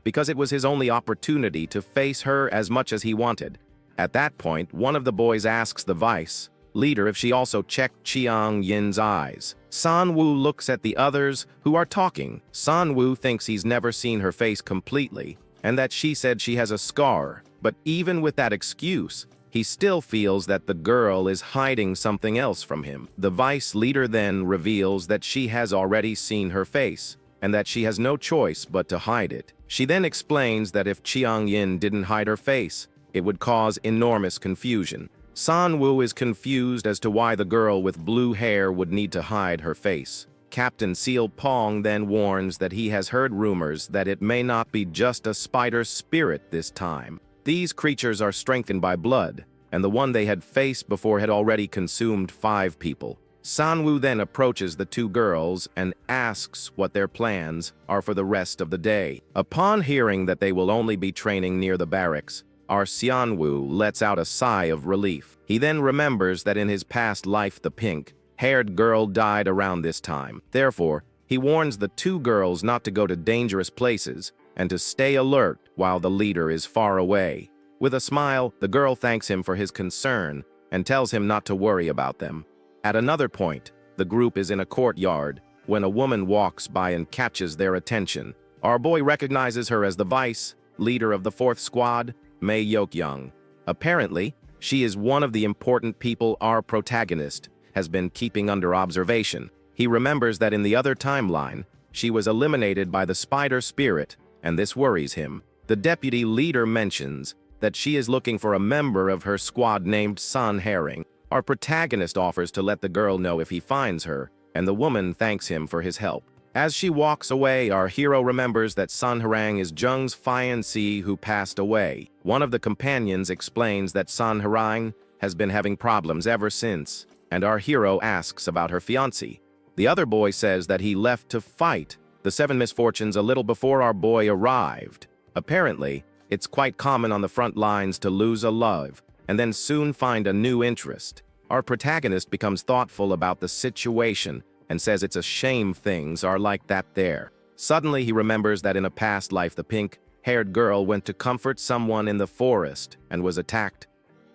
because it was his only opportunity to face her as much as he wanted. At that point, one of the boys asks the vice leader if she also checked Chiang Yin's eyes. Sanwoo looks at the others who are talking. Sanwoo thinks he's never seen her face completely, and that she said she has a scar. But even with that excuse, he still feels that the girl is hiding something else from him. The vice leader then reveals that she has already seen her face, and that she has no choice but to hide it. She then explains that if Chiang Yin didn't hide her face, it would cause enormous confusion. Sanwoo is confused as to why the girl with blue hair would need to hide her face. Captain Sealpong then warns that he has heard rumors that it may not be just a spider spirit this time. These creatures are strengthened by blood, and the one they had faced before had already consumed 5 people. Sanwoo then approaches the 2 girls and asks what their plans are for the rest of the day. Upon hearing that they will only be training near the barracks, our Seonwoo lets out a sigh of relief. He then remembers that in his past life the pink-haired girl died around this time. Therefore, he warns the 2 girls not to go to dangerous places and to stay alert while the leader is far away. With a smile, the girl thanks him for his concern and tells him not to worry about them. At another point, the group is in a courtyard when a woman walks by and catches their attention. Our boy recognizes her as the vice leader of the 4th squad, Mei Yokyung. Apparently, she is one of the important people our protagonist has been keeping under observation. He remembers that in the other timeline, she was eliminated by the spider spirit, and this worries him. The deputy leader mentions that she is looking for a member of her squad named Sun Herring. Our protagonist offers to let the girl know if he finds her, and the woman thanks him for his help. As she walks away, our hero remembers that Sun Herring is Jung's fiancée who passed away. One of the companions explains that Sun Herring has been having problems ever since, and our hero asks about her fiancé. The other boy says that he left to fight the 7 misfortunes a little before our boy arrived. Apparently, it's quite common on the front lines to lose a love and then soon find a new interest. Our protagonist becomes thoughtful about the situation and says it's a shame things are like that there. Suddenly, he remembers that in a past life, the pink-haired girl went to comfort someone in the forest and was attacked.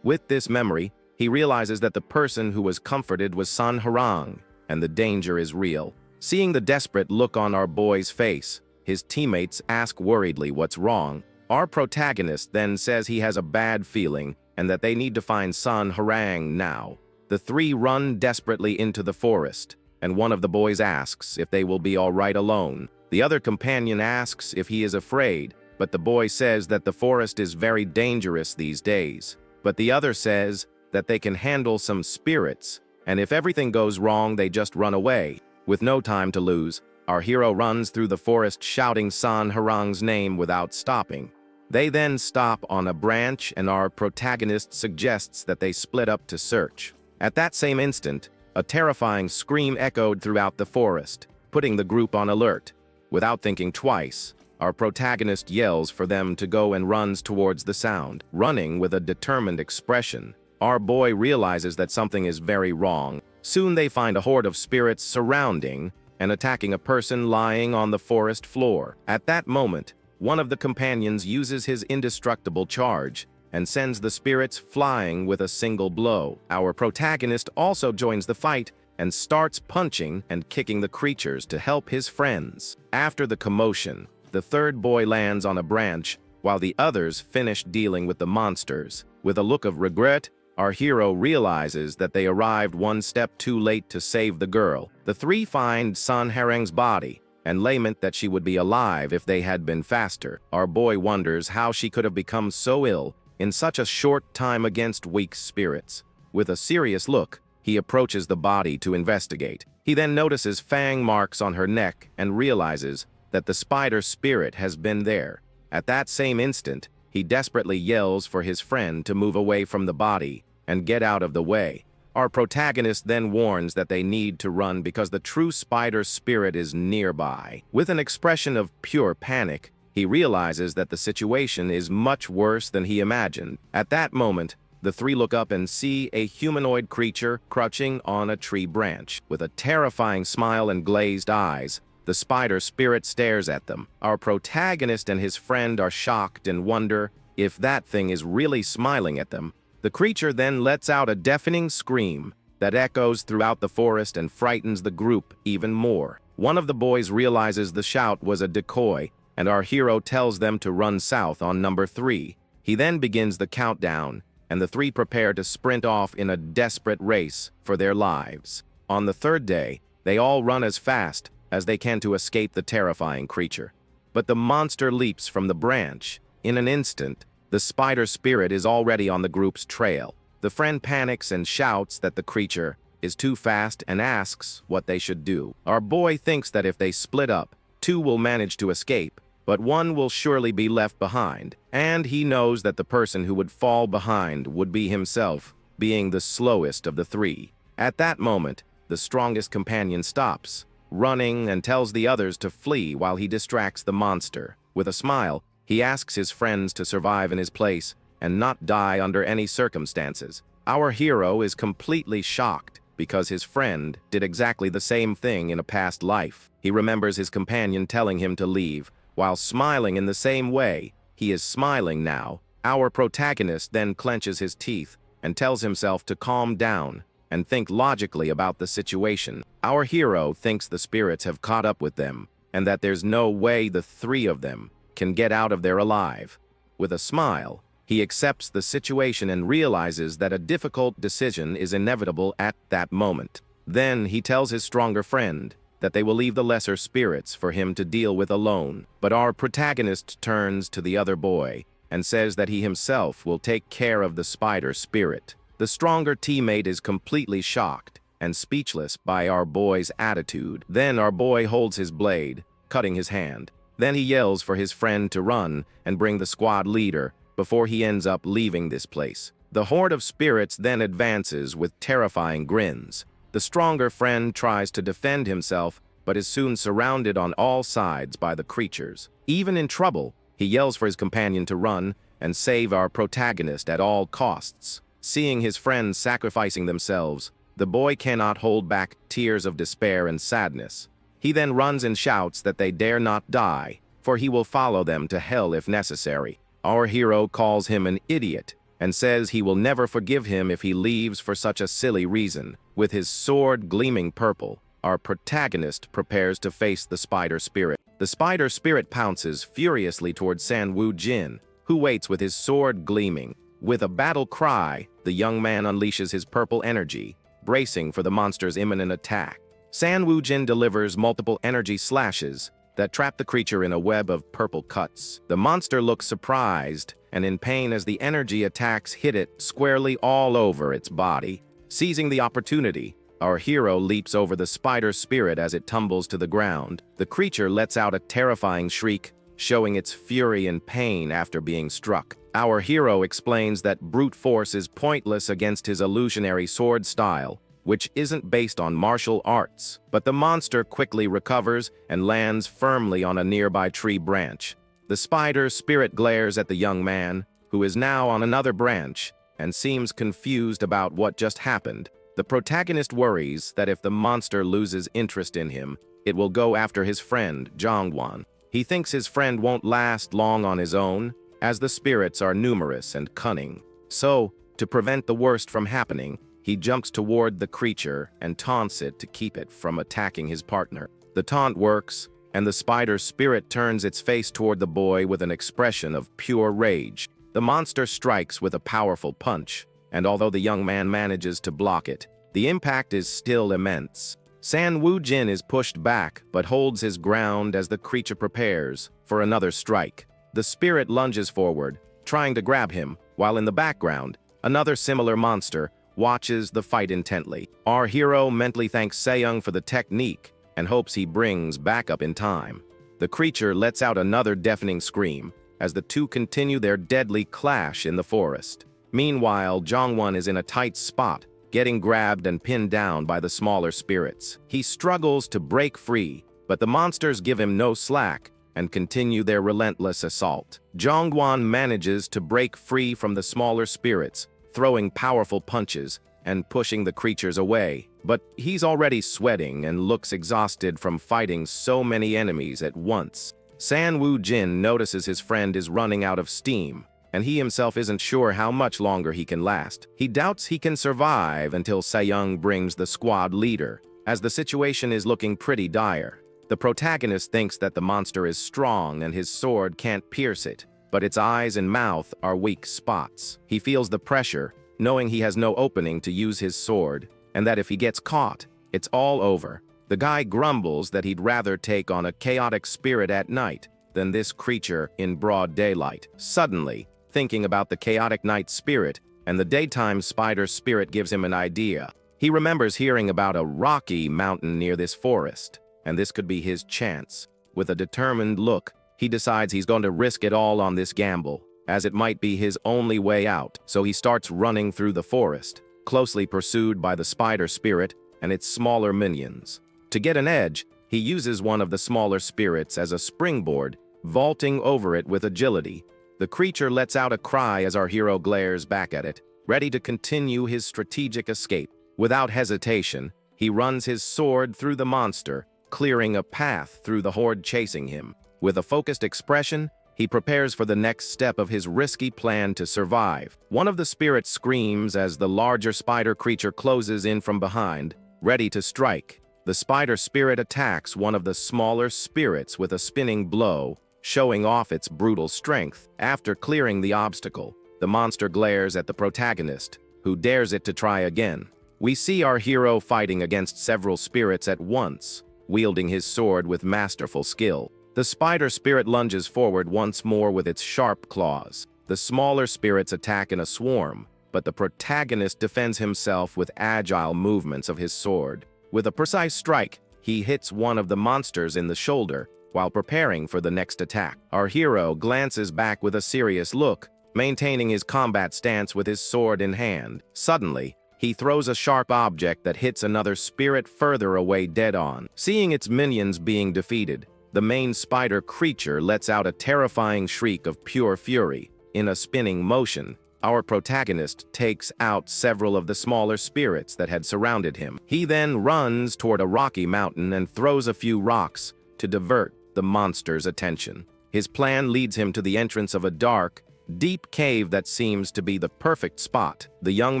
With this memory, he realizes that the person who was comforted was Sun Herring, and the danger is real. Seeing the desperate look on our boy's face, his teammates ask worriedly what's wrong. Our protagonist then says he has a bad feeling and that they need to find Sun Herring now. The 3 run desperately into the forest, and one of the boys asks if they will be all right alone. The other companion asks if he is afraid, but the boy says that the forest is very dangerous these days. But the other says that they can handle some spirits, and if everything goes wrong, they just run away. With no time to lose, our hero runs through the forest shouting Sun Herring's name without stopping. They then stop on a branch, and our protagonist suggests that they split up to search. At that same instant, a terrifying scream echoed throughout the forest, putting the group on alert. Without thinking twice, our protagonist yells for them to go and runs towards the sound, running with a determined expression. Our boy realizes that something is very wrong. Soon they find a horde of spirits surrounding and attacking a person lying on the forest floor. At that moment, one of the companions uses his indestructible charge and sends the spirits flying with a single blow. Our protagonist also joins the fight and starts punching and kicking the creatures to help his friends. After the commotion, the 3rd boy lands on a branch while the others finish dealing with the monsters. With a look of regret, our hero realizes that they arrived one step too late to save the girl. The 3 find Sun Herring's body and lament that she would be alive if they had been faster. Our boy wonders how she could have become so ill in such a short time against weak spirits. With a serious look, he approaches the body to investigate. He then notices fang marks on her neck and realizes that the spider spirit has been there. At that same instant, he desperately yells for his friend to move away from the body and get out of the way. Our protagonist then warns that they need to run because the true spider spirit is nearby. With an expression of pure panic, he realizes that the situation is much worse than he imagined. At that moment, the 3 look up and see a humanoid creature crouching on a tree branch. With a terrifying smile and glazed eyes, the spider spirit stares at them. Our protagonist and his friend are shocked and wonder if that thing is really smiling at them. The creature then lets out a deafening scream that echoes throughout the forest and frightens the group even more. One of the boys realizes the shout was a decoy, and our hero tells them to run south on number 3. He then begins the countdown, and the 3 prepare to sprint off in a desperate race for their lives. On the 3rd day, they all run as fast as they can to escape the terrifying creature. But the monster leaps from the branch. In an instant, the spider spirit is already on the group's trail. The friend panics and shouts that the creature is too fast and asks what they should do. Our boy thinks that if they split up, 2 will manage to escape, but 1 will surely be left behind, and he knows that the person who would fall behind would be himself, being the slowest of the 3. At that moment, the strongest companion stops, running, and tells the others to flee while he distracts the monster. With a smile, he asks his friends to survive in his place and not die under any circumstances. Our hero is completely shocked because his friend did exactly the same thing in a past life. He remembers his companion telling him to leave, while smiling in the same way. He is smiling now. Our protagonist then clenches his teeth and tells himself to calm down and think logically about the situation. Our hero thinks the spirits have caught up with them and that there's no way the three of them can get out of there alive. With a smile, he accepts the situation and realizes that a difficult decision is inevitable at that moment. Then he tells his stronger friend that they will leave the lesser spirits for him to deal with alone. But our protagonist turns to the other boy and says that he himself will take care of the spider spirit. The stronger teammate is completely shocked and speechless by our boy's attitude. Then our boy holds his blade, cutting his hand. Then he yells for his friend to run and bring the squad leader before he ends up leaving this place. The horde of spirits then advances with terrifying grins. The stronger friend tries to defend himself, but is soon surrounded on all sides by the creatures. Even in trouble, he yells for his companion to run and save our protagonist at all costs. Seeing his friends sacrificing themselves, the boy cannot hold back tears of despair and sadness. He then runs and shouts that they dare not die, for he will follow them to hell if necessary. Our hero calls him an idiot and says he will never forgive him if he leaves for such a silly reason. With his sword gleaming purple, our protagonist prepares to face the spider spirit. The spider spirit pounces furiously towards San-Woo Jin, who waits with his sword gleaming. With a battle cry, the young man unleashes his purple energy, bracing for the monster's imminent attack. San-Woo Jin delivers multiple energy slashes that trap the creature in a web of purple cuts. The monster looks surprised and in pain as the energy attacks hit it squarely all over its body. Seizing the opportunity, our hero leaps over the spider spirit as it tumbles to the ground. The creature lets out a terrifying shriek, showing its fury and pain after being struck. Our hero explains that brute force is pointless against his illusionary sword style, which isn't based on martial arts. But the monster quickly recovers and lands firmly on a nearby tree branch. The spider spirit glares at the young man, who is now on another branch, and seems confused about what just happened. The protagonist worries that if the monster loses interest in him, it will go after his friend, Jongwon. He thinks his friend won't last long on his own, as the spirits are numerous and cunning. So, to prevent the worst from happening, he jumps toward the creature and taunts it to keep it from attacking his partner. The taunt works, and the spider spirit turns its face toward the boy with an expression of pure rage. The monster strikes with a powerful punch, and although the young man manages to block it, the impact is still immense. San-Woo Jin is pushed back, but holds his ground as the creature prepares for another strike. The spirit lunges forward, trying to grab him, while in the background, another similar monster watches the fight intently. Our hero mentally thanks Seyoung for the technique and hopes he brings backup in time. The creature lets out another deafening scream as the two continue their deadly clash in the forest. Meanwhile, Jongwon is in a tight spot, getting grabbed and pinned down by the smaller spirits. He struggles to break free, but the monsters give him no slack and continue their relentless assault. Jongwon manages to break free from the smaller spirits, throwing powerful punches and pushing the creatures away. But he's already sweating and looks exhausted from fighting so many enemies at once. San-Woo Jin notices his friend is running out of steam, and he himself isn't sure how much longer he can last. He doubts he can survive until Seyoung brings the squad leader, as the situation is looking pretty dire. The protagonist thinks that the monster is strong and his sword can't pierce it, but its eyes and mouth are weak spots. He feels the pressure, knowing he has no opening to use his sword, and that if he gets caught, it's all over. The guy grumbles that he'd rather take on a chaotic spirit at night than this creature in broad daylight. Suddenly, thinking about the chaotic night spirit and the daytime spider spirit gives him an idea. He remembers hearing about a rocky mountain near this forest, and this could be his chance. With a determined look, he decides he's going to risk it all on this gamble, as it might be his only way out. So he starts running through the forest, closely pursued by the spider spirit and its smaller minions. To get an edge, he uses one of the smaller spirits as a springboard, vaulting over it with agility. The creature lets out a cry as our hero glares back at it, ready to continue his strategic escape. Without hesitation, he runs his sword through the monster, clearing a path through the horde chasing him. With a focused expression, he prepares for the next step of his risky plan to survive. One of the spirits screams as the larger spider creature closes in from behind, ready to strike. The spider spirit attacks one of the smaller spirits with a spinning blow, showing off its brutal strength. After clearing the obstacle, the monster glares at the protagonist, who dares it to try again. We see our hero fighting against several spirits at once, wielding his sword with masterful skill. The spider spirit lunges forward once more with its sharp claws. The smaller spirits attack in a swarm, but the protagonist defends himself with agile movements of his sword. With a precise strike, he hits one of the monsters in the shoulder while preparing for the next attack. Our hero glances back with a serious look, maintaining his combat stance with his sword in hand. Suddenly, he throws a sharp object that hits another spirit further away dead-on. Seeing its minions being defeated, the main spider creature lets out a terrifying shriek of pure fury. In a spinning motion, our protagonist takes out several of the smaller spirits that had surrounded him. He then runs toward a rocky mountain and throws a few rocks to divert the monster's attention. His plan leads him to the entrance of a dark, deep cave that seems to be the perfect spot. The young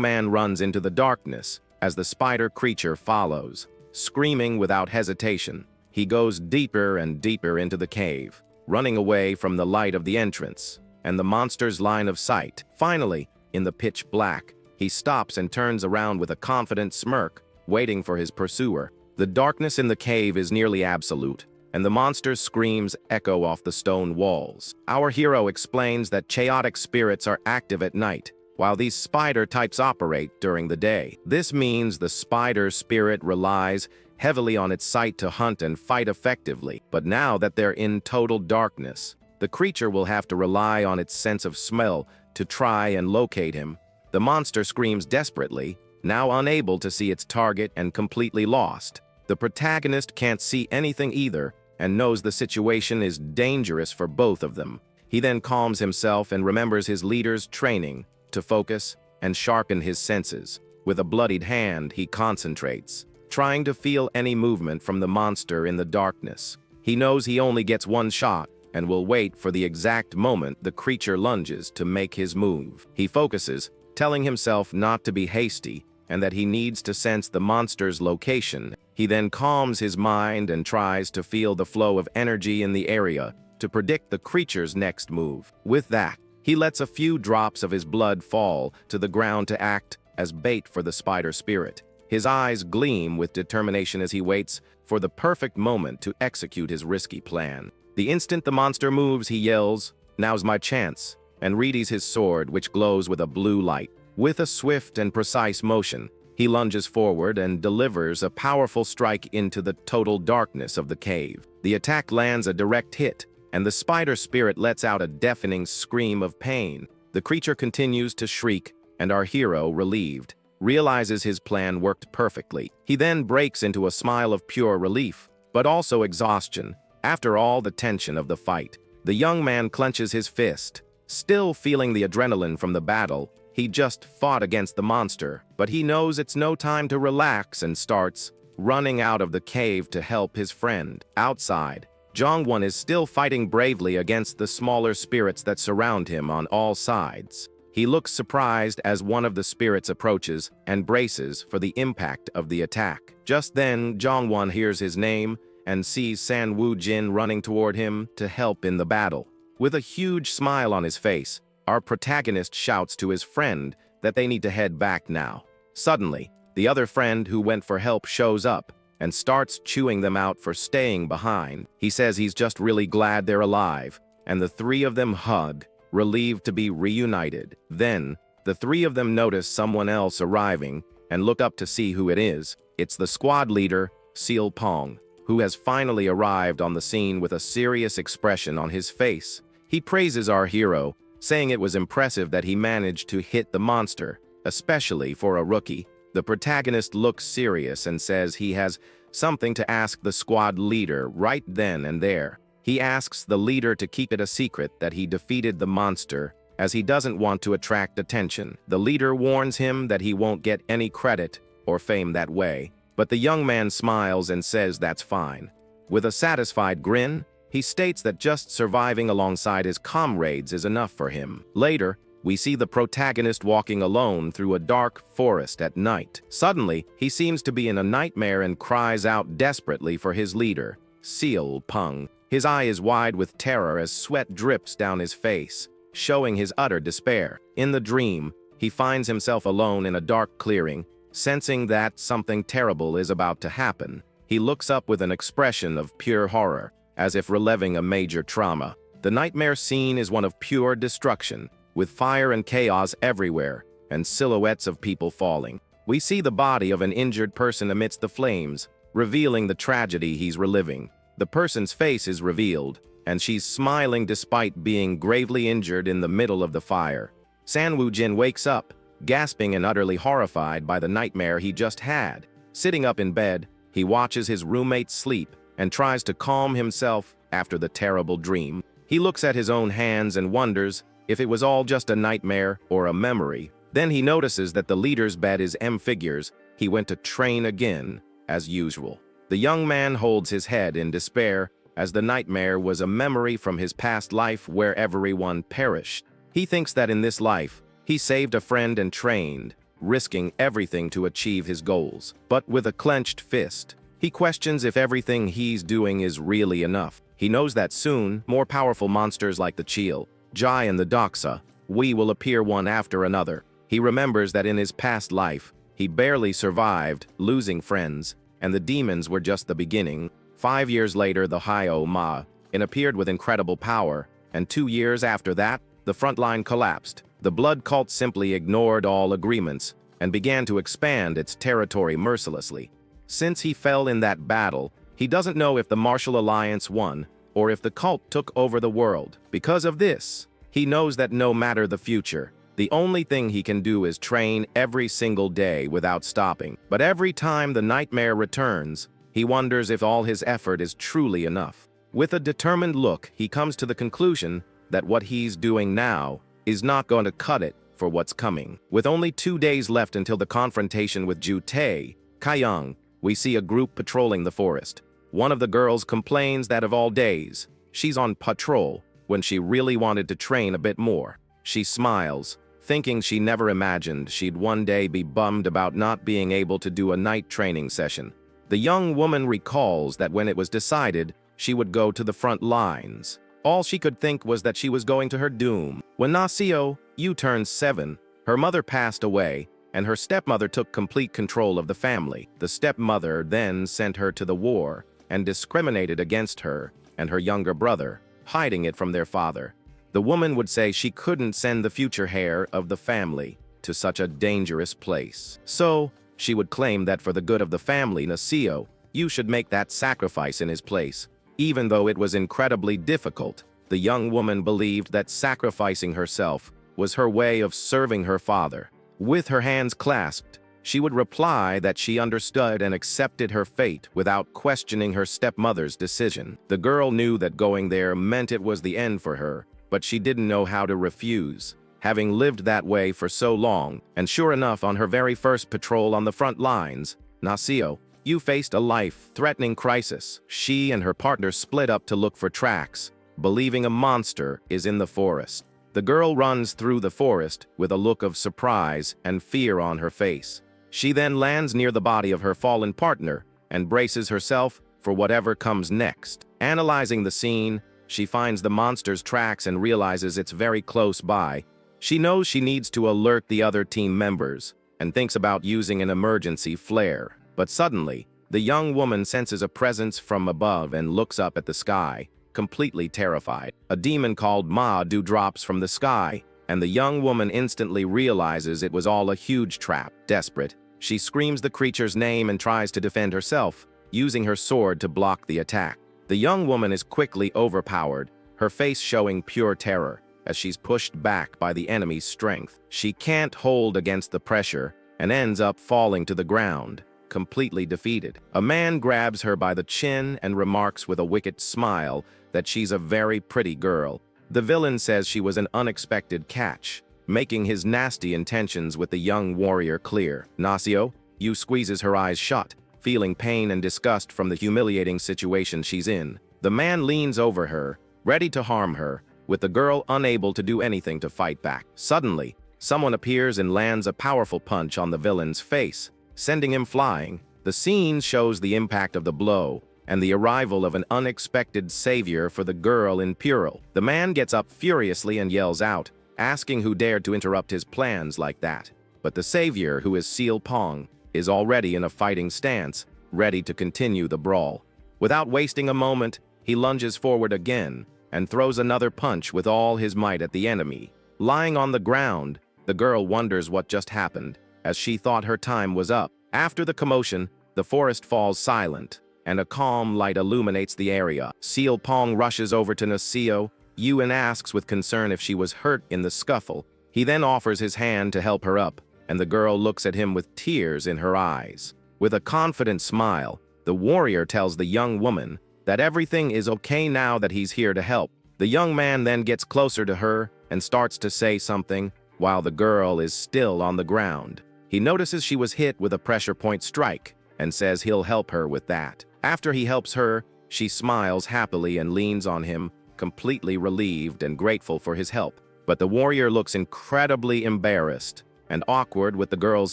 man runs into the darkness as the spider creature follows, screaming without hesitation. He goes deeper and deeper into the cave, running away from the light of the entrance and the monster's line of sight. Finally, in the pitch black, he stops and turns around with a confident smirk, waiting for his pursuer. The darkness in the cave is nearly absolute, and the monster's screams echo off the stone walls. Our hero explains that chaotic spirits are active at night, while these spider types operate during the day. This means the spider spirit relies heavily on its sight to hunt and fight effectively. But now that they're in total darkness, the creature will have to rely on its sense of smell to try and locate him. The monster screams desperately, now unable to see its target and completely lost. The protagonist can't see anything either and knows the situation is dangerous for both of them. He then calms himself and remembers his leader's training to focus and sharpen his senses. With a bloodied hand, he concentrates, trying to feel any movement from the monster in the darkness. He knows he only gets one shot and will wait for the exact moment the creature lunges to make his move. He focuses, telling himself not to be hasty and that he needs to sense the monster's location. He then calms his mind and tries to feel the flow of energy in the area to predict the creature's next move. With that, he lets a few drops of his blood fall to the ground to act as bait for the spider spirit. His eyes gleam with determination as he waits for the perfect moment to execute his risky plan. The instant the monster moves, he yells, "Now's my chance," and readies his sword, which glows with a blue light. With a swift and precise motion, he lunges forward and delivers a powerful strike into the total darkness of the cave. The attack lands a direct hit, and the spider spirit lets out a deafening scream of pain. The creature continues to shriek, and our hero, relieved, realizes his plan worked perfectly. He then breaks into a smile of pure relief, but also exhaustion. After all the tension of the fight, the young man clenches his fist. Still feeling the adrenaline from the battle, he just fought against the monster, but he knows it's no time to relax and starts running out of the cave to help his friend. Outside, Jongwon is still fighting bravely against the smaller spirits that surround him on all sides. He looks surprised as one of the spirits approaches and braces for the impact of the attack. Just then, Jongwon hears his name and sees San Woo Jin running toward him to help in the battle. With a huge smile on his face, our protagonist shouts to his friend that they need to head back now. Suddenly, the other friend who went for help shows up and starts chewing them out for staying behind. He says he's just really glad they're alive, and the three of them hug, relieved to be reunited. Then, the three of them notice someone else arriving and look up to see who it is. It's the squad leader, Seal Pong, who has finally arrived on the scene with a serious expression on his face. He praises our hero, saying it was impressive that he managed to hit the monster, especially for a rookie. The protagonist looks serious and says he has something to ask the squad leader right then and there. He asks the leader to keep it a secret that he defeated the monster, as he doesn't want to attract attention. The leader warns him that he won't get any credit or fame that way, but the young man smiles and says that's fine. With a satisfied grin, He states that just surviving alongside his comrades is enough for him. Later, we see the protagonist walking alone through a dark forest at night. Suddenly, he seems to be in a nightmare and cries out desperately for his leader, Seal Pung. His eye is wide with terror as sweat drips down his face, showing his utter despair. In the dream, he finds himself alone in a dark clearing, sensing that something terrible is about to happen. He looks up with an expression of pure horror, as if reliving a major trauma. The nightmare scene is one of pure destruction, with fire and chaos everywhere, and silhouettes of people falling. We see the body of an injured person amidst the flames, revealing the tragedy he's reliving. The person's face is revealed, and she's smiling despite being gravely injured in the middle of the fire. San Woo-jin wakes up, gasping and utterly horrified by the nightmare he just had. Sitting up in bed, he watches his roommate sleep and tries to calm himself after the terrible dream. He looks at his own hands and wonders if it was all just a nightmare or a memory. Then he notices that the leader's bed is M-figures. He went to train again, as usual. The young man holds his head in despair, as the nightmare was a memory from his past life where everyone perished. He thinks that in this life, he saved a friend and trained, risking everything to achieve his goals. But with a clenched fist, he questions if everything he's doing is really enough. He knows that soon, more powerful monsters like the Cheel, Jai and the Doxa, will appear one after another. He remembers that in his past life, he barely survived, losing friends, and the demons were just the beginning. 5 years later, the Hyo Ma appeared with incredible power, and 2 years after that, the front line collapsed. The blood cult simply ignored all agreements and began to expand its territory mercilessly. Since he fell in that battle, he doesn't know if the Martial Alliance won or if the cult took over the world. Because of this, he knows that no matter the future, the only thing he can do is train every single day without stopping. But every time the nightmare returns, he wonders if all his effort is truly enough. With a determined look, he comes to the conclusion that what he's doing now is not going to cut it for what's coming. With only 2 days left until the confrontation with Ju Tae, Kaiyang, we see a group patrolling the forest. One of the girls complains that of all days, she's on patrol when she really wanted to train a bit more. She smiles, thinking she never imagined she'd one day be bummed about not being able to do a night training session. The young woman recalls that when it was decided she would go to the front lines, all she could think was that she was going to her doom. When Nasio Yu turned 7, her mother passed away, and her stepmother took complete control of the family. The stepmother then sent her to the war and discriminated against her and her younger brother, hiding it from their father. The woman would say she couldn't send the future heir of the family to such a dangerous place. So, she would claim that for the good of the family, Nasio, you should make that sacrifice in his place. Even though it was incredibly difficult, the young woman believed that sacrificing herself was her way of serving her father. With her hands clasped, she would reply that she understood and accepted her fate without questioning her stepmother's decision. The girl knew that going there meant it was the end for her, but she didn't know how to refuse, having lived that way for so long. And sure enough, on her very first patrol on the front lines, Nasio, you faced a life-threatening crisis. She and her partner split up to look for tracks, believing a monster is in the forest. The girl runs through the forest with a look of surprise and fear on her face. She then lands near the body of her fallen partner and braces herself for whatever comes next. Analyzing the scene, she finds the monster's tracks and realizes it's very close by. She knows she needs to alert the other team members and thinks about using an emergency flare. But suddenly, the young woman senses a presence from above and looks up at the sky, completely terrified. A demon called Ma-Du drops from the sky, and the young woman instantly realizes it was all a huge trap. Desperate, she screams the creature's name and tries to defend herself, using her sword to block the attack. The young woman is quickly overpowered, her face showing pure terror, as she's pushed back by the enemy's strength. She can't hold against the pressure and ends up falling to the ground, completely defeated. A man grabs her by the chin and remarks with a wicked smile that she's a very pretty girl. The villain says she was an unexpected catch, making his nasty intentions with the young warrior clear. Nasio Yu squeezes her eyes shut, feeling pain and disgust from the humiliating situation she's in. The man leans over her, ready to harm her, with the girl unable to do anything to fight back. Suddenly, someone appears and lands a powerful punch on the villain's face, sending him flying. The scene shows the impact of the blow and the arrival of an unexpected savior for the girl in peril. The man gets up furiously and yells out, asking who dared to interrupt his plans like that. But the savior, who is Seal Pong, is already in a fighting stance, ready to continue the brawl. Without wasting a moment, he lunges forward again and throws another punch with all his might at the enemy. Lying on the ground, the girl wonders what just happened, as she thought her time was up. After the commotion, the forest falls silent, and a calm light illuminates the area. Seal Pong rushes over to Nasio Yu and asks with concern if she was hurt in the scuffle. He then offers his hand to help her up, and the girl looks at him with tears in her eyes. With a confident smile, the warrior tells the young woman that everything is okay now that he's here to help. The young man then gets closer to her and starts to say something while the girl is still on the ground. He notices she was hit with a pressure point strike and says he'll help her with that. After he helps her, she smiles happily and leans on him, completely relieved and grateful for his help. But the warrior looks incredibly embarrassed and awkward with the girl's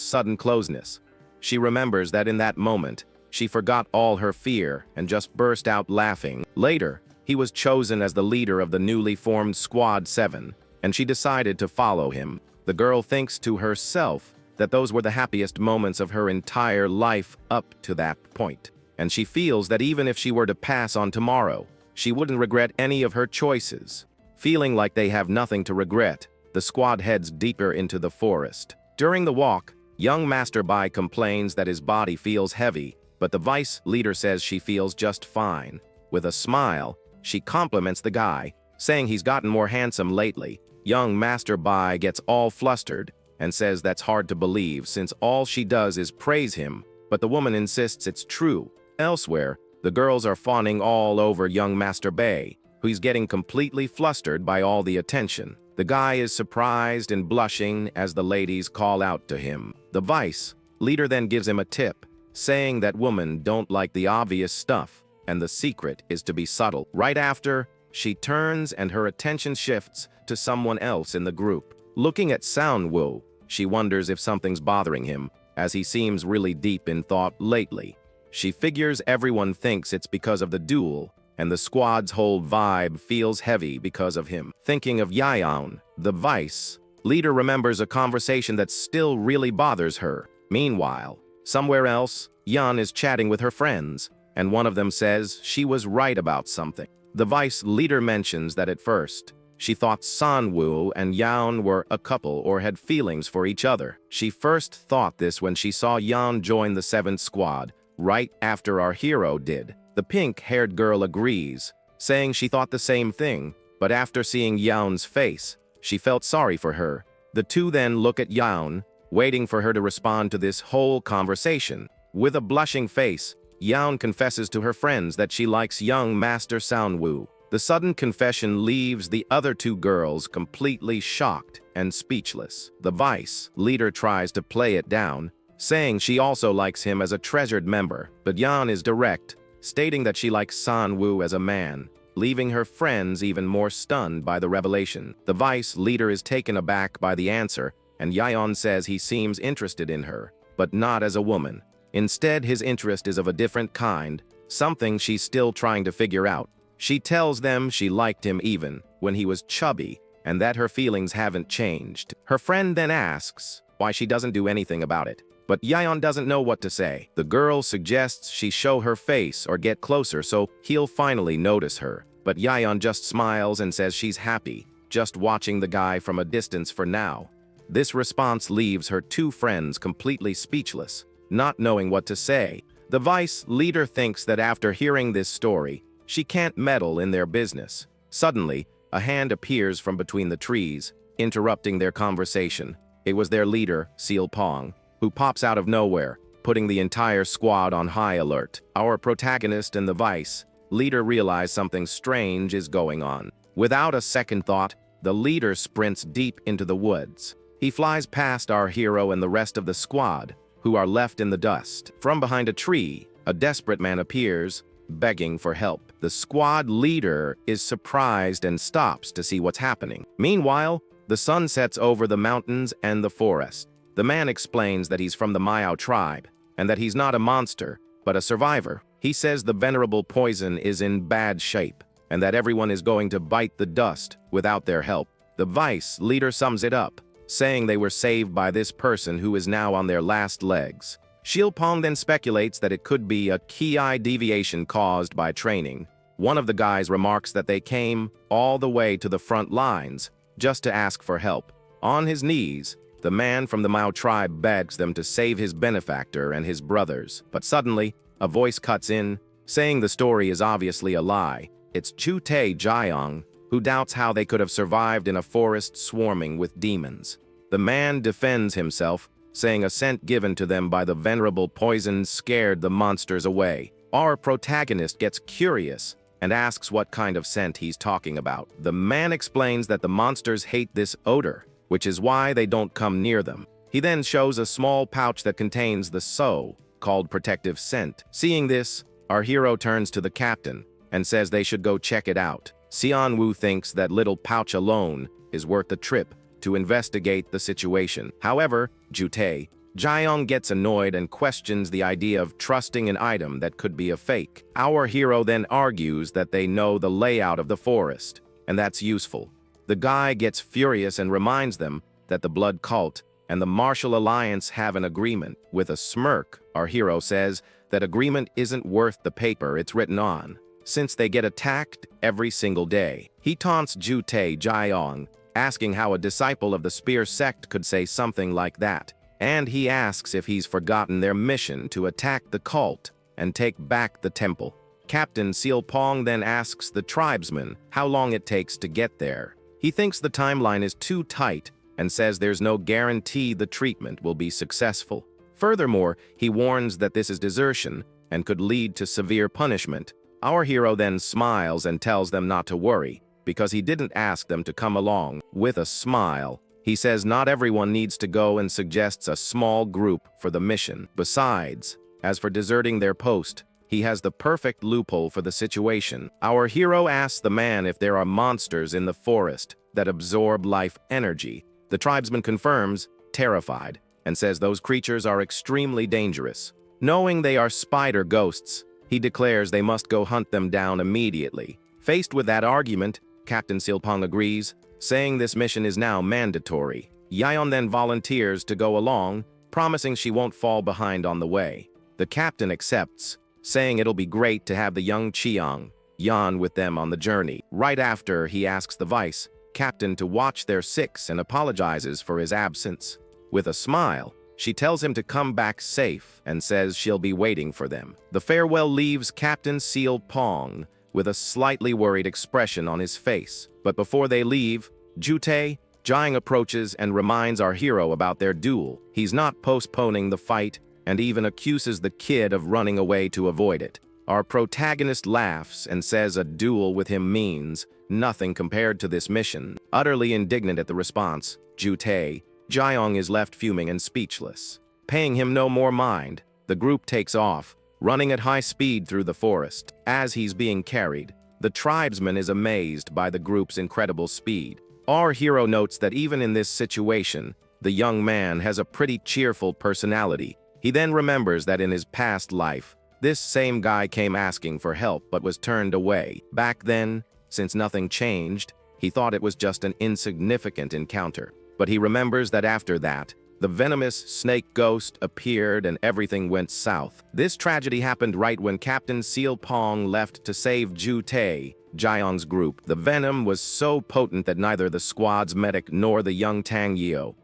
sudden closeness. She remembers that in that moment, she forgot all her fear and just burst out laughing. Later, he was chosen as the leader of the newly formed Squad 7, and she decided to follow him. The girl thinks to herself that those were the happiest moments of her entire life up to that point, and she feels that even if she were to pass on tomorrow, she wouldn't regret any of her choices. Feeling like they have nothing to regret, the squad heads deeper into the forest. During the walk, young Master Bai complains that his body feels heavy, but the vice leader says she feels just fine. With a smile, she compliments the guy, saying he's gotten more handsome lately. Young Master Bai gets all flustered and says that's hard to believe since all she does is praise him, but the woman insists it's true. Elsewhere, the girls are fawning all over young Master Bai, who's getting completely flustered by all the attention. The guy is surprised and blushing as the ladies call out to him. The vice leader then gives him a tip, saying that women don't like the obvious stuff, and the secret is to be subtle. Right after, she turns and her attention shifts to someone else in the group. Looking at Soundwoo, she wonders if something's bothering him, as he seems really deep in thought lately. She figures everyone thinks it's because of the duel, and the squad's whole vibe feels heavy because of him. Thinking of Yaon, the vice leader remembers a conversation that still really bothers her. Meanwhile, somewhere else, Yan is chatting with her friends, and one of them says she was right about something. The vice leader mentions that at first, she thought Sanwoo and Yaon were a couple or had feelings for each other. She first thought this when she saw Yaon join the 7th squad, right after our hero did. The pink-haired girl agrees, saying she thought the same thing, but after seeing Yaon's face, she felt sorry for her. The two then look at Yaon, waiting for her to respond to this whole conversation. With a blushing face, Yaon confesses to her friends that she likes young Master Soundwoo. The sudden confession leaves the other two girls completely shocked and speechless. The vice leader tries to play it down, saying she also likes him as a treasured member, but Yaon is direct, stating that she likes Sanwoo as a man, leaving her friends even more stunned by the revelation. The vice leader is taken aback by the answer, and Yaon says he seems interested in her, but not as a woman. Instead, his interest is of a different kind, something she's still trying to figure out. She tells them she liked him even when he was chubby, and that her feelings haven't changed. Her friend then asks why she doesn't do anything about it, but Yaon doesn't know what to say. The girl suggests she show her face or get closer so he'll finally notice her, but Yaon just smiles and says she's happy, just watching the guy from a distance for now. This response leaves her two friends completely speechless, not knowing what to say. The vice leader thinks that after hearing this story, she can't meddle in their business. Suddenly, a hand appears from between the trees, interrupting their conversation. It was their leader, Seal Pong, who pops out of nowhere, putting the entire squad on high alert. Our protagonist and the vice leader realize something strange is going on. Without a second thought, the leader sprints deep into the woods. He flies past our hero and the rest of the squad, who are left in the dust. From behind a tree, a desperate man appears, begging for help. The squad leader is surprised and stops to see what's happening. Meanwhile, the sun sets over the mountains and the forest. The man explains that he's from the Miao tribe, and that he's not a monster, but a survivor. He says the venerable poison is in bad shape, and that everyone is going to bite the dust without their help. The vice leader sums it up, saying they were saved by this person who is now on their last legs. Shilpong then speculates that it could be a ki deviation caused by training. One of the guys remarks that they came all the way to the front lines just to ask for help. On his knees, the man from the Mao tribe begs them to save his benefactor and his brothers. But suddenly, a voice cuts in, saying the story is obviously a lie. It's Chute Jiang, who doubts how they could have survived in a forest swarming with demons. The man defends himself, saying a scent given to them by the venerable poison scared the monsters away. Our protagonist gets curious and asks what kind of scent he's talking about. The man explains that the monsters hate this odor, which is why they don't come near them. He then shows a small pouch that contains the so called protective scent. Seeing this, our hero turns to the captain and says they should go check it out. Xianwu thinks that little pouch alone is worth the trip to investigate the situation. However, Jute Jiang gets annoyed and questions the idea of trusting an item that could be a fake. Our hero then argues that they know the layout of the forest, and that's useful. The guy gets furious and reminds them that the Blood Cult and the Martial Alliance have an agreement. With a smirk, our hero says that agreement isn't worth the paper it's written on, since they get attacked every single day. He taunts Jute Jiang, asking how a disciple of the Spear sect could say something like that, and he asks if he's forgotten their mission to attack the cult and take back the temple. Captain Sealpong then asks the tribesman how long it takes to get there. He thinks the timeline is too tight and says there's no guarantee the treatment will be successful. Furthermore, he warns that this is desertion and could lead to severe punishment. Our hero then smiles and tells them not to worry, because he didn't ask them to come along. With a smile, he says not everyone needs to go and suggests a small group for the mission. Besides, as for deserting their post, he has the perfect loophole for the situation. Our hero asks the man if there are monsters in the forest that absorb life energy. The tribesman confirms, terrified, and says those creatures are extremely dangerous. Knowing they are spider ghosts, he declares they must go hunt them down immediately. Faced with that argument, Captain Silpong agrees, saying this mission is now mandatory. Yaon then volunteers to go along, promising she won't fall behind on the way. The captain accepts, saying it'll be great to have the young Chiang, Yan, with them on the journey. Right after, he asks the vice captain to watch their six and apologizes for his absence. With a smile, she tells him to come back safe and says she'll be waiting for them. The farewell leaves Captain Seal Pong with a slightly worried expression on his face. But before they leave, Jute Jiang approaches and reminds our hero about their duel. He's not postponing the fight and even accuses the kid of running away to avoid it. Our protagonist laughs and says a duel with him means nothing compared to this mission. Utterly indignant at the response, Jute Jiang is left fuming and speechless. Paying him no more mind, the group takes off, running at high speed through the forest. As he's being carried, the tribesman is amazed by the group's incredible speed. Our hero notes that even in this situation, the young man has a pretty cheerful personality. He then remembers that in his past life, this same guy came asking for help but was turned away. Back then, since nothing changed, he thought it was just an insignificant encounter. But he remembers that after that, the venomous snake ghost appeared and everything went south. This tragedy happened right when Captain Seal Pong left to save Jute Jiang's group. The venom was so potent that neither the squad's medic nor the young Tang Yeo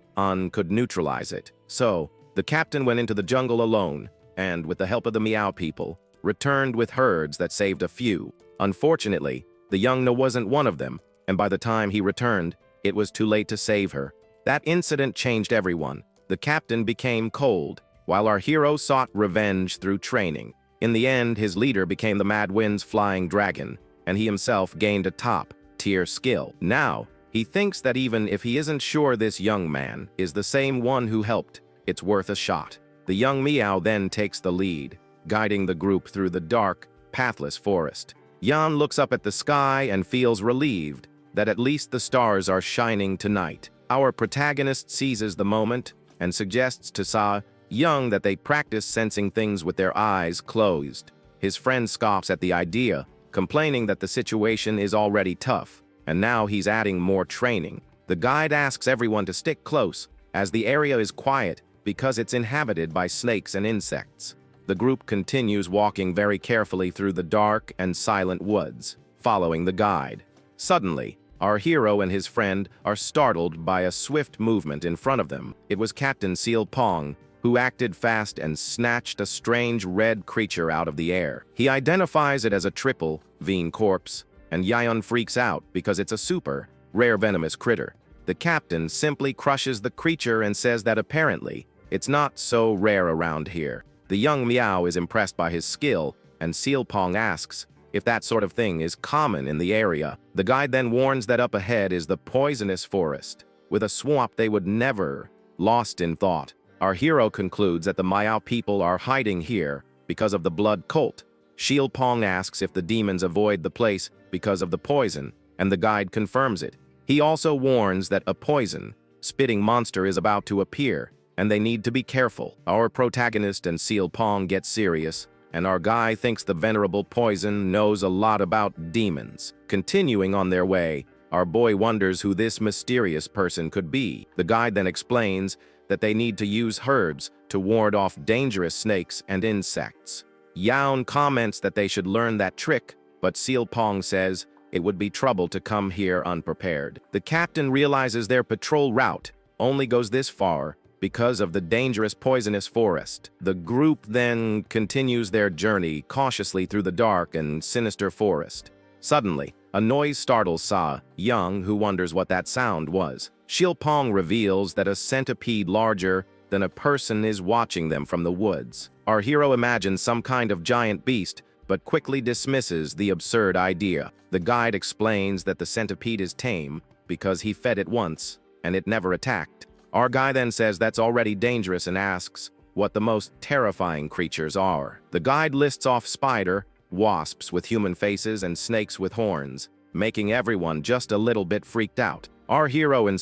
could neutralize it. So, the captain went into the jungle alone, and with the help of the Meow people, returned with herds that saved a few. Unfortunately, the young Na wasn't one of them, and by the time he returned, it was too late to save her. That incident changed everyone. The captain became cold, while our hero sought revenge through training. In the end, his leader became the Mad Wind's flying dragon, and he himself gained a top-tier skill. Now, he thinks that even if he isn't sure this young man is the same one who helped, it's worth a shot. The young Meow then takes the lead, guiding the group through the dark pathless forest. Yan looks up at the sky and feels relieved that at least the stars are shining tonight. Our protagonist seizes the moment and suggests to Young that they practice sensing things with their eyes closed. His friend scoffs at the idea, complaining that the situation is already tough, and now he's adding more training. The guide asks everyone to stick close, as the area is quiet because it's inhabited by snakes and insects. The group continues walking very carefully through the dark and silent woods, following the guide. Suddenly, our hero and his friend are startled by a swift movement in front of them. It was Captain Seal Pong, who acted fast and snatched a strange red creature out of the air. He identifies it as a triple vein corpse, and Yayon freaks out because it's a super rare venomous critter. The captain simply crushes the creature and says that apparently it's not so rare around here. The young Meow is impressed by his skill, and Seal Pong asks if that sort of thing is common in the area. The guide then warns that up ahead is the poisonous forest, with a swamp they would never. Lost in thought, our hero concludes that the Miao people are hiding here because of the blood cult. Seal Pong asks if the demons avoid the place because of the poison, and the guide confirms it. He also warns that a poison-spitting monster is about to appear, and they need to be careful. Our protagonist and Seal Pong get serious, and our guy thinks the venerable poison knows a lot about demons. Continuing on their way, our boy wonders who this mysterious person could be. The guide then explains that they need to use herbs to ward off dangerous snakes and insects. Yaon comments that they should learn that trick, but Seal Pong says it would be trouble to come here unprepared. The captain realizes their patrol route only goes this far because of the dangerous poisonous forest. The group then continues their journey cautiously through the dark and sinister forest. Suddenly, a noise startles Young, who wonders what that sound was. Seal Pong reveals that a centipede larger than a person is watching them from the woods. Our hero imagines some kind of giant beast, but quickly dismisses the absurd idea. The guide explains that the centipede is tame because he fed it once, and it never attacked. Our guy then says that's already dangerous and asks what the most terrifying creatures are. The guide lists off spider, wasps with human faces, and snakes with horns, making everyone just a little bit freaked out. Our hero and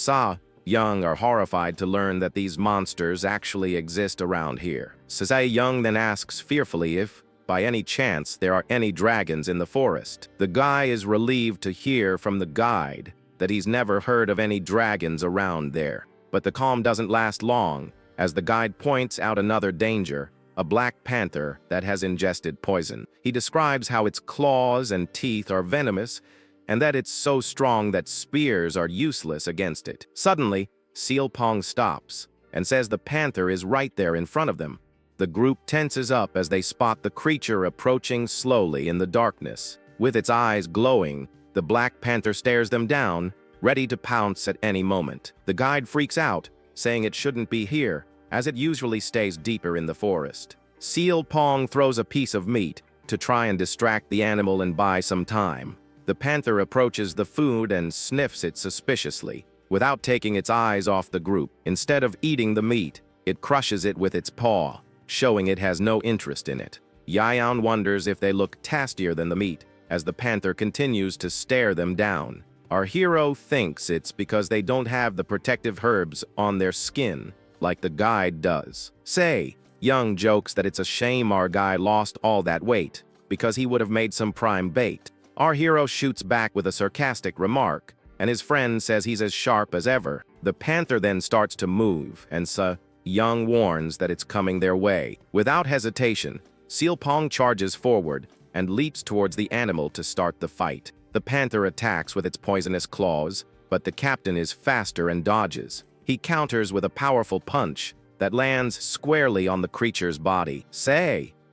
Young are horrified to learn that these monsters actually exist around here. Young then asks fearfully if, by any chance, there are any dragons in the forest. The guy is relieved to hear from the guide that he's never heard of any dragons around there. But the calm doesn't last long, as the guide points out another danger, a black panther that has ingested poison. He describes how its claws and teeth are venomous, and that it's so strong that spears are useless against it. Suddenly, Seal Pong stops and says the panther is right there in front of them. The group tenses up as they spot the creature approaching slowly in the darkness. With its eyes glowing, the black panther stares them down, ready to pounce at any moment. The guide freaks out, saying it shouldn't be here, as it usually stays deeper in the forest. Seal Pong throws a piece of meat to try and distract the animal and buy some time. The panther approaches the food and sniffs it suspiciously, without taking its eyes off the group. Instead of eating the meat, it crushes it with its paw, showing it has no interest in it. Yaon wonders if they look tastier than the meat, as the panther continues to stare them down. Our hero thinks it's because they don't have the protective herbs on their skin, like the guide does. Young jokes that it's a shame our guy lost all that weight, because he would have made some prime bait. Our hero shoots back with a sarcastic remark, and his friend says he's as sharp as ever. The panther then starts to move, and Young warns that it's coming their way. Without hesitation, Seal Pong charges forward and leaps towards the animal to start the fight. The panther attacks with its poisonous claws, but the captain is faster and dodges. He counters with a powerful punch that lands squarely on the creature's body.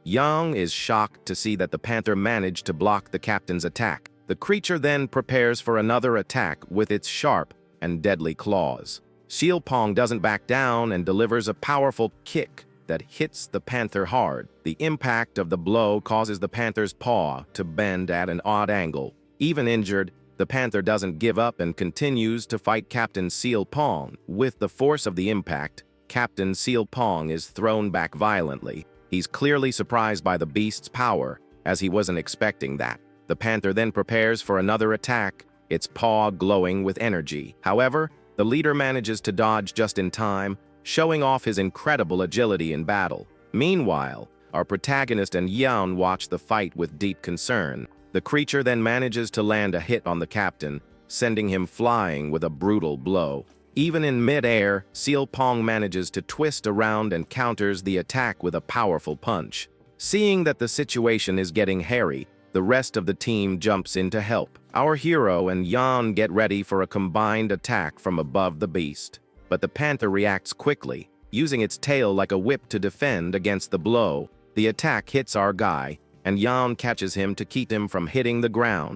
Young is shocked to see that the panther managed to block the captain's attack. The creature then prepares for another attack with its sharp and deadly claws. Seal Pong doesn't back down and delivers a powerful kick that hits the panther hard. The impact of the blow causes the panther's paw to bend at an odd angle. Even injured, the panther doesn't give up and continues to fight Captain Seal Pong. With the force of the impact, Captain Seal Pong is thrown back violently. He's clearly surprised by the beast's power as he wasn't expecting that. The panther then prepares for another attack, its paw glowing with energy. However, the leader manages to dodge just in time, showing off his incredible agility in battle. Meanwhile, our protagonist and Yan watch the fight with deep concern. The creature then manages to land a hit on the captain, sending him flying with a brutal blow. Even in mid-air, Seal Pong manages to twist around and counters the attack with a powerful punch. Seeing that the situation is getting hairy, the rest of the team jumps in to help. Our hero and Yan get ready for a combined attack from above the beast. But the panther reacts quickly, using its tail like a whip to defend against the blow. The attack hits our guy, and Yan catches him to keep him from hitting the ground.